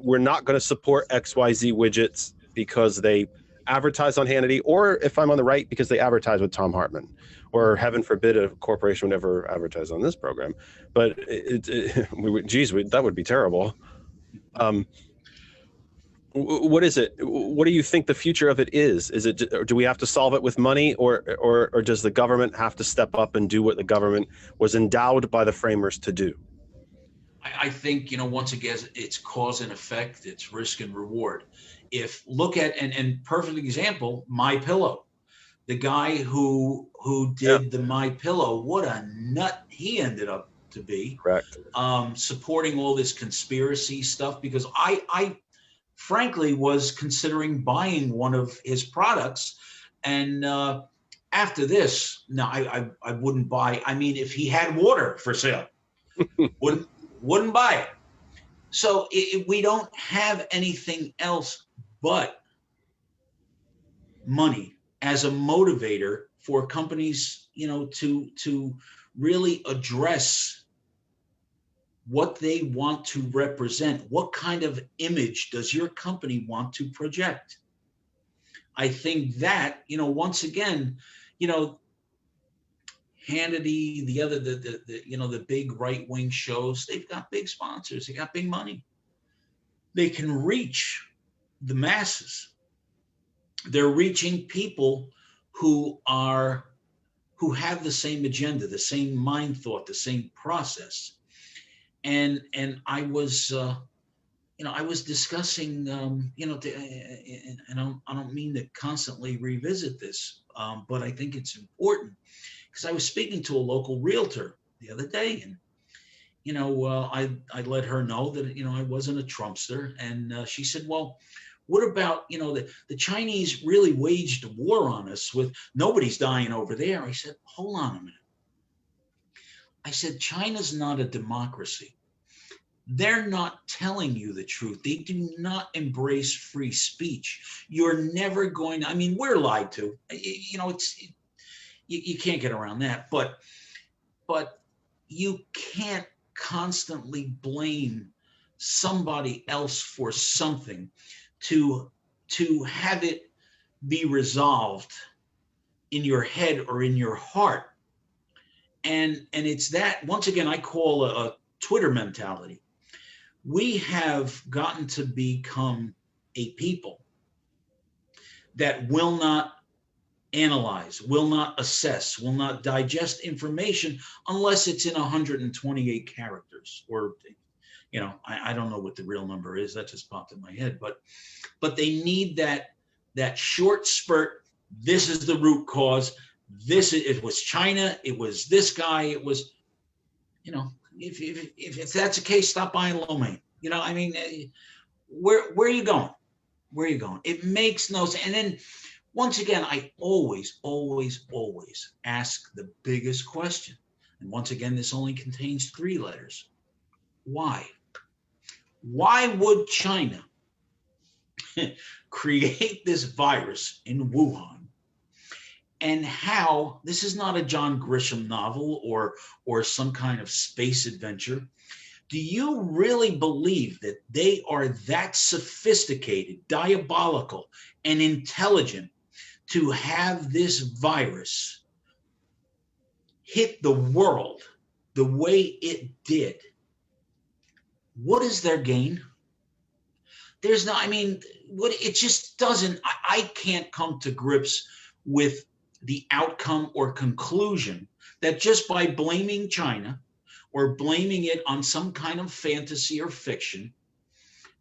We're not going to support XYZ widgets because they advertise on Hannity, or if I'm on the right, because they advertise with Tom Hartman, or heaven forbid a corporation would ever advertise on this program. But that would be terrible. What is it? What do you think the future of it is? Is it, or do we have to solve it with money, or does the government have to step up and do what the government was endowed by the framers to do? I think, once again, it's cause and effect, it's risk and reward. if look at, and perfect example, My Pillow, the guy who did the My Pillow, what a nut he ended up to be. Correct. Supporting all this conspiracy stuff, because I frankly was considering buying one of his products, and after this, no, I wouldn't buy. I mean, if he had water for sale, wouldn't buy it. So we don't have anything else but money as a motivator for companies, you know, to really address what they want to represent. What kind of image does your company want to project? I think that, you know, once again, you know, Hannity, the you know, the big right-wing shows, they've got big sponsors, they got big money. They can reach the masses. They're reaching people who have the same agenda, the same mind thought, the same process. And I was you know, I was discussing, you know, and I don't mean to constantly revisit this, but I think it's important, because I was speaking to a local realtor the other day, and you know, I let her know that, you know, I wasn't a Trumpster, and she said, well, what about, you know, the Chinese really waged war on us with nobody's dying over there. I said, hold on a minute. I said, China's not a democracy. They're not telling you the truth. They do not embrace free speech. You're never going to, I mean, we're lied to. You know, you can't get around that. But you can't constantly blame somebody else for something to have it be resolved in your head or in your heart. And it's that, once again, I call a Twitter mentality. We have gotten to become a people that will not analyze, will not assess, will not digest information unless it's in 128 characters, or, you know, I don't know what the real number is. That just popped in my head, but they need that short spurt. This is the root cause. It was China. It was this guy. It was, you know, if that's the case, stop buying lo mein. You know, I mean, where are you going? Where are you going? It makes no sense. And then once again, I always ask the biggest question. And once again, this only contains 3 letters. Why? Why would China create this virus in Wuhan? And how, this is not a John Grisham novel or some kind of space adventure. Do you really believe that they are that sophisticated, diabolical, and intelligent to have this virus hit the world the way it did? What is their gain? There's not, I mean, what, it just doesn't, I can't come to grips with the outcome or conclusion that just by blaming China or blaming it on some kind of fantasy or fiction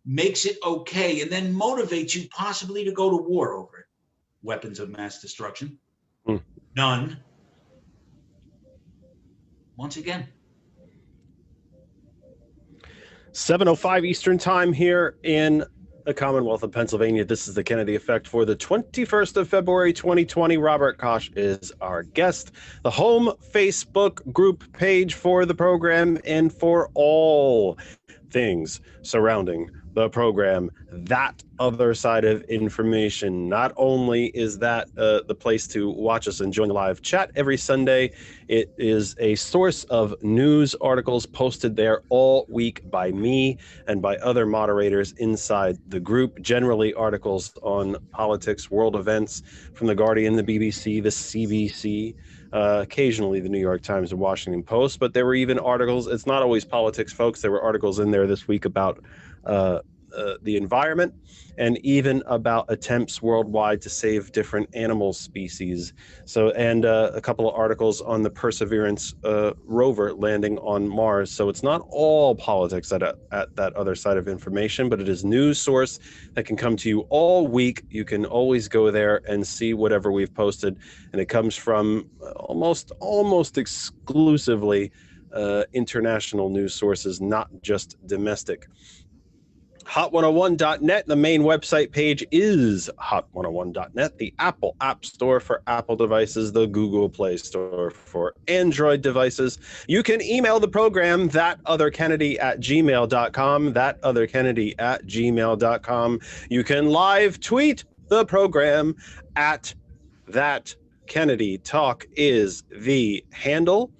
makes it okay and then motivates you possibly to go to war over it. Weapons of mass destruction. None. Once again. 7:05 Eastern Time here in the Commonwealth of Pennsylvania. This is the Kennedy Effect for the 21st of February, 2020. Robert Kosch is our guest. The home Facebook group page for the program and for all things surrounding the program. That other side of information. Not only is that the place to watch us and join the live chat every Sunday, it is a source of news articles posted there all week by me and by other moderators inside the group. Generally articles on politics, world events from The Guardian, the BBC, the CBC, occasionally the New York Times and Washington Post. But there were even articles, it's not always politics, folks. There were articles in there this week about the environment, and even about attempts worldwide to save different animal species. So, and a couple of articles on the Perseverance rover landing on Mars. So it's not all politics at that other side of information, but it is news source that can come to you all week. You can always go there and see whatever we've posted, and it comes from almost exclusively international news sources, not just domestic. Hot101.net, the main website page is hot101.net, the Apple App Store for Apple devices, the Google Play Store for Android devices. You can email the program, thatotherkennedy@gmail.com, thatotherkennedy@gmail.com. You can live tweet the program at that Kennedy Talk is the handle.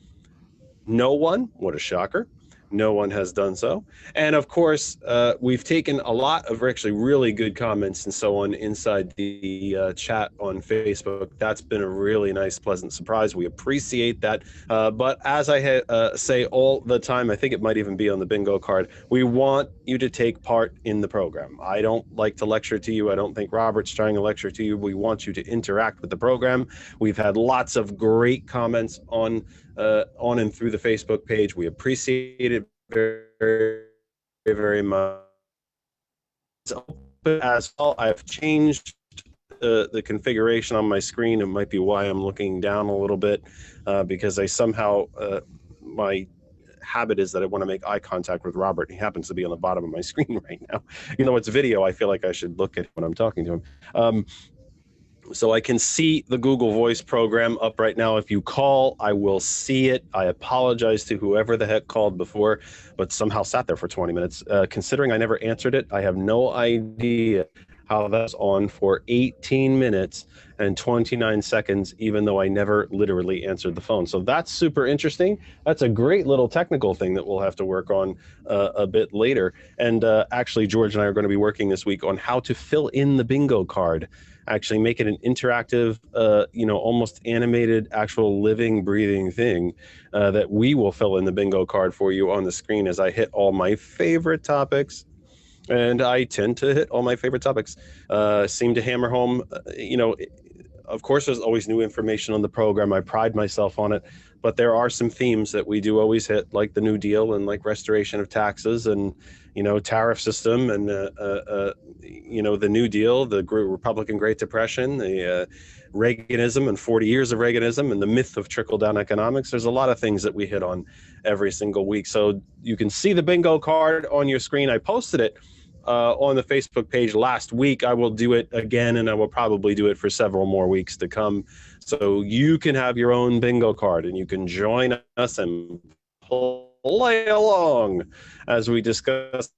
No one, what a shocker, no one has done so. And of course, we've taken a lot of actually really good comments and so on inside the chat on Facebook. That's been a really nice, pleasant surprise. We appreciate that. But as I say all the time, I think it might even be on the bingo card, we want you to take part in the program. I don't like to lecture to you. I don't think Robert's trying to lecture to you. We want you to interact with the program. We've had lots of great comments on and through the Facebook page. We appreciate it very, very, very much. It's open as well. I've changed the configuration on my screen. It might be why I'm looking down a little bit because I somehow, my habit is that I want to make eye contact with Robert. He happens to be on the bottom of my screen right now. Even though it's video, I feel like I should look at when I'm talking to him. So I can see the Google Voice program up right now. If you call, I will see it. I apologize to whoever the heck called before, but somehow sat there for 20 minutes. Considering I never answered it, I have no idea how that's on for 18 minutes and 29 seconds, even though I never literally answered the phone. So that's super interesting. That's a great little technical thing that we'll have to work on a bit later. And actually, George and I are going to be working this week on how to fill in the bingo card. Actually make it an interactive, almost animated, actual living, breathing thing that we will fill in the bingo card for you on the screen as I hit all my favorite topics. And I tend to hit all my favorite topics, seem to hammer home, of course, there's always new information on the program. I pride myself on it, but there are some themes that we do always hit, like the New Deal and like restoration of taxes and, tariff system and, the New Deal, the Republican Great Depression, the Reaganism and 40 years of Reaganism and the myth of trickle-down economics. There's a lot of things that we hit on every single week. So you can see the bingo card on your screen. I posted it on the Facebook page last week. I will do it again, and I will probably do it for several more weeks to come. So you can have your own bingo card, and you can join us and play along as we discuss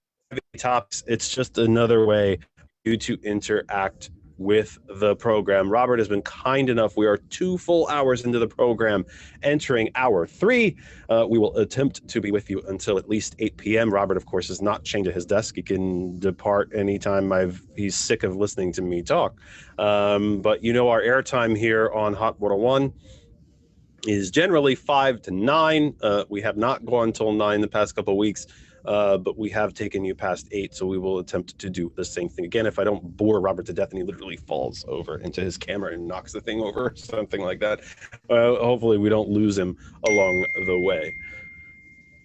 topics. It's just another way for you to interact with the program. Robert has been kind enough. We are 2 full hours into the program, entering hour 3. We will attempt to be with you until at least 8 p.m. Robert, of course, is not chained to his desk. He can depart anytime he's sick of listening to me talk. But our airtime here on Hot 101 is generally 5 to 9. We have not gone till 9 the past couple of weeks. But we have taken you past 8, so we will attempt to do the same thing again. If I don't bore Robert to death and he literally falls over into his camera and knocks the thing over or something like that, hopefully we don't lose him along the way.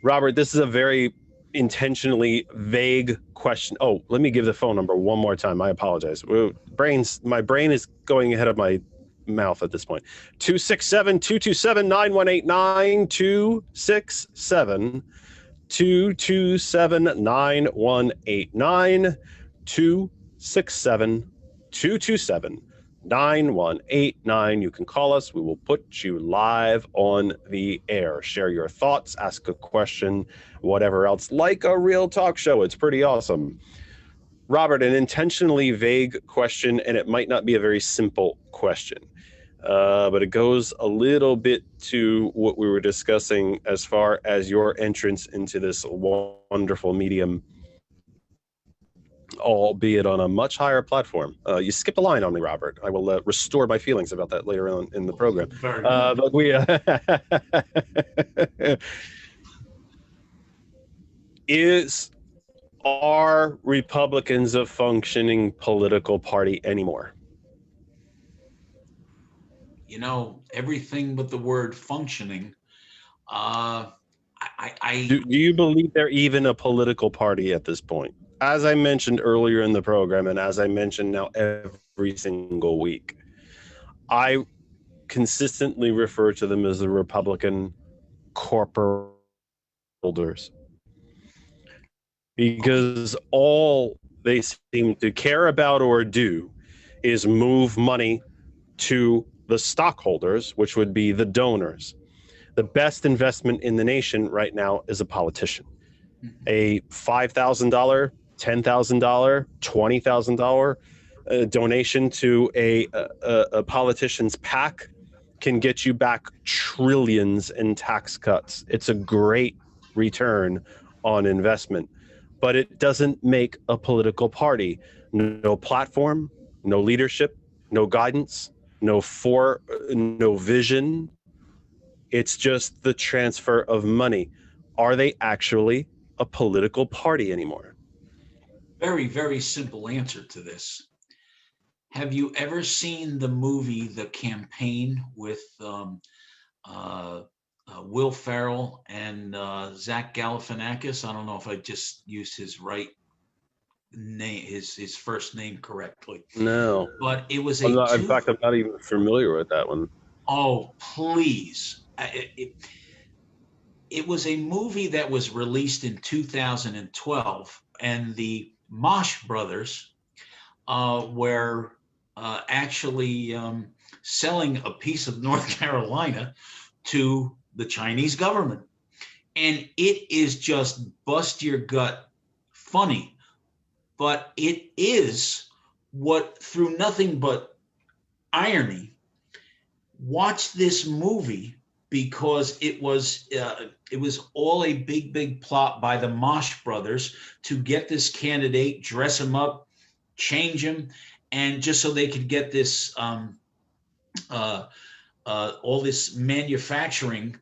Robert, this is a very intentionally vague question. Oh, let me give the phone number one more time. I apologize. My brain is going ahead of my mouth at this point. 267-227-9189, 267-227-9189, 267-227-9189. You can call us. We will put you live on the air. Share your thoughts, ask a question, whatever else, like a real talk show. It's pretty awesome. Robert, an intentionally vague question, and it might not be a very simple question. But it goes a little bit to what we were discussing as far as your entrance into this wonderful medium, albeit on a much higher platform. You skipped a line on me, Robert. I will restore my feelings about that later on in the program. But we is Are Republicans a functioning political party anymore? You know, everything but the word functioning. Do you believe they're even a political party at this point? As I mentioned earlier in the program, and as I mentioned now every single week, I consistently refer to them as the Republican corporate holders, because all they seem to care about or do is move money to the stockholders, which would be the donors. The best investment in the nation right now is a politician. A $5,000, $10,000, $20,000 donation to a politician's PAC can get you back trillions in tax cuts. It's a great return on investment, but it doesn't make a political party. No platform, no leadership, no guidance, no vision. It's just the transfer of money. Are they actually a political party anymore? Very, very simple answer to this. Have you ever seen the movie The Campaign with Will Ferrell and Zach Galifianakis? I don't know if I just used his right name, his first name correctly. No, but it was in fact, I'm not even familiar with that one. Oh, please! It was a movie that was released in 2012, and the Mosh brothers were actually selling a piece of North Carolina to the Chinese government. And it is just bust your gut funny. But it is what, through nothing but irony, watch this movie, because it was all a big plot by the Mosh brothers to get this candidate, dress him up, change him, and just so they could get this all this manufacturing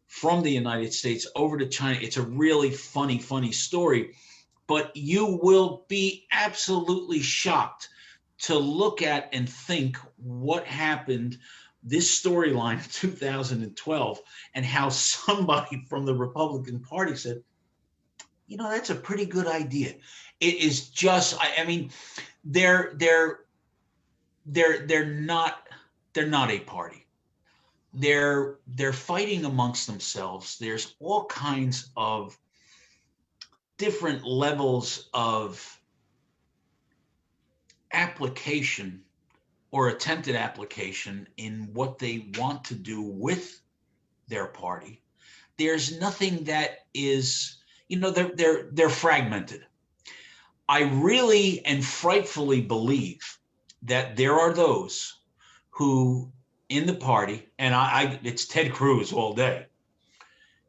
from the United States over to China. It's a really funny story, but you will be absolutely shocked to look at and think what happened, this storyline in 2012, and how somebody from the Republican Party said, you know, that's a pretty good idea. It is just, I mean, they're not a party. They're fighting amongst themselves. There's all kinds of different levels of application or attempted application in what they want to do with their party. There's nothing that is, you know, they're fragmented. I really and frightfully believe that there are those who in the party, and it's Ted Cruz all day.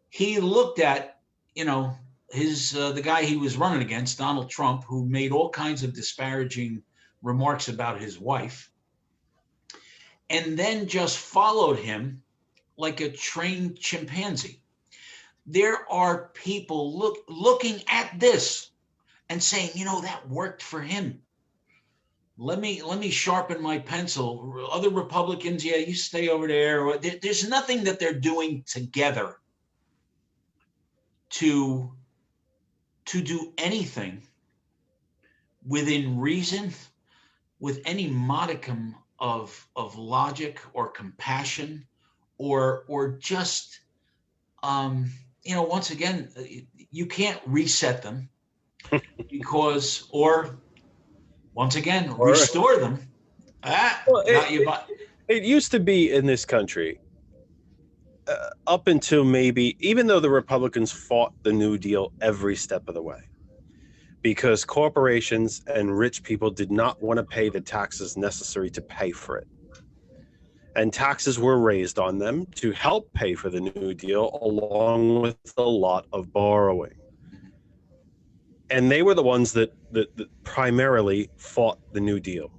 He looked at, you know, the guy he was running against, Donald Trump, who made all kinds of disparaging remarks about his wife, and then just followed him like a trained chimpanzee. There are people looking at this and saying, you know, that worked for him. Let me sharpen my pencil. Other Republicans, yeah, you stay over there. There's nothing that they're doing together to do anything within reason, with any modicum of logic or compassion, or just you know, once again, you can't reset them because, or once again, restore them. Well, it used to be in this country up until maybe, even though the Republicans fought the New Deal every step of the way, because corporations and rich people did not want to pay the taxes necessary to pay for it. And taxes were raised on them to help pay for the New Deal, along with a lot of borrowing. And they were the ones that primarily fought the New Deal.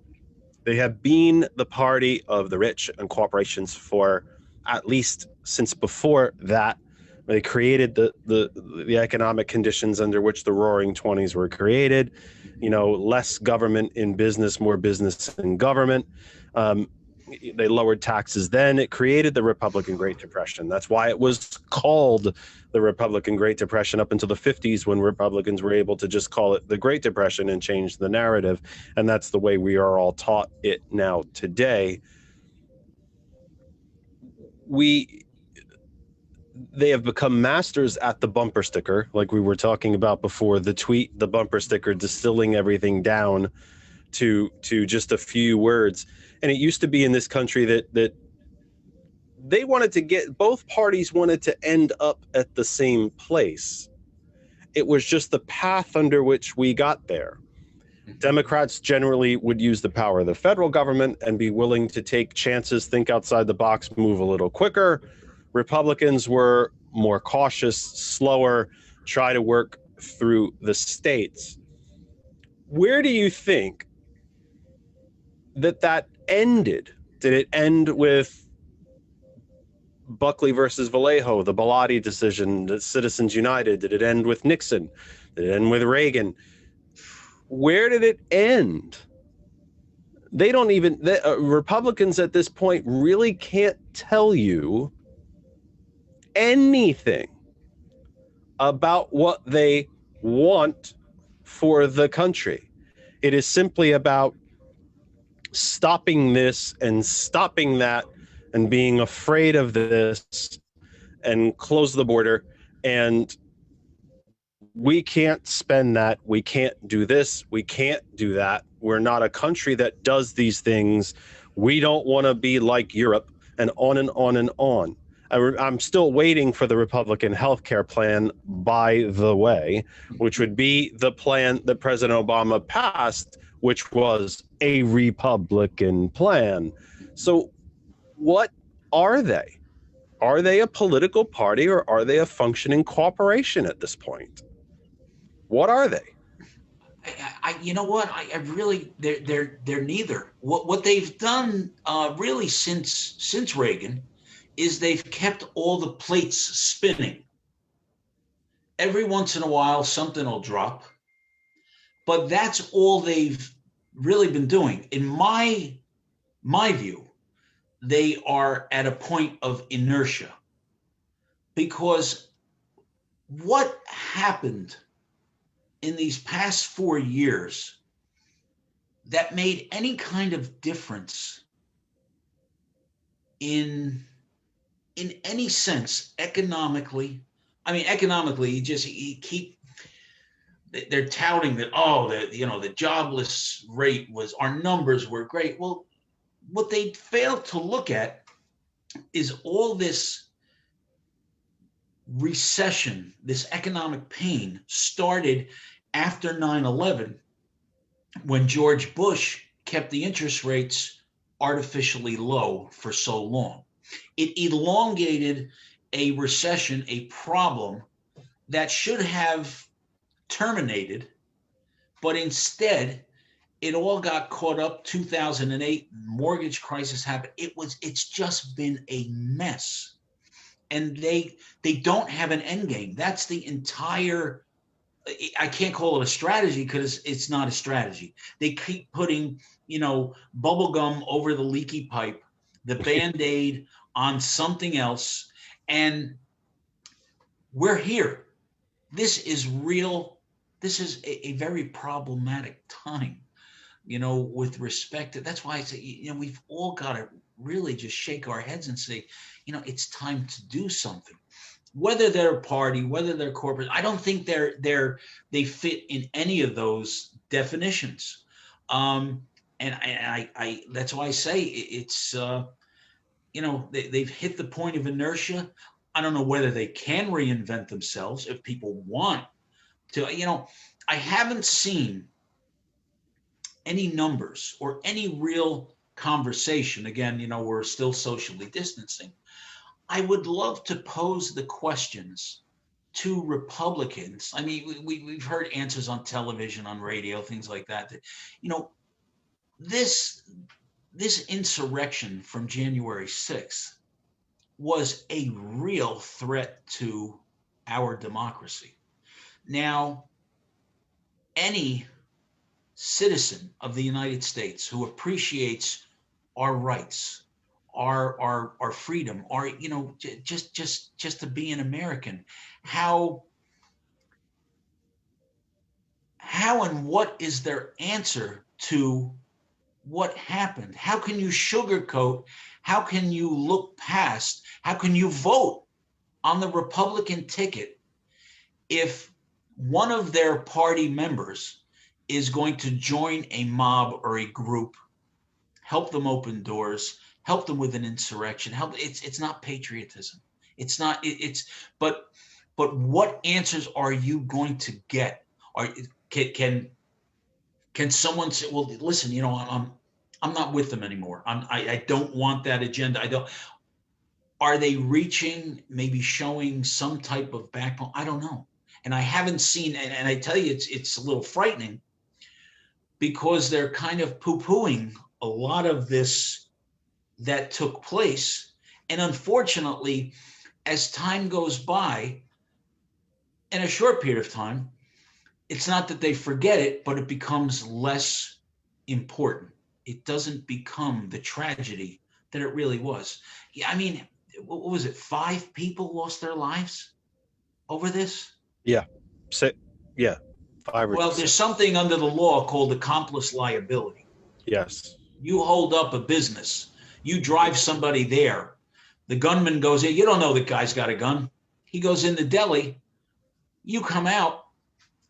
They have been the party of the rich and corporations for at least since before that, They created the economic conditions under which the Roaring Twenties were created. Less government in business, more business in government. They lowered taxes then. It created the Republican Great Depression. That's why it was called the Republican Great Depression up until the 50s, when Republicans were able to just call it the Great Depression and change the narrative. And that's the way we are all taught it now today. They have become masters at the bumper sticker, like we were talking about before, the tweet, the bumper sticker, distilling everything down to just a few words. And it used to be in this country that they wanted to both parties wanted to end up at the same place. It was just the path under which we got there. Democrats generally would use the power of the federal government and be willing to take chances, think outside the box, move a little quicker. Republicans were more cautious, slower, try to work through the states. Where do you think that ended? Did it end with Buckley versus Vallejo, the Bilotti decision, the Citizens United? Did it end with Nixon? Did it end with Reagan? Where did it end? They don't even, Republicans at this point really can't tell you anything about what they want for the country. It is simply about stopping this and stopping that and being afraid of this and close the border. And we can't spend that. We can't do this. We can't do that. We're not a country that does these things. We don't want to be like Europe, and on and on and on. I'm still waiting for the Republican health care plan, by the way, which would be the plan that President Obama passed, which was a Republican plan. So what are they? Are they a political party, or are they a functioning corporation at this point? What are they? You know what? I really, they're neither. What they've done really since Reagan is they've kept all the plates spinning. Every once in a while, something will drop, but that's all they've really been doing. In my view, they are at a point of inertia, because what happened in these past 4 years that made any kind of difference in any sense economically? I mean, economically, they're touting that, the jobless rate our numbers were great. Well, what they failed to look at is all this recession, this economic pain started after 9/11, when George Bush kept the interest rates artificially low for so long. It elongated a recession, a problem that should have terminated, but instead it all got caught up. 2008 mortgage crisis happened. It's just been a mess. And they don't have an end game. That's the entire, I can't call it a strategy, because it's not a strategy. They keep putting, bubble gum over the leaky pipe, the Band-Aid on something else. And we're here. This is real. This is a very problematic time, with respect to, that's why I say, we've all got to really just shake our heads and say, it's time to do something. Whether they're a party, whether they're corporate, I don't think they fit in any of those definitions. And I that's why I say it's they've hit the point of inertia. I don't know whether they can reinvent themselves if people want to. I haven't seen any numbers or any real conversation. Again, we're still socially distancing. I would love to pose the questions to Republicans. I mean, we've heard answers on television, on radio, things like that. This insurrection from January 6th was a real threat to our democracy. Now, any citizen of the United States who appreciates our rights, our freedom, our, you know, just to be an American, how and what is their answer to what happened? How can you sugarcoat? How can you look past? How can you vote on the Republican ticket if one of their party members is going to join a mob or a group, help them open doors, help them with an insurrection? It's not patriotism. It's not. But what answers are you going to get? Can someone say, well, listen, you know, I'm not with them anymore. I don't want that agenda. I don't. Are they reaching, maybe showing some type of backbone? I don't know. And I haven't seen, and I tell you, it's a little frightening because they're kind of poo-pooing a lot of this that took place. And unfortunately, as time goes by, in a short period of time, it's not that they forget it, but it becomes less important. It doesn't become the tragedy that it really was. Yeah, I mean, what was it? 5 people lost their lives over this? Yeah. 5 or Well, 6. there's something under the law called accomplice liability. Yes. You hold up a business, you drive somebody there. The gunman goes in. You don't know the guy's got a gun. He goes in the deli. You come out.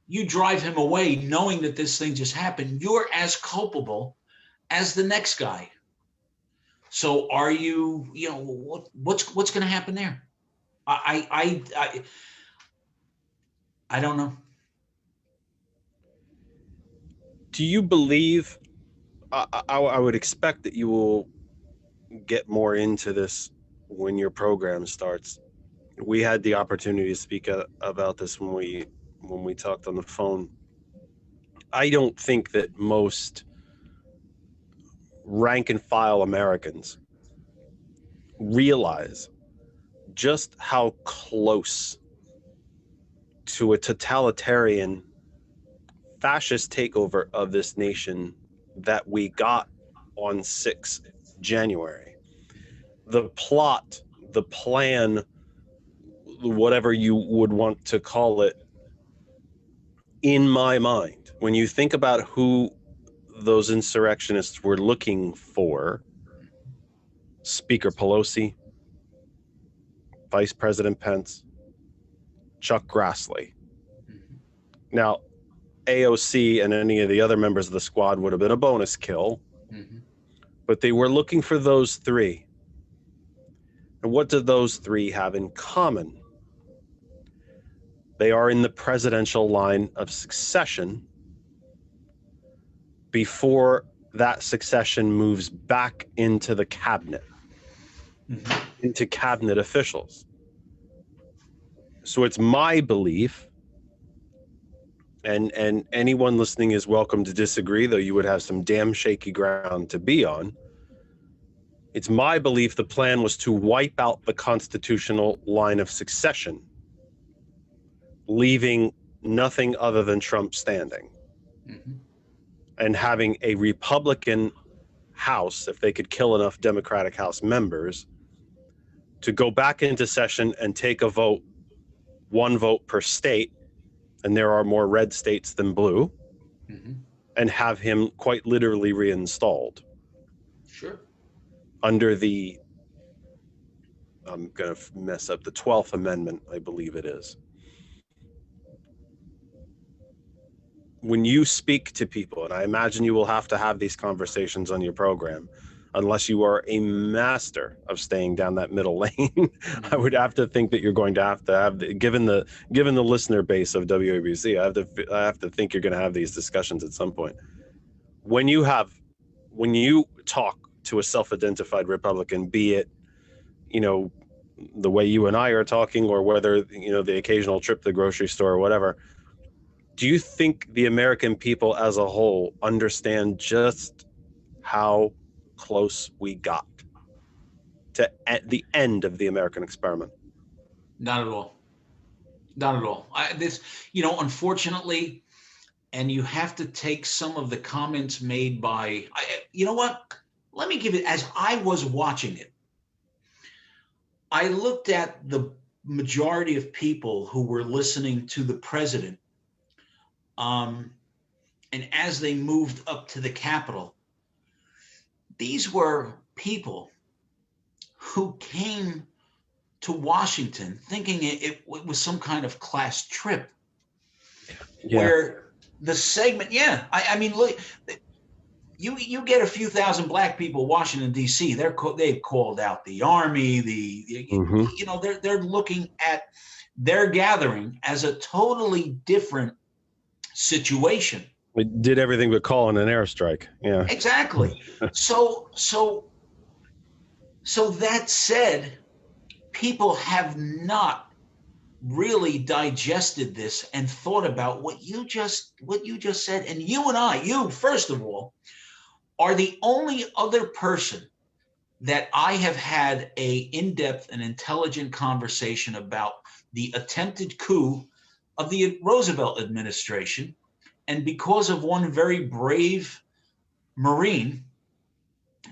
You drive him away knowing that this thing just happened. You're as culpable as the next guy. So are you, you know, what's going to happen there? I don't know. Do you believe, I would expect that you will get more into this when your program starts. We had the opportunity to speak about this when we talked on the phone. I don't think that most rank and file Americans realize just how close to a totalitarian fascist takeover of this nation that we got on 6th January. The plot, the plan, whatever you would want to call it, in my mind, when you think about who those insurrectionists were looking for, Speaker Pelosi, Vice President Pence, Chuck Grassley. Now, AOC and any of the other members of the squad would have been a bonus kill, but they were looking for those 3. And what do those 3 have in common? They are in the presidential line of succession before that succession moves back into the cabinet, into cabinet officials. So it's my belief, and anyone listening is welcome to disagree, though you would have some damn shaky ground to be on. It's my belief the plan was to wipe out the constitutional line of succession, leaving nothing other than Trump standing, and having a Republican House, if they could kill enough Democratic House members, to go back into session and take a vote, 1 vote per state, and there are more red states than blue, and have him quite literally reinstalled. Sure. Under the, I'm going to mess up, the 12th Amendment, I believe it is. When you speak to people, and I imagine you will have to have these conversations on your program, unless you are a master of staying down that middle lane, I would have to think that you're going to have given the listener base of WABC, I have to think you're going to have these discussions at some point. When you talk to a self-identified Republican, be it, you know, the way you and I are talking, or whether, you know, the occasional trip to the grocery store or whatever, do you think the American people as a whole understand just how close we got? at the end of the American experiment. Not at all. Not at all. Unfortunately, and you have to take some of the comments made by, you know what? Let me give it, as I was watching it, I looked at the majority of people who were listening to the president. And as they moved up to the Capitol, these were people who came to Washington thinking it was some kind of class trip. Yeah. Where the segment, I mean, look, you get a few thousand black people, Washington D.C. They've called out the army. They're looking at their gathering as a totally different situation. We did everything but call in an airstrike. Yeah, exactly. So that said, people have not really digested this and thought about what you just said. And you first of all, are the only other person that I have had a in-depth and intelligent conversation about the attempted coup of the Roosevelt administration. And because of one very brave Marine,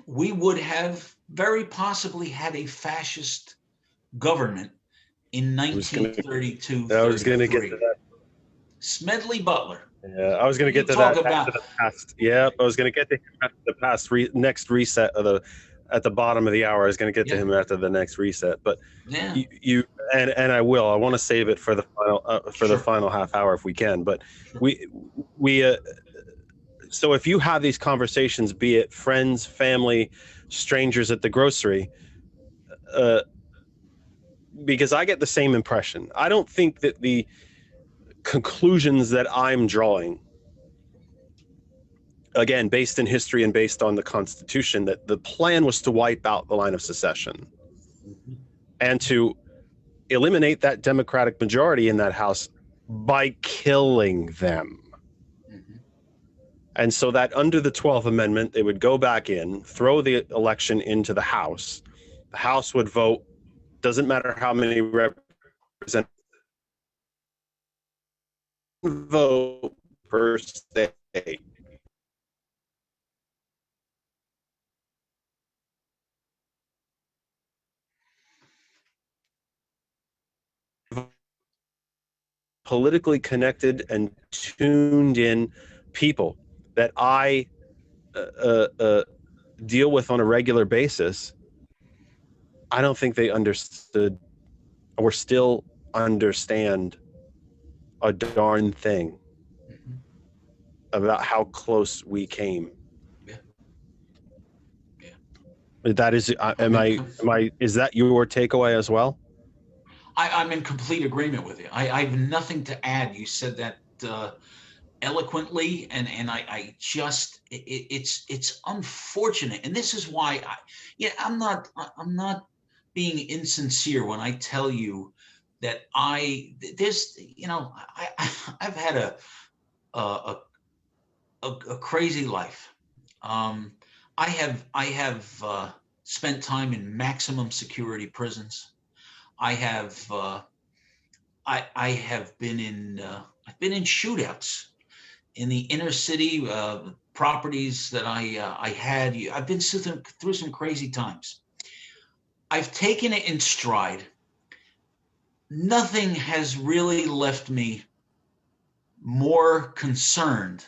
we would have very possibly had a fascist government in 1932. I was going to get to that. Smedley Butler. Yeah, I was going to get to that. Back to the past. Yeah, I was going to get to him after the past next reset of at the bottom of the hour. I was going to get to him after the next reset, but you and I will. I want to save it for the final the final half hour if we can. But we so if you have these conversations, be it friends, family, strangers at the grocery, because I get the same impression. I don't think that the conclusions that I'm drawing, again, based in history and based on the Constitution, that the plan was to wipe out the line of secession and to eliminate that Democratic majority in that House by killing them. And so that under the 12th Amendment, they would go back in, throw the election into the House. The House would vote, doesn't matter how many representatives vote per state. Politically connected and tuned in people that I deal with on a regular basis, I don't think they understood or still understand a darn thing about how close we came. That is, is that your takeaway as well? I'm in complete agreement with you. I have nothing to add. You said that eloquently, and I just, it's unfortunate. And this is why I'm not being insincere when I tell you that I've had a crazy life. I have spent time in maximum security prisons. I have been in shootouts in the inner city properties that I had. I've been through some crazy times. I've taken it in stride. Nothing has really left me more concerned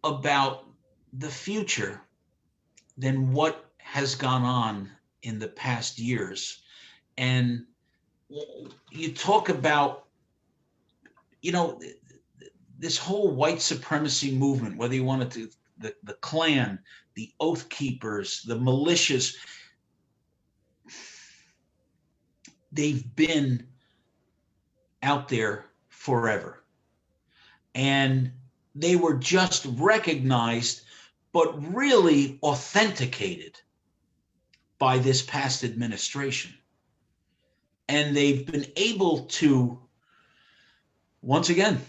about the future than what has gone on in the past years. And you talk about, this whole white supremacy movement, whether you want to, the Klan, the Oath Keepers, the militias, they've been out there forever. And they were just recognized, but really authenticated by this past administration. And they've been able to, once again,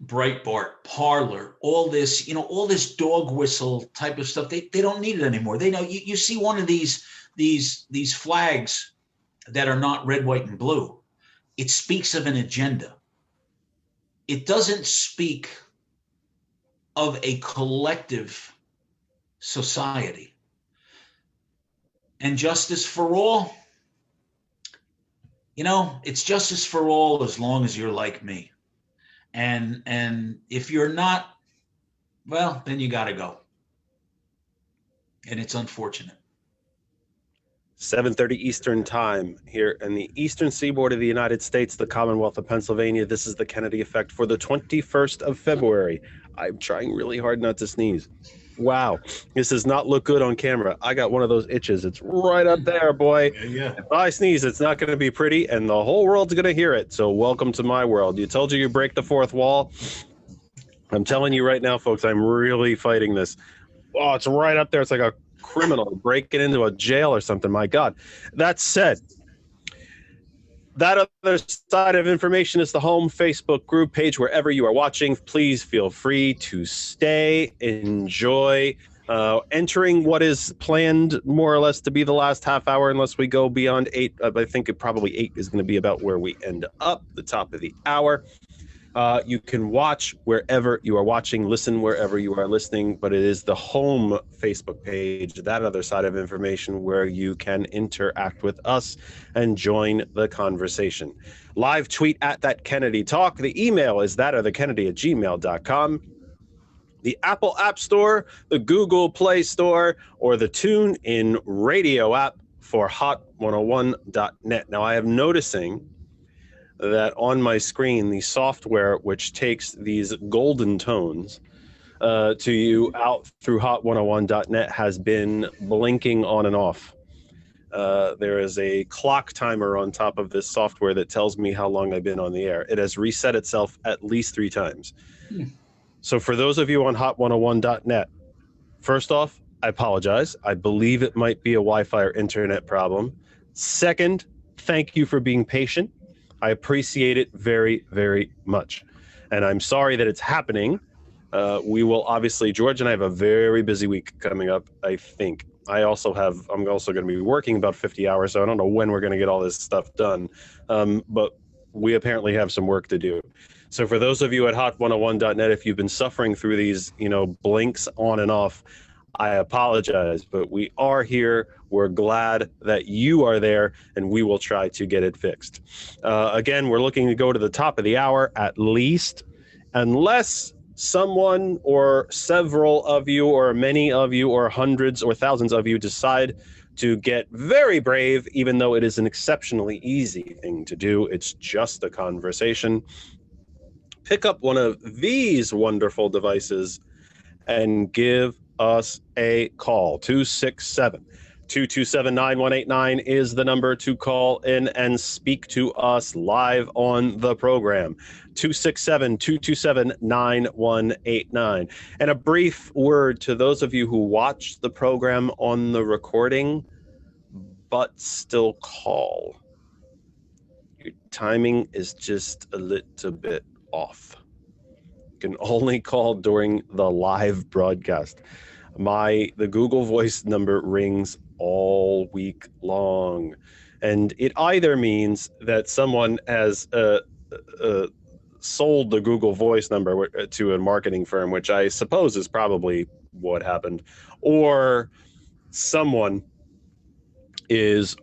Breitbart, Parlor, all this, all this dog whistle type of stuff. They don't need it anymore. They know you see one of these flags that are not red, white, and blue. It speaks of an agenda. It doesn't speak of a collective society. And justice for all, it's justice for all as long as you're like me. And if you're not, well, then you got to go. And it's unfortunate. 7:30 Eastern Time here in the eastern seaboard of the United States, the Commonwealth of Pennsylvania. This is the Kennedy Effect for the 21st of February. I'm trying really hard not to sneeze. Wow, this does not look good on camera. I got one of those itches. It's right up there, boy. Yeah. If I sneeze, it's not going to be pretty, and the whole world's going to hear it. So welcome to my world. You told you break the fourth wall. I'm telling you right now, folks, I'm really fighting this. Oh, it's right up there. It's like a criminal breaking into a jail or something. My God. That said, that other side of information is the home Facebook group page. Wherever you are watching, please feel free to stay, enjoy, entering what is planned more or less to be the last half hour, unless we go beyond 8. I think probably 8 is going to be about where we end up, the top of the hour. You can watch wherever you are watching, listen wherever you are listening, but it is the home Facebook page, that other side of information, where you can interact with us and join the conversation. Live tweet at That Kennedy Talk. The email is thatorthekennedy@gmail.com. The Apple App Store, the Google Play Store, or the TuneIn Radio app for hot101.net. Now, I am noticing that on my screen, the software which takes these golden tones to you out through hot101.net has been blinking on and off. There is a clock timer on top of this software that tells me how long I've been on the air. It has reset itself at least 3 times. So for those of you on hot101.net, first off, I apologize. I believe it might be a Wi-Fi or internet problem. Second, thank you for being patient. I appreciate it very, very much. And I'm sorry that it's happening. We will obviously, George and I have a very busy week coming up, I think. I'm also going to be working about 50 hours, so I don't know when we're going to get all this stuff done. But we apparently have some work to do. So for those of you at hot101.net, if you've been suffering through these, blinks on and off, I apologize, but we are here. We're glad that you are there, and we will try to get it fixed. Again, we're looking to go to the top of the hour at least, unless someone or several of you or many of you or hundreds or thousands of you decide to get very brave, even though it is an exceptionally easy thing to do. It's just a conversation. Pick up one of these wonderful devices and give us a call. 267-227-9189 is the number to call in and speak to us live on the program. 267-227-9189. And a brief word to those of you who watch the program on the recording but still call. Your timing is just a little bit off. You can only call during the live broadcast. The Google Voice number rings all week long, and it either means that someone has sold the Google Voice number to a marketing firm, which I suppose is probably what happened, or someone is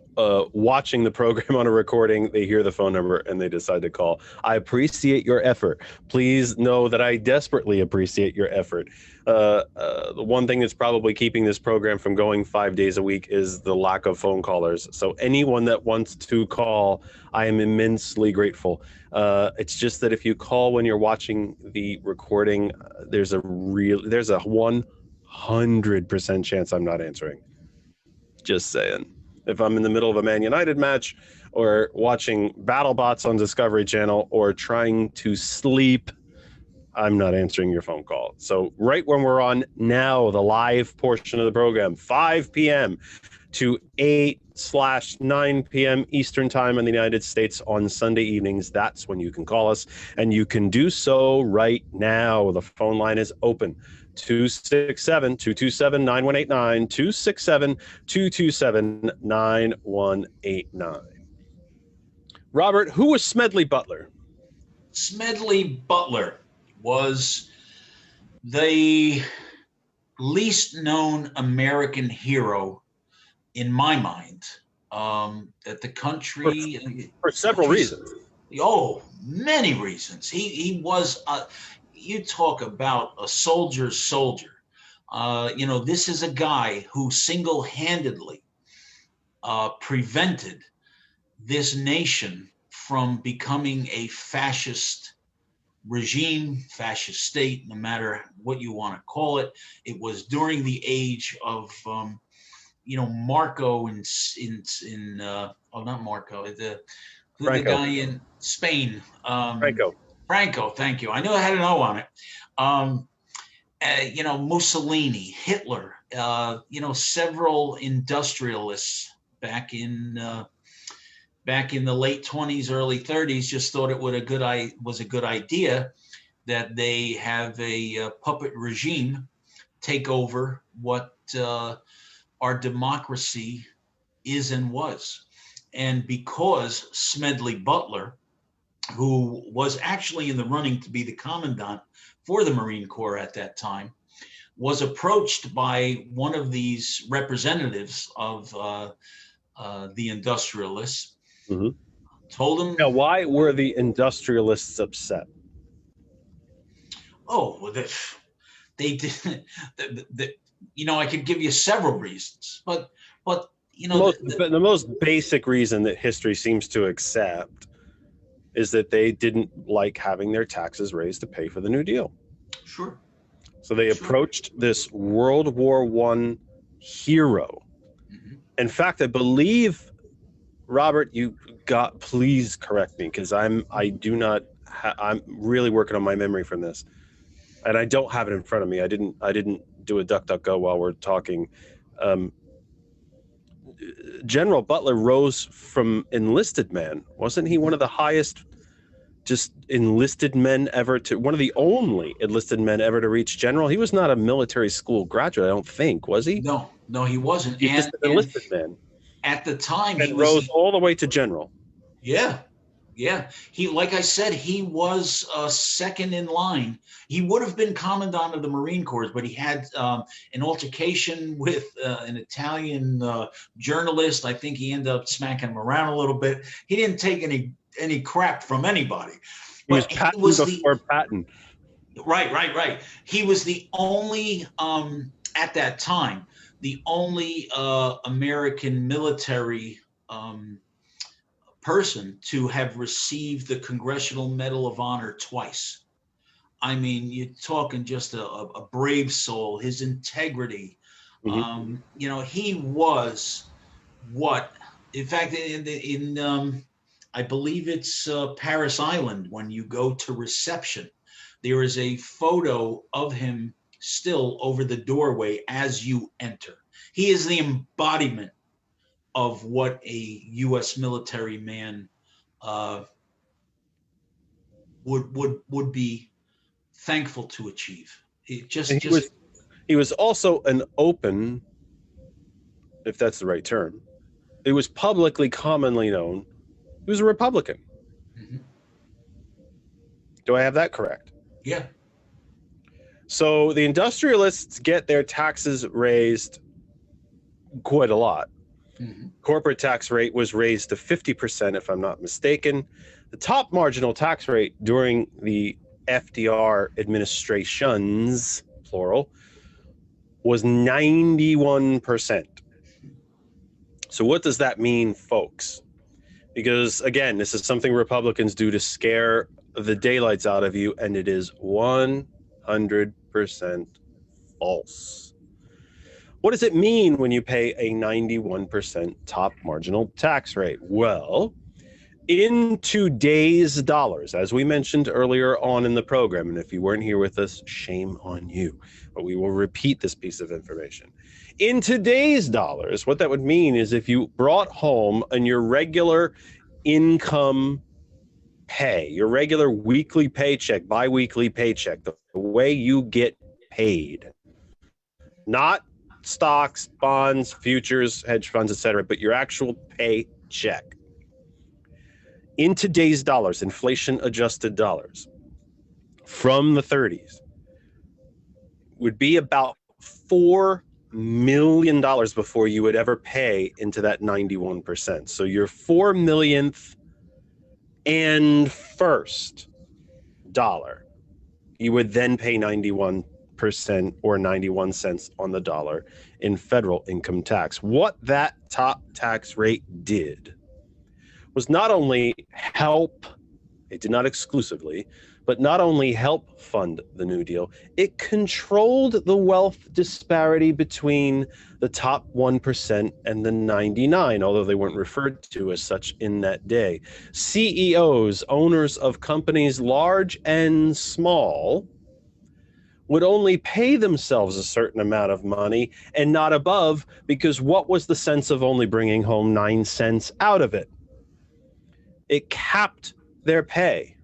watching the program on a recording, they hear the phone number, and they decide to call. I appreciate your effort. Please know that I desperately appreciate your effort. The one thing that's probably keeping this program from going 5 days a week is the lack of phone callers. So anyone that wants to call, I am immensely grateful. It's just that if you call when you're watching the recording, there's a 100% chance I'm not answering. Just saying. If I'm in the middle of a Man United match or watching BattleBots on Discovery Channel or trying to sleep, I'm not answering your phone call. So right when we're on now, the live portion of the program, 5 p.m. to 8/9 p.m. Eastern time in the United States on Sunday evenings. That's when you can call us, and you can do so right now. The phone line is open. 267-227-9189, 267-227-9189. Robert, who was Smedley Butler? Smedley Butler was the least known American hero in my mind. That the country, For several reasons. Oh, many reasons. He was. You talk about a soldier's soldier. This is a guy who single-handedly prevented this nation from becoming a fascist regime, fascist state, no matter what you want to call it. It was during the age of, Marco not Marco, the guy in Spain. Franco, thank you. I knew I had an O on it. Mussolini, Hitler, several industrialists back in the late 20s, early 30s, just thought it was a good idea that they have a puppet regime take over what our democracy is and was. And because Smedley Butler, who was actually in the running to be the commandant for the Marine Corps at that time, was approached by one of these representatives of the industrialists. Mm-hmm. Told him. Now, why were the industrialists upset? Oh, well, they did. I could give you several reasons, but the most basic reason that history seems to accept is that they didn't like having their taxes raised to pay for the New Deal. Sure. So they approached this World War I hero. Mm-hmm. In fact, I believe, Robert, please correct me, because I'm really working on my memory from this, and I don't have it in front of me. I didn't do a DuckDuckGo while we're talking. General Butler rose from enlisted man. Wasn't he one of the highest just enlisted men ever one of the only enlisted men ever to reach general? He was not a military school graduate, I don't think, was he? No, he wasn't. He was an enlisted man. At the time, he rose all the way to general. Yeah. He, like I said, he was second in line. He would have been commandant of the Marine Corps, but he had an altercation with an Italian journalist. I think he ended up smacking him around a little bit. He didn't take any crap from anybody. He was Patton before Patton. Right. He was the only, at that time, the only American military person to have received the Congressional Medal of Honor twice. I mean, you're talking just a brave soul, his integrity. Mm-hmm. He was what, in fact, in I believe it's Paris Island, when you go to reception, there is a photo of him still over the doorway as you enter. He is the embodiment of what a U.S. military man would be thankful to achieve. He was also an open, if that's the right term, it was publicly commonly known, he was a Republican. Mm-hmm. Do I have that correct? Yeah. So the industrialists get their taxes raised quite a lot. Mm-hmm. Corporate tax rate was raised to 50%, if I'm not mistaken. The top marginal tax rate during the FDR administrations, plural, was 91%. So what does that mean, folks? Because, again, this is something Republicans do to scare the daylights out of you, and it is 100% false. What does it mean when you pay a 91% top marginal tax rate? Well, In today's dollars, as we mentioned earlier on in the program, and if you weren't here with us, shame on you, but we will repeat this piece of information. In today's dollars, what that would mean is if you brought home on your regular income pay, your regular weekly paycheck, bi-weekly paycheck, the way you get paid, not stocks, bonds, futures, hedge funds, etc., but your actual paycheck. In today's dollars, inflation adjusted dollars from the 30s would be about $4 million before you would ever pay into that 91%. So your 4 millionth and first dollar, you would then pay 91% or 91 cents on the dollar in federal income tax. What that top tax rate did was not only help, it did not exclusively, but not only help fund the New Deal, it controlled the wealth disparity between the top 1% and the 99, although they weren't referred to as such in that day. CEOs, owners of companies large and small, would only pay themselves a certain amount of money and not above, because what was the sense of only bringing home 9 cents out of it? It capped their pay.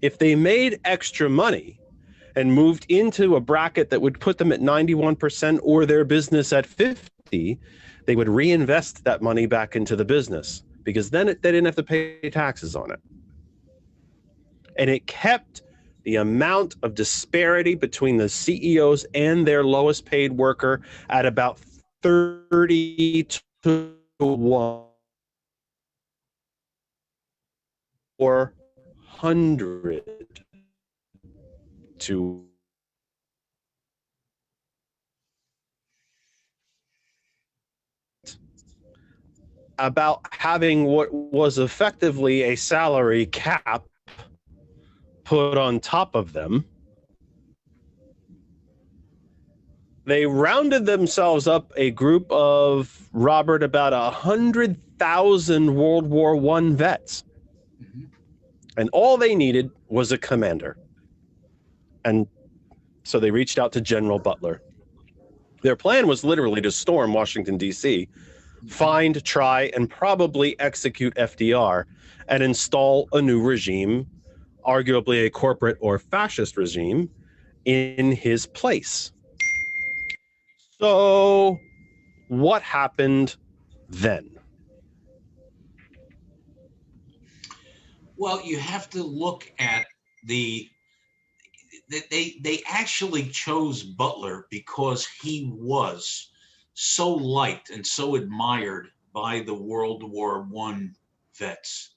If they made extra money and moved into a bracket that would put them at 91% or their business at 50, they would reinvest that money back into the business, because then they didn't have to pay taxes on it. And it kept the amount of disparity between the CEOs and their lowest paid worker at about 30 to 1. 400 to about having what was effectively a salary cap put on top of them. They rounded themselves up a group of, Robert, about 100,000 World War I vets. And all they needed was a commander. And so they reached out to General Butler. Their plan was literally to storm Washington, D.C., find, try, and probably execute FDR and install a new regime, arguably a corporate or fascist regime, in his place. So what happened then? Well, you have to look at they actually chose Butler because he was so liked and so admired by the World War I vets.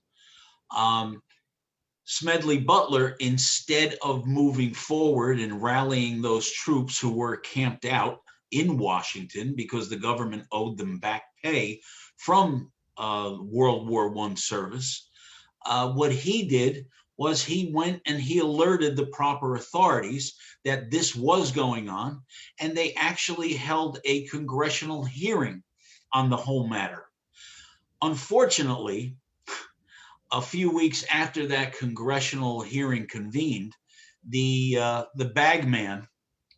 Smedley Butler, instead of moving forward and rallying those troops who were camped out in Washington because the government owed them back pay from World War I service, what he did was he went and he alerted the proper authorities that this was going on, and they actually held a congressional hearing on the whole matter. Unfortunately, a few weeks after that congressional hearing convened, the bagman,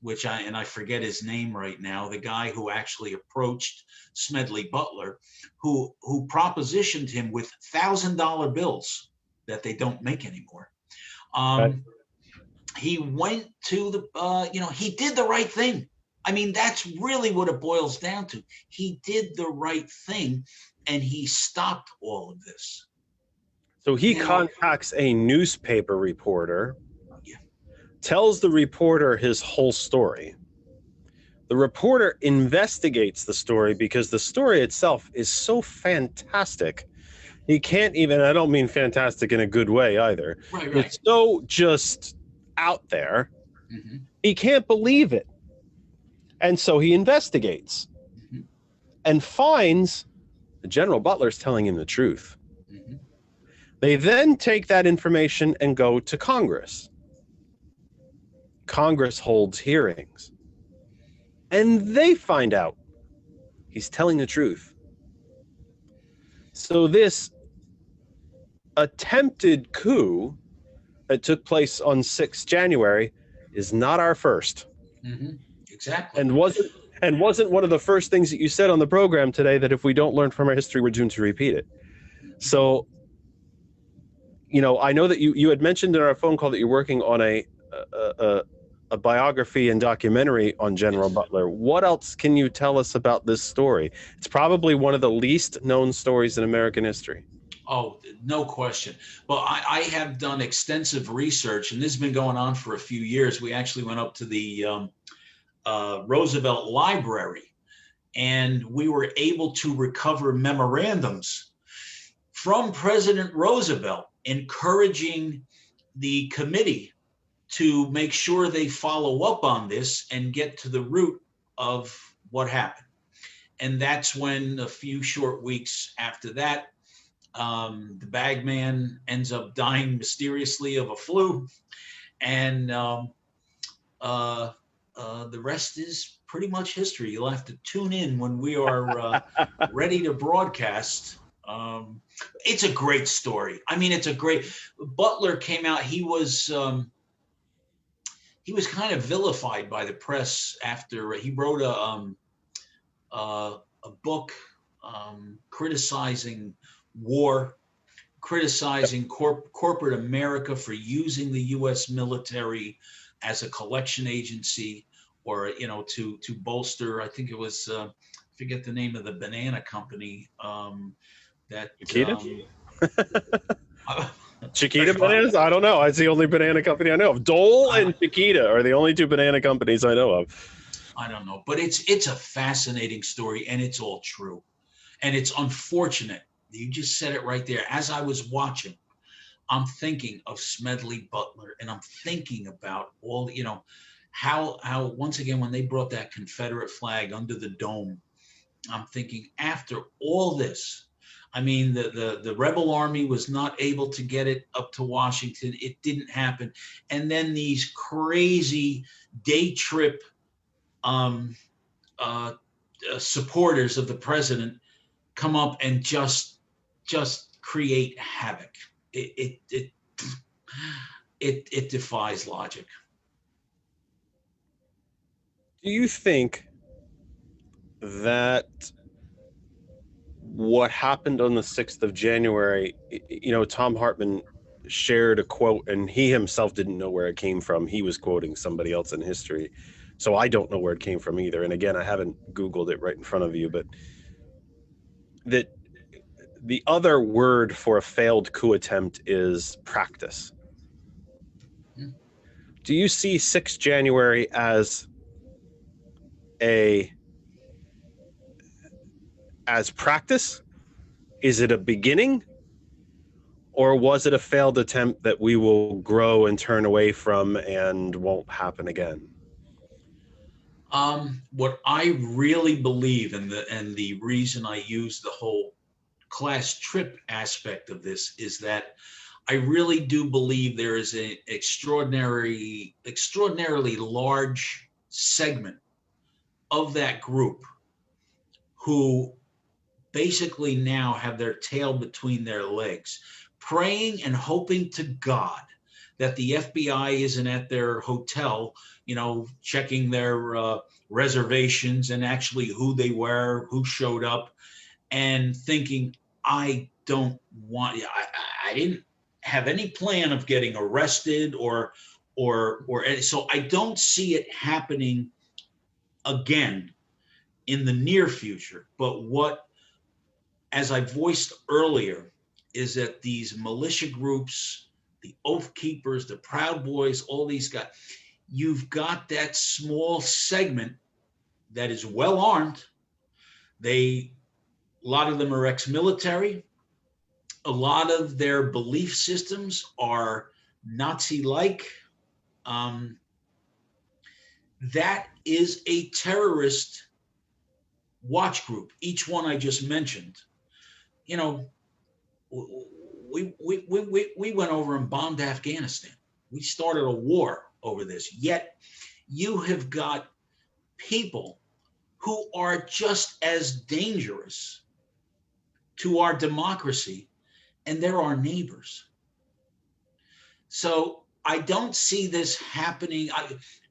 I forget his name right now, the guy who actually approached Smedley Butler, who propositioned him with $1,000 bills that they don't make anymore. Right. He went to he did the right thing. I mean, that's really what it boils down to. He did the right thing, and he stopped all of this. So he contacts a newspaper reporter, tells the reporter his whole story. The reporter investigates the story because the story itself is so fantastic. He can't even, I don't mean fantastic in a good way either. Right. It's so just out there. Mm-hmm. He can't believe it. And so he investigates and finds the General Butler's telling him the truth. Mm-hmm. They then take that information and go to Congress. Congress holds hearings. And they find out he's telling the truth. So this attempted coup that took place on 6th January is not our first, Exactly. and wasn't one of the first things that you said on the program today, that if we don't learn from our history, we're doomed to repeat it. So, I know that you had mentioned in our phone call that you're working on a biography and documentary on General Yes. Butler. What else can you tell us about this story? It's probably one of the least known stories in American history. Oh, no question. But I have done extensive research, and this has been going on for a few years. We actually went up to the Roosevelt Library, and we were able to recover memorandums from President Roosevelt encouraging the committee to make sure they follow up on this and get to the root of what happened. And that's when, a few short weeks after that, the bagman ends up dying mysteriously of a flu. And the rest is pretty much history. You'll have to tune in when we are ready to broadcast. It's a great story. I mean, Butler came out, he was kind of vilified by the press after he wrote a book criticizing war, criticizing corporate America for using the U.S. military as a collection agency, or to bolster. I think it was I forget the name of the banana company that. Chiquita? Chiquita bananas? I don't know. It's the only banana company I know of. Dole and Chiquita are the only two banana companies I know of. I don't know, but it's a fascinating story, and it's all true, and it's unfortunate. You just said it right there. As I was watching, I'm thinking of Smedley Butler, and I'm thinking about all, how once again, when they brought that Confederate flag under the dome, I'm thinking, after all this, I mean, the rebel army was not able to get it up to Washington. It didn't happen. And then these crazy day trip supporters of the president come up and just create havoc. It defies logic. Do you think that what happened on the 6th of January, Tom Hartman shared a quote, and he himself didn't know where it came from. He was quoting somebody else in history. So I don't know where it came from either. And again, I haven't Googled it right in front of you, but that the other word for a failed coup attempt is practice. Do you see 6th January as practice? Is it a beginning? Or was it a failed attempt that we will grow and turn away from and won't happen again? What I really believe, and the reason I use the whole class trip aspect of this, is that I really do believe there is an extraordinarily large segment of that group who basically now have their tail between their legs, praying and hoping to God that the FBI isn't at their hotel, checking their reservations and actually who they were, who showed up, and thinking, I don't want, I didn't have any plan of getting arrested or so I don't see it happening again in the near future. But what, as I voiced earlier, is that these militia groups, the Oath Keepers, the Proud Boys, all these guys, you've got that small segment that is well armed. A lot of them are ex-military. A lot of their belief systems are Nazi-like. That is a terrorist watch group. Each one I just mentioned. We went over and bombed Afghanistan. We started a war over this. Yet you have got people who are just as dangerous to our democracy and they're our neighbors. So I don't see this happening.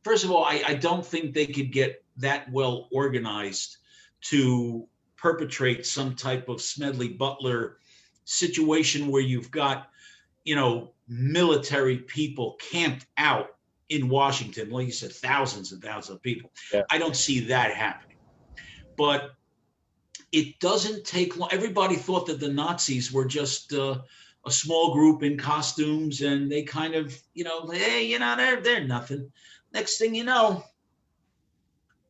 First of all, I don't think they could get that well organized to perpetrate some type of Smedley Butler situation where you've got, military people camped out in Washington, like you said, thousands and thousands of people. Yeah. I don't see that happening. But it doesn't take long. Everybody thought that the Nazis were just a small group in costumes, and they kind of, hey, they're nothing. Next thing you know,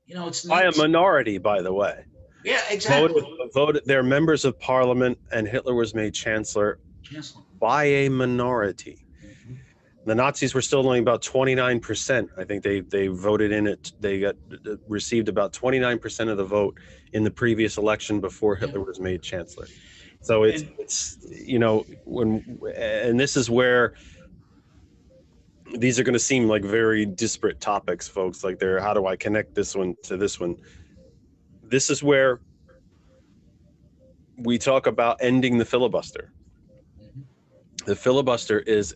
it's By a minority, by the way. Yeah, exactly. Voted. They're members of parliament, and Hitler was made chancellor by a minority. Mm-hmm. The Nazis were still only about 29%. I think they voted in it. They received about 29% of the vote in the previous election before Hitler was made chancellor. So it's and this is where these are going to seem like very disparate topics, folks. Like, how do I connect this one to this one? This is where we talk about ending the filibuster. The filibuster is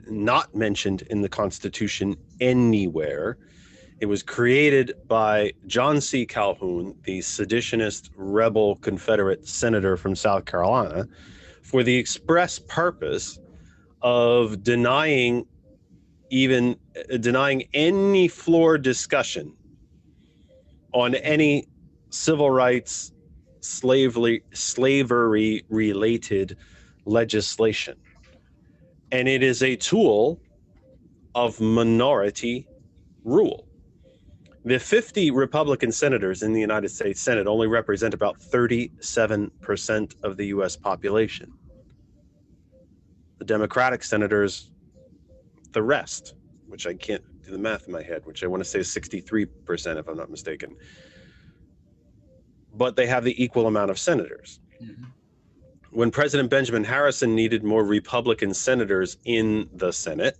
not mentioned in the Constitution anywhere. It was created by John C. Calhoun, the seditionist rebel Confederate senator from South Carolina, for the express purpose of denying any floor discussion on any civil rights, slavery related legislation. And it is a tool of minority rule. The 50 Republican senators in the United States Senate only represent about 37% of the U.S. population. The Democratic senators, the rest, which I can't do the math in my head, which I want to say is 63%, if I'm not mistaken. But they have the equal amount of senators. Mm-hmm. When President Benjamin Harrison needed more Republican senators in the Senate,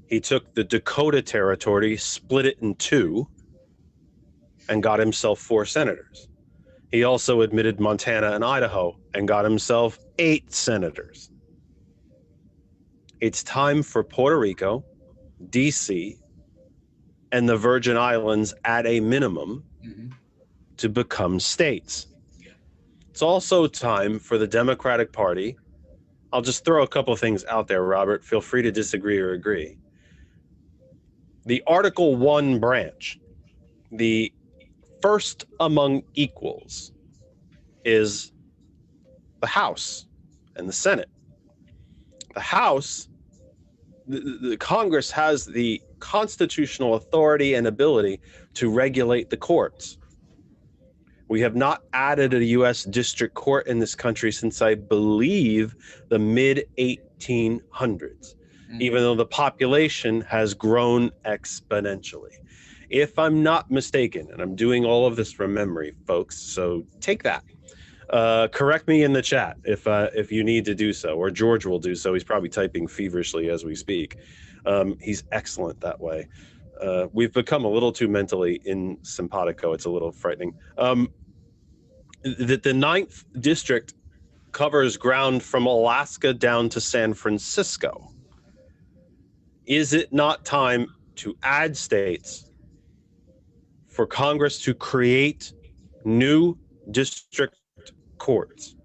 he took the Dakota Territory, split it in two, and got himself 4 senators. He also admitted Montana and Idaho and got himself 8 senators. It's time for Puerto Rico, D.C., and the Virgin Islands at a minimum to become states. It's also time for the Democratic Party. I'll just throw a couple of things out there, Robert. Feel free to disagree or agree. The Article 1 branch, the first among equals, is the House and the Senate. The House, the Congress has the constitutional authority and ability to regulate the courts. We have not added a U.S. district court in this country since, I believe, the mid-1800s, even though the population has grown exponentially. If I'm not mistaken, and I'm doing all of this from memory, folks, so take that. Correct me in the chat if you need to do so, or George will do so. He's probably typing feverishly as we speak. He's excellent that way. We've become a little too mentally in simpatico. It's a little frightening. The 9th district covers ground from Alaska down to San Francisco. Is it not time to add states, for Congress to create new district courts?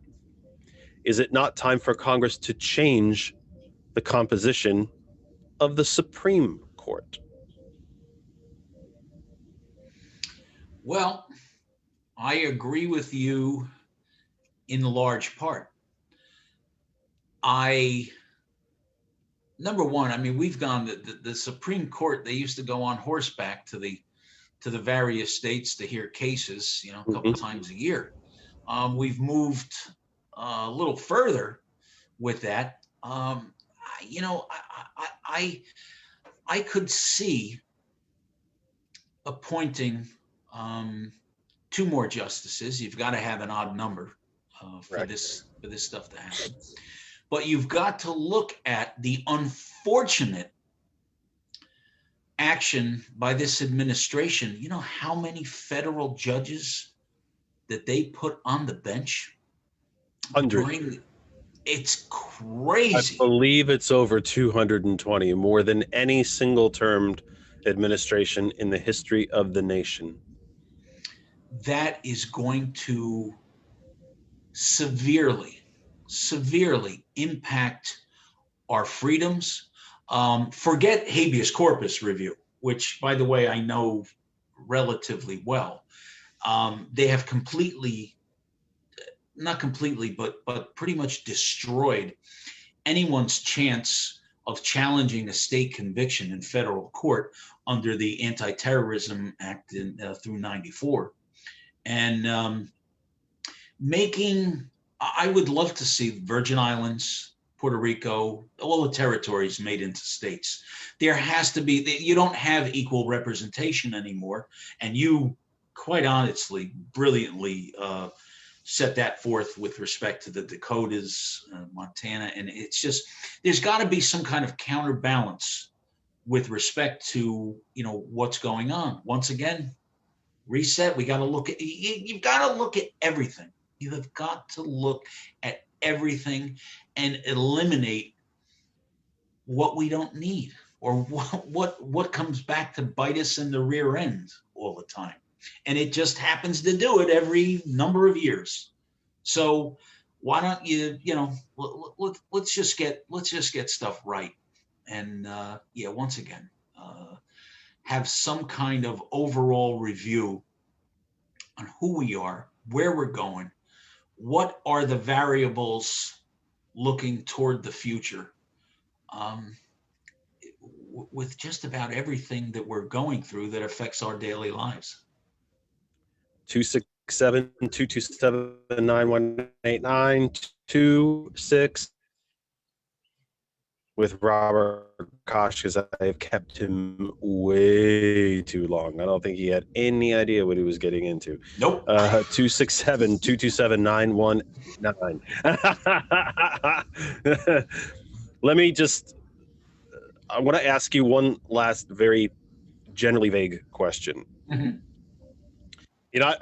Is it not time for Congress to change the composition of the Supreme Court? Well, I agree with you in large part. Number one, I mean, we've gone the Supreme Court. They used to go on horseback to the various states to hear cases, a couple times a year. We've moved a little further with that. I could see appointing 2 more justices. You've got to have an odd number for this stuff to happen. But you've got to look at the unfortunate action by this administration. You know how many federal judges that they put on the bench? Hundreds. It's I crazy. believe it's over 220, more than any single-termed administration in the history of the nation. That is going to severely, severely impact our freedoms. Forget habeas corpus review, which, by the way, I know relatively well. They have completely, not completely, but pretty much destroyed anyone's chance of challenging a state conviction in federal court under the Anti-Terrorism Act through '94, and making. I would love to see Virgin Islands, Puerto Rico, all the territories made into states. There has to be. You don't have equal representation anymore, and you, quite honestly, brilliantly set that forth with respect to the Dakotas, Montana, and it's just there's got to be some kind of counterbalance with respect to what's going on. Once again, reset. We got to look at you've got to look at everything. You have got to look at everything and eliminate what we don't need or what comes back to bite us in the rear end all the time. And it just happens to do it every number of years. So why don't you, let's just get stuff right. And once again, have some kind of overall review on who we are, where we're going, what are the variables looking toward the future, with just about everything that we're going through that affects our daily lives. 267-227-9189-26 with Robert Kosch, because I have kept him way too long. I don't think he had any idea what he was getting into. Nope. 267-227-9189. Let me just, I want to ask you one last very generally vague question. Mhm.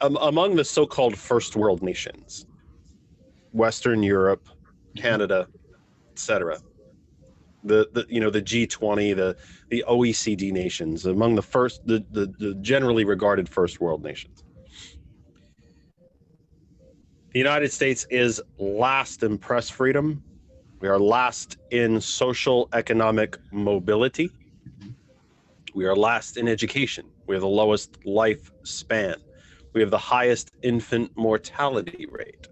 Among the so-called first world nations, Western Europe, Canada, etc., the G20, the OECD nations, among the generally regarded first world nations, the United States is last in press freedom. We are last in social economic mobility. We are last in education. We have the lowest lifespan. We have the highest infant mortality rate.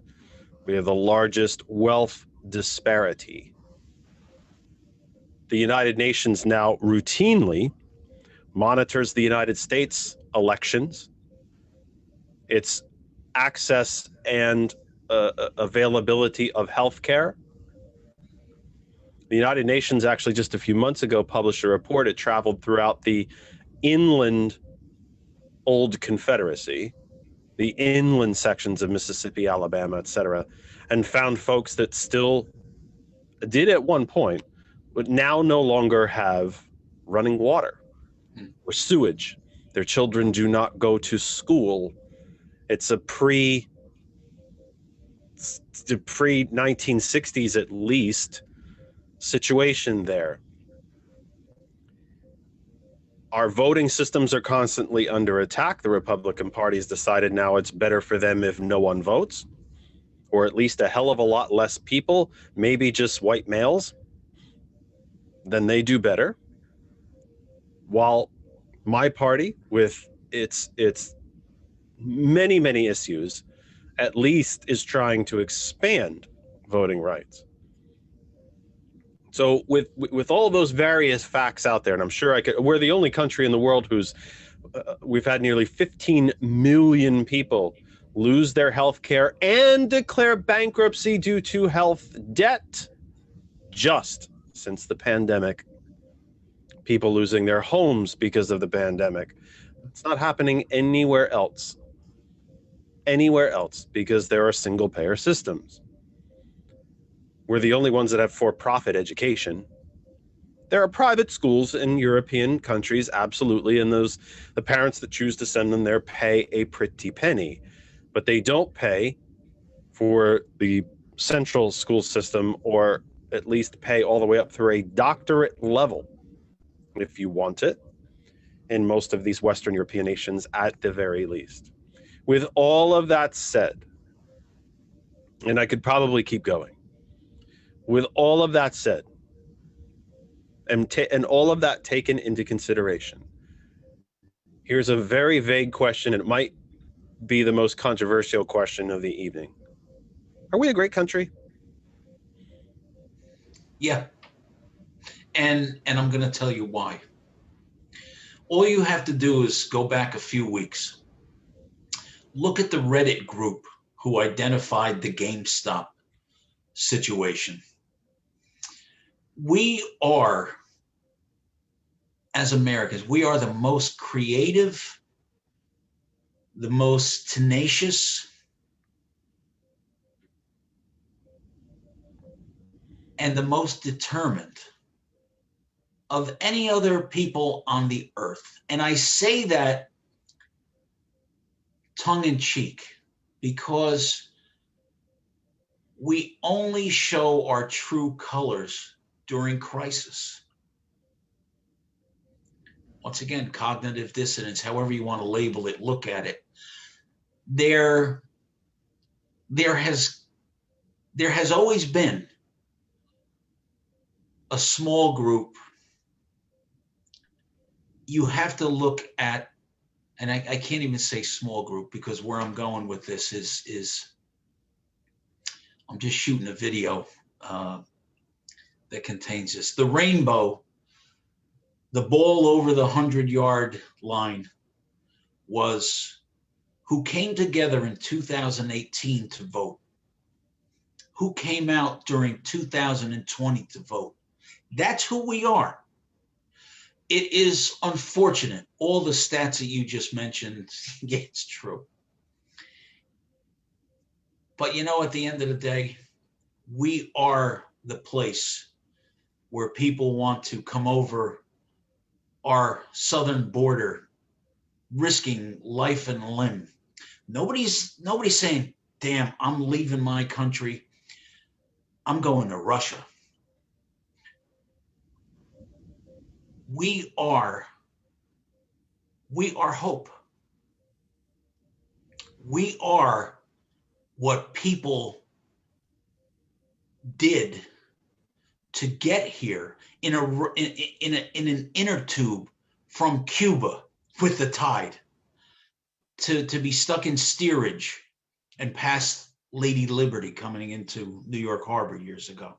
We have the largest wealth disparity. The United Nations now routinely monitors the United States elections, its access and availability of healthcare. The United Nations actually just a few months ago published a report. It traveled throughout the inland old Confederacy, the inland sections of Mississippi, Alabama, etc., and found folks that still did at one point, but now no longer have running water or sewage. Their children do not go to school. It's a pre-1960s at least situation there. Our voting systems are constantly under attack. The Republican Party has decided now it's better for them if no one votes, or at least a hell of a lot less people, maybe just white males, then they do better. While my party, with its many, many issues, at least is trying to expand voting rights. So with all those various facts out there, and I'm sure we're the only country in the world who's, we've had nearly 15 million people lose their health care and declare bankruptcy due to health debt just since the pandemic. People losing their homes because of the pandemic. It's not happening anywhere else. Anywhere else, because there are single payer systems. We're the only ones that have for-profit education. There are private schools in European countries, absolutely, and the parents that choose to send them there pay a pretty penny, but they don't pay for the central school system, or at least pay all the way up through a doctorate level if you want it, in most of these Western European nations at the very least. With all of that said, and I could probably keep going, with all of that said, and all of that taken into consideration, here's a very vague question, and it might be the most controversial question of the evening. Are we a great country? Yeah. And I'm going to tell you why. All you have to do is go back a few weeks. Look at the Reddit group who identified the GameStop situation. We are, as Americans, we are the most creative, the most tenacious, and the most determined of any other people on the earth. And I say that tongue in cheek because we only show our true colors during crisis. Once again, cognitive dissonance, however you want to label it, look at it. There has always been a small group. You have to look at, and I can't even say small group, because where I'm going with this is I'm just shooting a video that contains this. The rainbow, the ball over the 100-yard line, was who came together in 2018 to vote, who came out during 2020 to vote. That's who we are. It is unfortunate. All the stats that you just mentioned, yeah, it's true. But you know, at the end of the day, we are the place where people want to come over our southern border, risking life and limb. Nobody's saying, damn, I'm leaving my country. I'm going to Russia. We are hope. We are what people did to get here in an inner tube from Cuba with the tide, to be stuck in steerage and past Lady Liberty coming into New York Harbor years ago.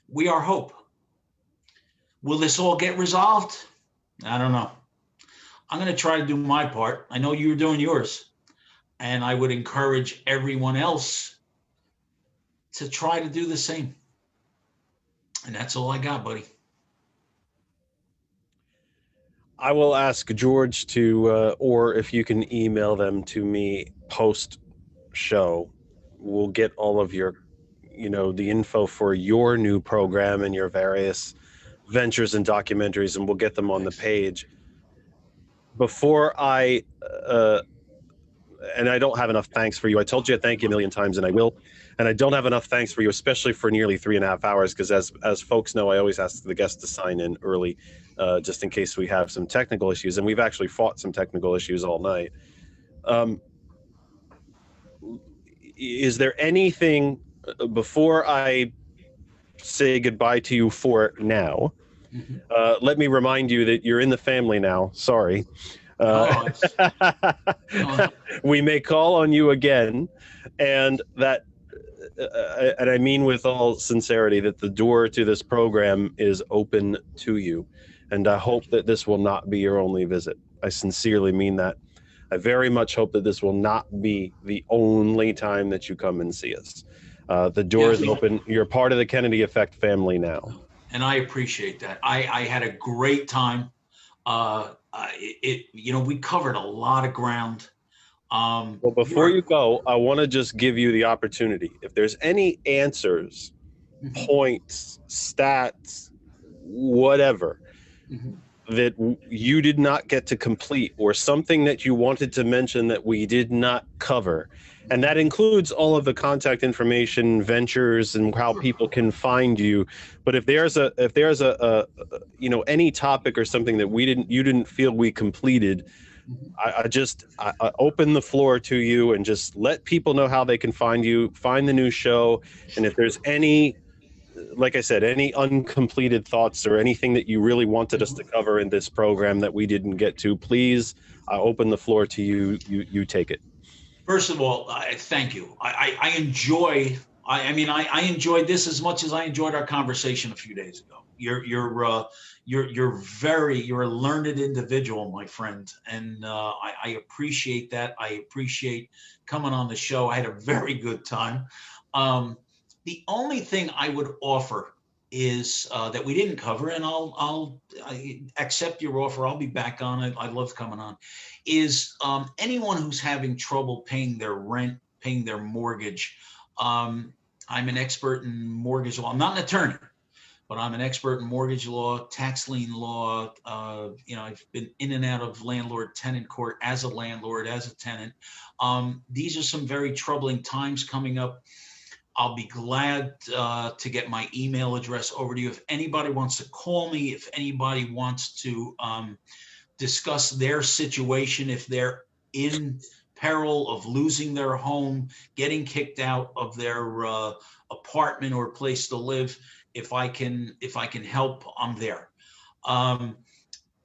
We are hope. Will this all get resolved? I don't know. I'm going to try to do my part. I know you're doing yours. And I would encourage everyone else to try to do the same. And that's all I got, buddy. I will ask George to, or if you can email them to me post-show, we'll get all of your, the info for your new program and your various ventures and documentaries, and we'll get them on the page. Before and I don't have enough thanks for you. I told you I thank you a million times, and I will. And I don't have enough thanks for you, especially for nearly 3.5 hours, because as folks know, I always ask the guests to sign in early, just in case we have some technical issues. And we've actually fought some technical issues all night. Is there anything, before I say goodbye to you for now, let me remind you that you're in the family now. Sorry. We may call on you again, and that, and I mean with all sincerity, that the door to this program is open to you, and I hope that this will not be your only visit. I sincerely mean that. I very much hope that this will not be the only time that you come and see us. The door is open. You're part of the Kennedy Effect family now. And I appreciate that. I had a great time. We covered a lot of ground. Well, before you go, I want to just give you the opportunity. If there's any answers, points, stats, whatever, that you did not get to complete, or something that you wanted to mention that we did not cover. And that includes all of the contact information, ventures, and how people can find you. But if there's a any topic or something that you didn't feel we completed, I open the floor to you and just let people know how they can find you, find the new show. And if there's any, like I said, any uncompleted thoughts or anything that you really wanted us to cover in this program that we didn't get to, please, I open the floor to you. You take it. First of all, thank you. I enjoyed this as much as I enjoyed our conversation a few days ago. You're a learned individual, my friend, and I appreciate that. I appreciate coming on the show. I had a very good time. The only thing I would offer is that we didn't cover, and I accept your offer. I'll be back on it. I love coming on. Is anyone who's having trouble paying their rent, paying their mortgage. I'm an expert in mortgage law. I'm not an attorney, but I'm an expert in mortgage law, tax lien law. I've been in and out of landlord-tenant court as a landlord, as a tenant. These are some very troubling times coming up. I'll be glad to get my email address over to you. If anybody wants to call me, if anybody wants to discuss their situation, if they're in peril of losing their home, getting kicked out of their apartment or place to live, if I can help, I'm there.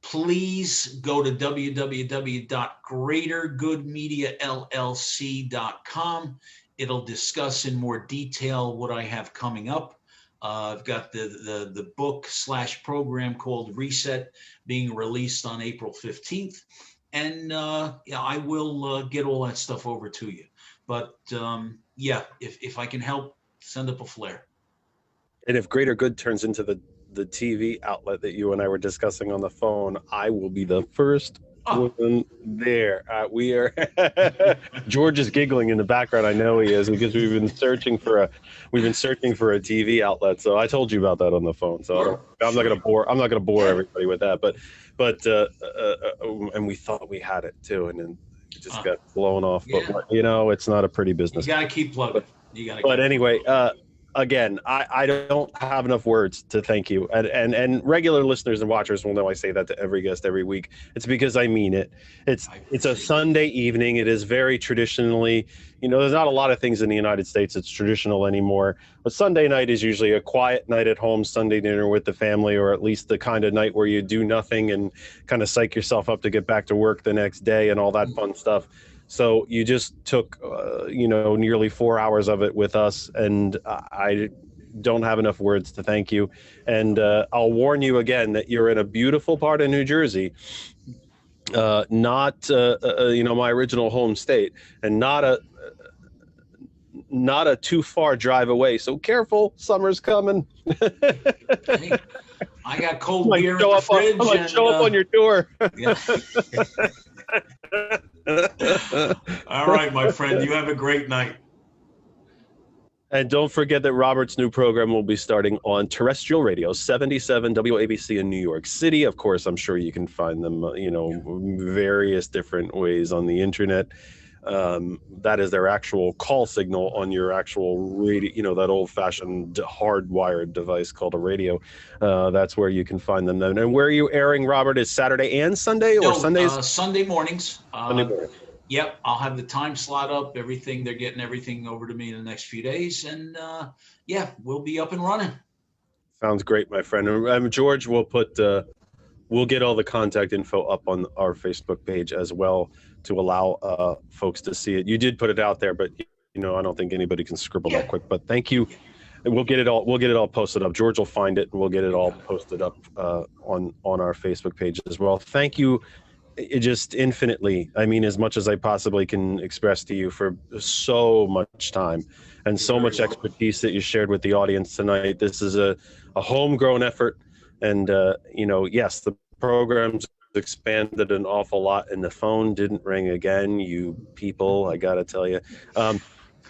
Please go to www.greatergoodmediallc.com. It'll discuss in more detail what I have coming up. I've got the book/program called Reset being released on April 15th. And I will get all that stuff over to you. But if I can help, send up a flare. And if Greater Good turns into the TV outlet that you and I were discussing on the phone, I will be the first one there. We are. George is giggling in the background. I know he is, because we've been searching for a TV outlet. So I told you about that on the phone. So I'm not going to bore everybody with that. But and we thought we had it too, and then it just got blown off. But it's not a pretty business. You got to keep plugging. But anyway. Again, I don't have enough words to thank you. And regular listeners and watchers will know I say that to every guest every week. It's because I mean it. It's a Sunday evening. It is very traditionally, there's not a lot of things in the United States that's traditional anymore. But Sunday night is usually a quiet night at home, Sunday dinner with the family, or at least the kind of night where you do nothing and kind of psych yourself up to get back to work the next day and all that fun stuff. So you just took, nearly 4 hours of it with us, and I don't have enough words to thank you. And I'll warn you again that you're in a beautiful part of New Jersey, not my original home state, and not a too far drive away. So careful, summer's coming. Hey, I got cold beer in the fridge. Show up on your door. All right, my friend, you have a great night. And don't forget that Robert's new program will be starting on terrestrial radio, 77 WABC in New York City. Of course, I'm sure you can find them, various different ways on the internet. That is their actual call signal on your actual radio, that old-fashioned hardwired device called a radio. That's where you can find them then. And where are you airing, Robert? Is Saturday and Sunday, or Sundays? Sunday mornings. Sunday morning. Yep, I'll have the time slot up. They're getting everything over to me in the next few days, and we'll be up and running. Sounds great, my friend. George will we'll get all the contact info up on our Facebook page as well, to allow folks to see it. You did put it out there, but I don't think anybody can scribble that quick. But thank you. And we'll get it all posted up. George will find it, and we'll get it all posted up on our Facebook page as well. Thank you, just infinitely. I mean, as much as I possibly can express to you, for so much time and so much expertise that you shared with the audience tonight. This is a homegrown effort, and yes, the program's expanded an awful lot, and the phone didn't ring again. You people, I gotta tell you.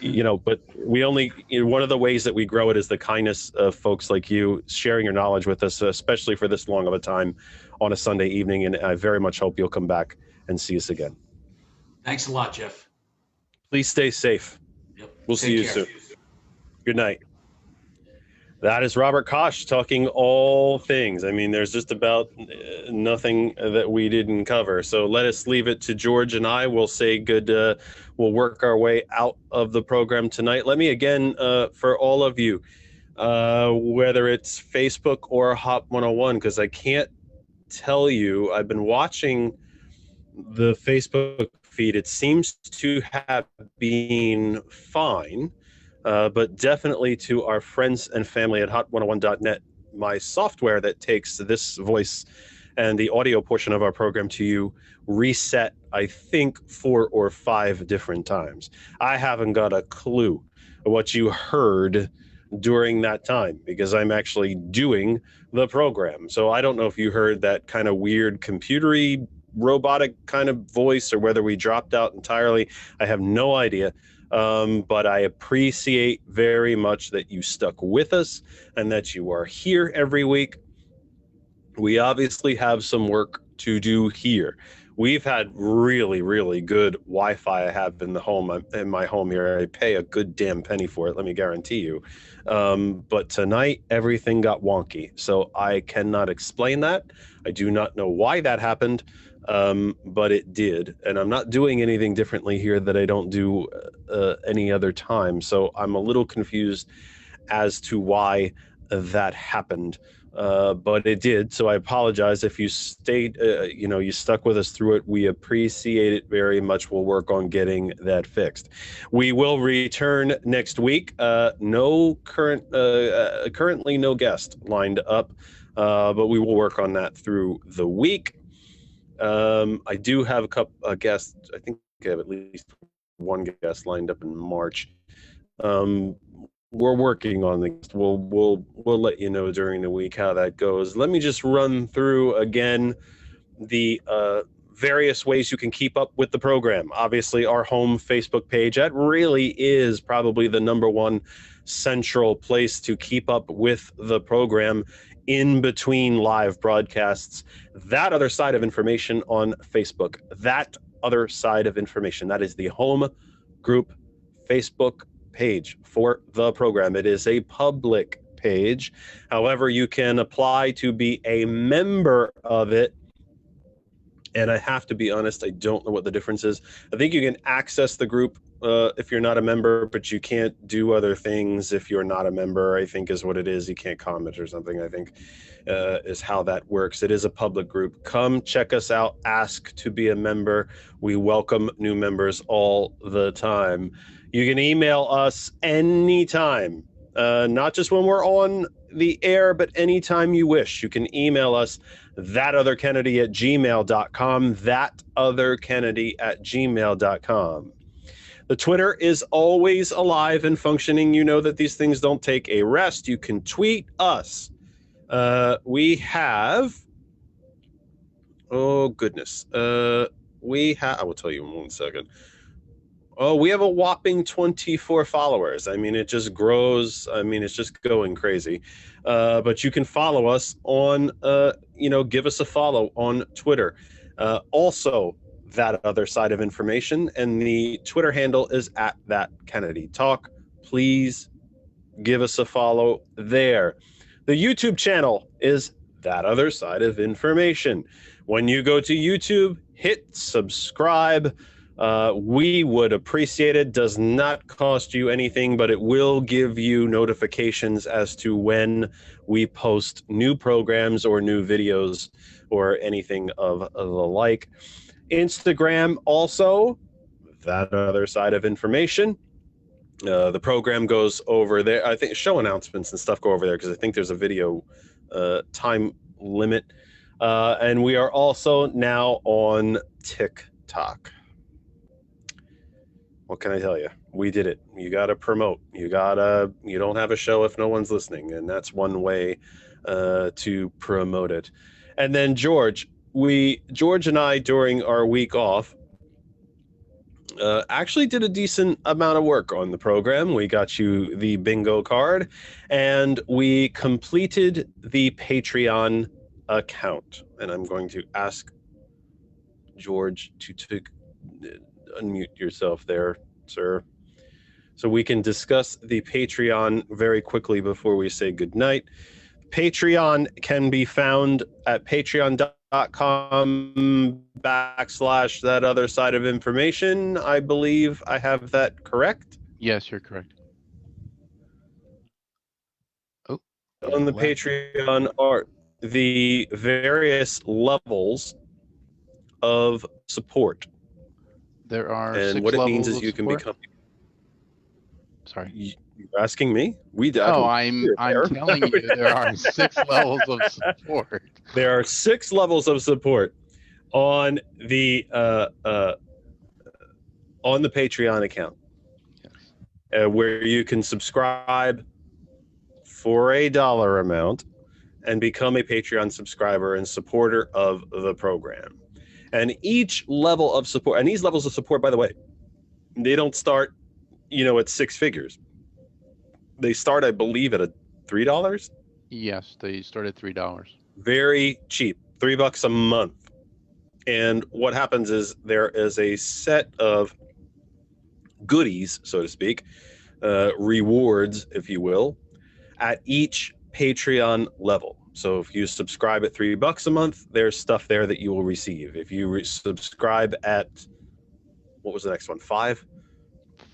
But we only, one of the ways that we grow it is the kindness of folks like you sharing your knowledge with us, especially for this long of a time on a Sunday evening. And I very much hope you'll come back and see us again. Thanks a lot, Jeff. Please stay safe. Yep. We'll see you soon. Good night. That is Robert Kosch talking all things. I mean, there's just about nothing that we didn't cover. So let us leave it to George and I. We'll say good. We'll work our way out of the program tonight. Let me again, for all of you, whether it's Facebook or Hop 101, because I can't tell you, I've been watching the Facebook feed. It seems to have been fine. But definitely to our friends and family at hot101.net, my software that takes this voice and the audio portion of our program to you reset, I think, 4 or 5 different times. I haven't got a clue what you heard during that time because I'm actually doing the program. So I don't know if you heard that kind of weird computery robotic kind of voice or whether we dropped out entirely. I have no idea. But I appreciate very much that you stuck with us and that you are here every week. We obviously have some work to do here. We've had really, really good Wi-Fi I have in my home here. I pay a good damn penny for it, let me guarantee you. But tonight, everything got wonky. So I cannot explain that. I do not know why that happened. But it did, and I'm not doing anything differently here that I don't do any other time. So I'm a little confused as to why that happened, but it did. So I apologize if you stayed, you stuck with us through it. We appreciate it very much. We'll work on getting that fixed. We will return next week. Currently no guest lined up, but we will work on that through the week. I do have a couple guests. I think I have at least one guest lined up in March. We're working on this. We'll let you know during the week how that goes. Let me just run through again the various ways you can keep up with the program. Obviously, our home Facebook page, that really is probably the number one central place to keep up with the program in between live broadcasts. That other side of information on Facebook, that other side of information, that is the home group Facebook page for the program. It is a public page. However, you can apply to be a member of it. And I have to be honest, I don't know what the difference is. I think you can access the group if you're not a member, but you can't do other things if you're not a member, I think is what it is. You can't comment or something, I think is how that works. It is a public group. Come check us out. Ask to be a member. We welcome new members all the time. You can email us anytime, not just when we're on the air, but anytime you wish. You can email us thatotherkennedy@gmail.com, thatotherkennedy@gmail.com. The Twitter is always alive and functioning. You know that these things don't take a rest. You can tweet us. We have, oh goodness, I will tell you in 1 second. Oh, we have a whopping 24 followers. I mean, it just grows. I mean, it's just going crazy. But you can follow us on, give us a follow on Twitter. Also, that other side of information, and the Twitter handle is @ThatKennedyTalk. Please give us a follow there. The YouTube channel is That Other Side of Information. When you go to YouTube, hit subscribe. We would appreciate it. Does not cost you anything, but it will give you notifications as to when we post new programs or new videos or anything of the like. Instagram also, That Other Side of Information. The program goes over there. I think show announcements and stuff go over there because I think there's a video time limit. And we are also now on TikTok. What can I tell you? We did it. You got to promote. You don't have a show if no one's listening. And that's one way to promote it. And then George and I, during our week off, actually did a decent amount of work on the program. We got you the bingo card, and we completed the Patreon account. And I'm going to ask George to unmute yourself there, sir, so we can discuss the Patreon very quickly before we say goodnight. Patreon can be found at patreon.com/ that other side of information. I believe I have that correct. Yes, you're correct. Oh, On the left. Patreon are the various levels of support. There are And 6 what it levels means is of you can support. become. Sorry. You're asking me? No, I'm telling you there are 6 levels of support. There are 6 levels of support on the Patreon account, Yes. where you can subscribe for a dollar amount and become a Patreon subscriber and supporter of the program. And each level of support, and these levels of support, by the way, they don't start, at 6 figures. They start, I believe, at $3. Yes, they start at $3. Very cheap, $3 a month. And what happens is there is a set of goodies, so to speak, rewards, if you will, at each Patreon level. So if you subscribe at $3 a month, there's stuff there that you will receive. If you subscribe at, what was the next one? 5?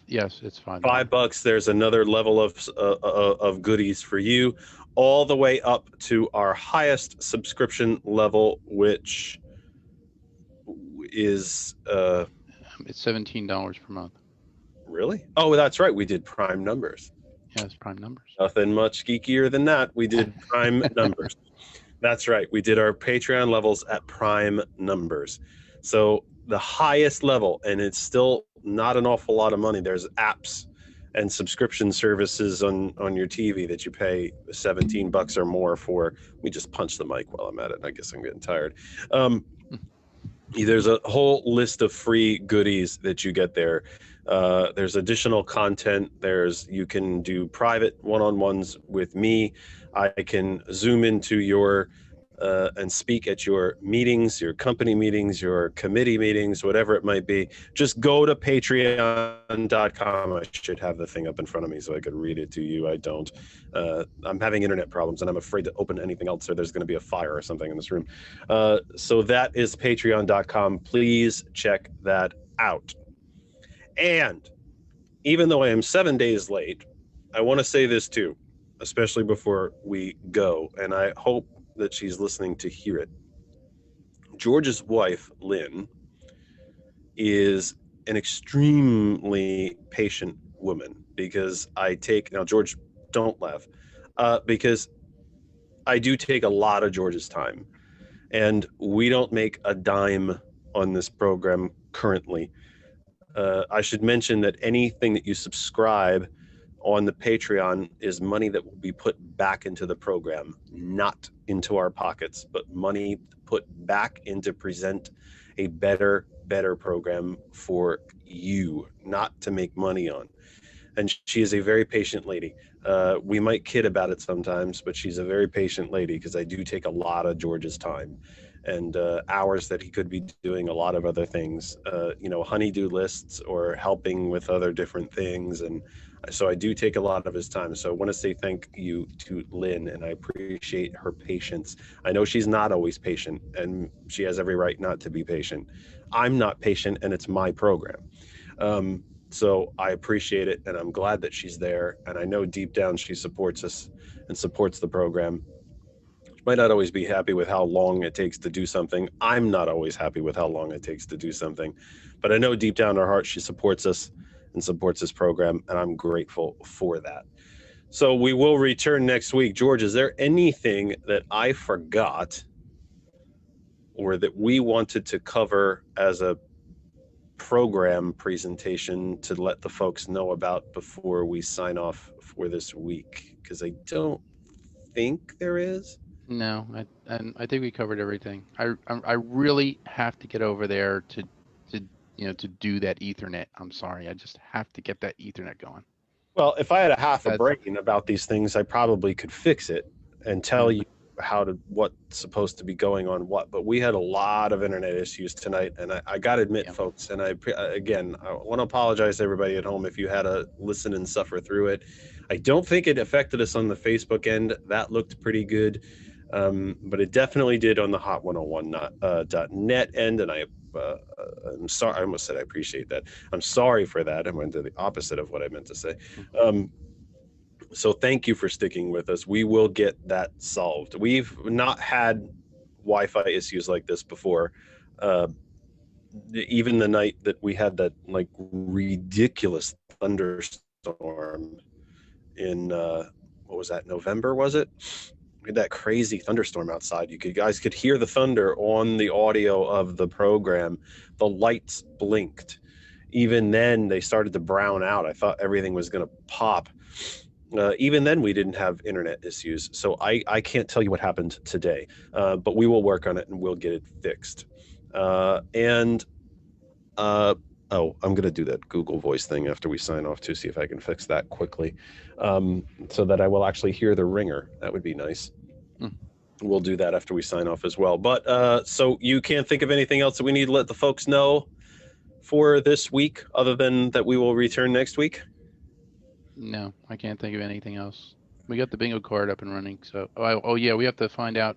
Yes, it's $5. $5. There's another level of goodies for you, all the way up to our highest subscription level, which is It's $17 per month. really? Oh, that's right. We did prime numbers. Yes, prime numbers. Nothing much geekier than that. We did prime numbers. That's right. We did our Patreon levels at prime numbers. So the highest level, and it's still not an awful lot of money. There's apps and subscription services on your TV that you pay $17 or more for. Let me just punch the mic while I'm at it. I guess I'm getting tired. There's a whole list of free goodies that you get there. There's additional content. You can do private one-on-ones with me. I can zoom into your and speak at your meetings, your company meetings, your committee meetings, whatever it might be. Just go to patreon.com. I should have the thing up in front of me so I could read it to you. I don't. I'm having internet problems and I'm afraid to open anything else or there's going to be a fire or something in this room. So that is patreon.com. Please check that out. And even though I am 7 days late, I want to say this too, especially before we go, and I hope that she's listening to hear it. George's wife, Lynn, is an extremely patient woman because now George, don't laugh, because I do take a lot of George's time, and we don't make a dime on this program currently. I should mention that anything that you subscribe on the Patreon is money that will be put back into the program, not into our pockets, but money put back into present a better program for you, not to make money on. And she is a very patient lady. We might kid about it sometimes, but she's a very patient lady because I do take a lot of George's time and hours that he could be doing a lot of other things, honey-do lists or helping with other different things. And so I do take a lot of his time. So I want to say thank you to Lynn, and I appreciate her patience. I know she's not always patient, and she has every right not to be patient. I'm not patient, and it's my program. So I appreciate it, and I'm glad that she's there. And I know deep down she supports us and supports the program. She might not always be happy with how long it takes to do something. I'm not always happy with how long it takes to do something. But I know deep down in her heart she supports us and supports this program, and I'm grateful for that. So we will return next week. George, is there anything that I forgot or that we wanted to cover as a program presentation to let the folks know about before we sign off for this week? Because I don't think there is. No, I think we covered everything. I really have to get over there to to do that Ethernet. I'm sorry, I just have to get that Ethernet going. Well, if I had a half a That's- brain about these things, I probably could fix it and tell Yeah. you what's supposed to be going on what. But we had a lot of internet issues tonight, and I got to admit, Yeah. folks, and I want to apologize to everybody at home if you had to listen and suffer through it. I don't think it affected us on the Facebook end. That looked pretty good, but it definitely did on the hot101.net end, and I'm sorry. I almost said I appreciate that. I'm sorry for that. I went to the opposite of what I meant to say. So thank you for sticking with us. We will get that solved. We've not had Wi-Fi issues like this before. Even the night that we had that like ridiculous thunderstorm in what was that, November, was it? We had that crazy thunderstorm outside. You guys could hear the thunder on the audio of the program. The lights blinked. Even then, they started to brown out. I thought everything was going to pop. Even then, we didn't have internet issues. So I can't tell you what happened today, but we will work on it and we'll get it fixed. Oh, I'm going to do that Google Voice thing after we sign off to see if I can fix that quickly, so that I will actually hear the ringer. That would be nice. We'll do that after we sign off as well. But so you can't think of anything else that we need to let the folks know for this week other than that we will return next week? No, I can't think of anything else. We got the bingo card up and running. So, oh yeah, we have to find out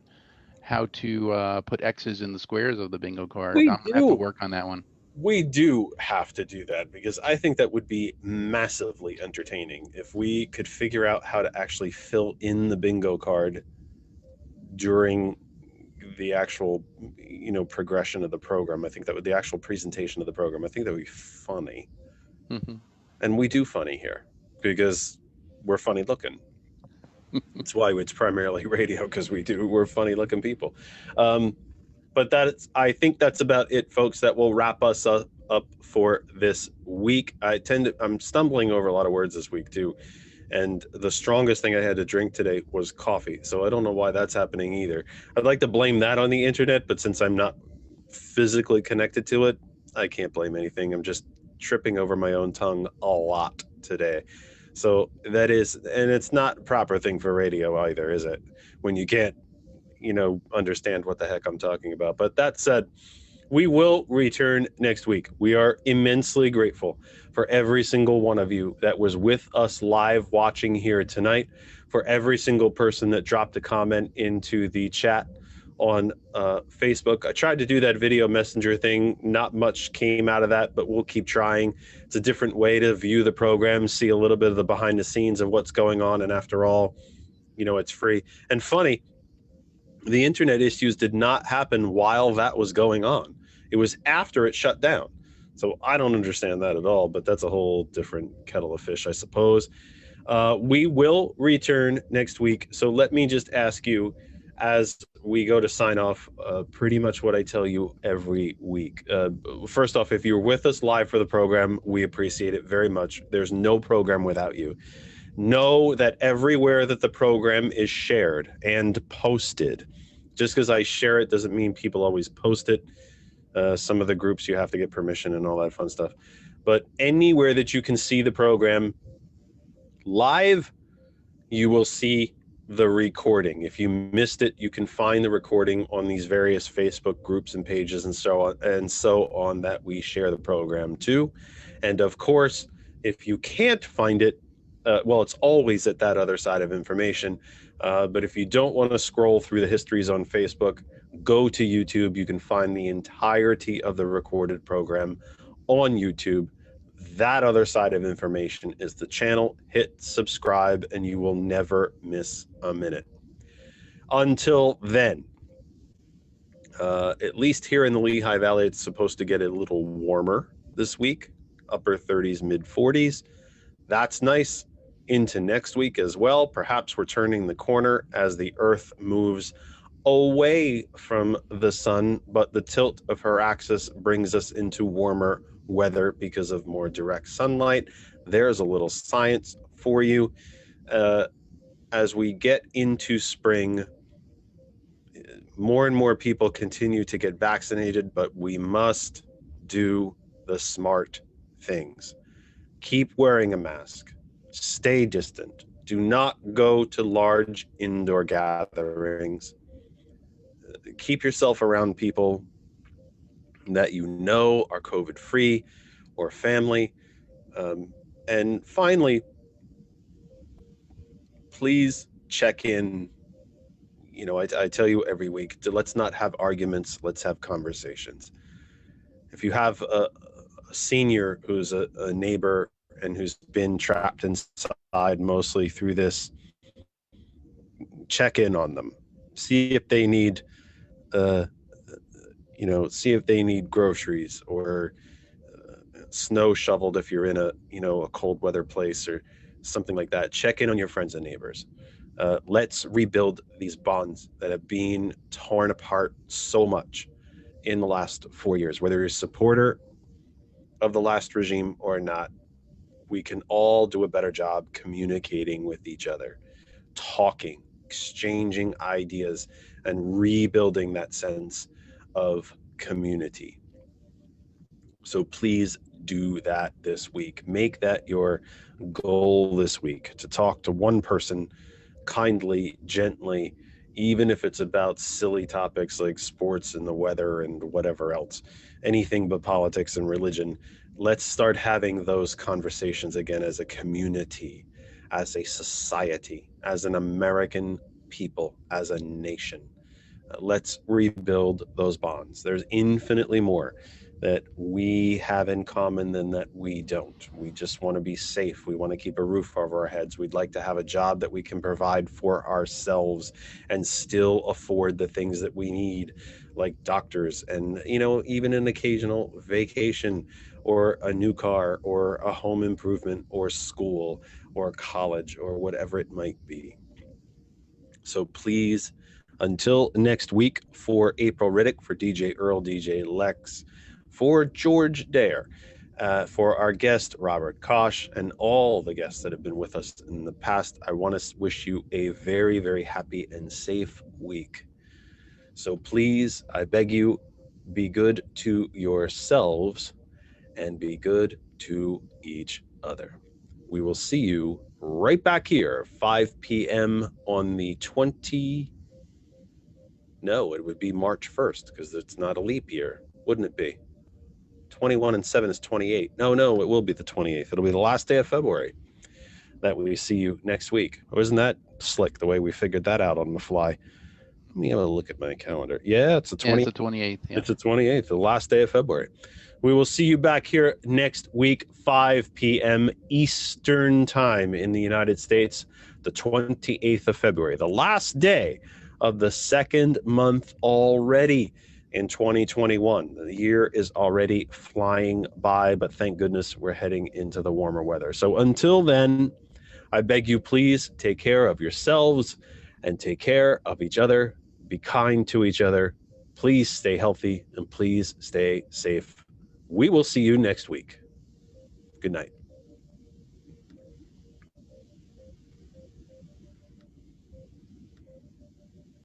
how to put X's in the squares of the bingo card. We I'm gonna have to do. work on that one. We do have to do that because I think that would be massively entertaining if we could figure out how to actually fill in the bingo card during the actual, progression of the program. I think that would the actual presentation of the program. I think that would be funny. And we do funny here because we're funny looking. That's why it's primarily radio, because we're funny looking people. But I think that's about it, folks. That will wrap us up for this week. I'm stumbling over a lot of words this week too. And the strongest thing I had to drink today was coffee. So I don't know why that's happening either. I'd like to blame that on the internet, but since I'm not physically connected to it, I can't blame anything. I'm just tripping over my own tongue a lot today. So that is, and it's not a proper thing for radio either, is it? When you can't, understand what the heck I'm talking about. But that said, we will return next week. We are immensely grateful for every single one of you that was with us live watching here tonight, for every single person that dropped a comment into the chat on Facebook. I tried to do that video messenger thing. Not much came out of that, but we'll keep trying. It's a different way to view the program, see a little bit of the behind the scenes of what's going on. And after all, it's free. And funny, the internet issues did not happen while that was going on. It was after it shut down. So I don't understand that at all, but that's a whole different kettle of fish, I suppose. We will return next week. So let me just ask you, as we go to sign off, pretty much what I tell you every week. First off, if you're with us live for the program, we appreciate it very much. There's no program without you. Know that everywhere that the program is shared and posted, just because I share it doesn't mean people always post it. Some of the groups you have to get permission and all that fun stuff. But anywhere that you can see the program live, you will see the recording. If you missed it, you can find the recording on these various Facebook groups and pages and so on that we share the program to. And of course, if you can't find it, it's always at that other side of information. But if you don't want to scroll through the histories on Facebook, go to YouTube. You can find the entirety of the recorded program on YouTube. That other side of information is the channel. Hit subscribe and you will never miss a minute. Until then, at least here in the Lehigh Valley, it's supposed to get a little warmer this week, upper 30s, mid 40s. That's nice. Into next week as well. Perhaps we're turning the corner as the Earth moves away from the sun, but the tilt of her axis brings us into warmer weather because of more direct sunlight. There's a little science for you. As we get into spring, more and more people continue to get vaccinated, but we must do the smart things. Keep wearing a mask. Stay distant. Do not go to large indoor gatherings. Keep yourself around people that you know are COVID free or family. And finally, please check in. You know, I tell you every week, let's not have arguments, let's have conversations. If you have a senior who's a neighbor and who's been trapped inside mostly through this, check in on them. See if they need, see if they need groceries or snow shoveled if you're in a cold weather place or something like that. Check in on your friends and neighbors. Let's rebuild these bonds that have been torn apart so much in the last 4 years. Whether you're a supporter of the last regime or not, we can all do a better job communicating with each other, talking, exchanging ideas, and rebuilding that sense of community. So please do that this week. Make that your goal this week, to talk to one person kindly, gently, even if it's about silly topics like sports and the weather and whatever else, anything but politics and religion. Let's start having those conversations again as a community, as a society, as an American people, as a nation. Let's rebuild those bonds. There's infinitely more that we have in common than that we don't. We just want to be safe. We want to keep a roof over our heads. We'd like to have a job that we can provide for ourselves and still afford the things that we need, like doctors and, even an occasional vacation or a new car or a home improvement or school or college or whatever it might be. So please, until next week, for April Riddick, for DJ Earl, DJ Lex, for George Dare, for our guest, Robert Kosch, and all the guests that have been with us in the past, I want to wish you a very, very happy and safe week. So please, I beg you, be good to yourselves and be good to each other. We will see you right back here, 5 p.m. on the 20... No, it would be March 1st because it's not a leap year, wouldn't it be? 21 and 7 is 28. No, it will be the 28th. It'll be the last day of February that we see you next week. Wasn't that slick the way we figured that out on the fly? Let me have a look at my calendar. Yeah, it's the 28th. Yeah, it's the 28th. Yeah. It's the 28th, the last day of February. We will see you back here next week, 5 p.m. Eastern Time in the United States, the 28th of February, the last day of the second month already in 2021. The year is already flying by, but thank goodness we're heading into the warmer weather. So until then, I beg you, please take care of yourselves and take care of each other. Be kind to each other. Please stay healthy and please stay safe. We will see you next week. Good night.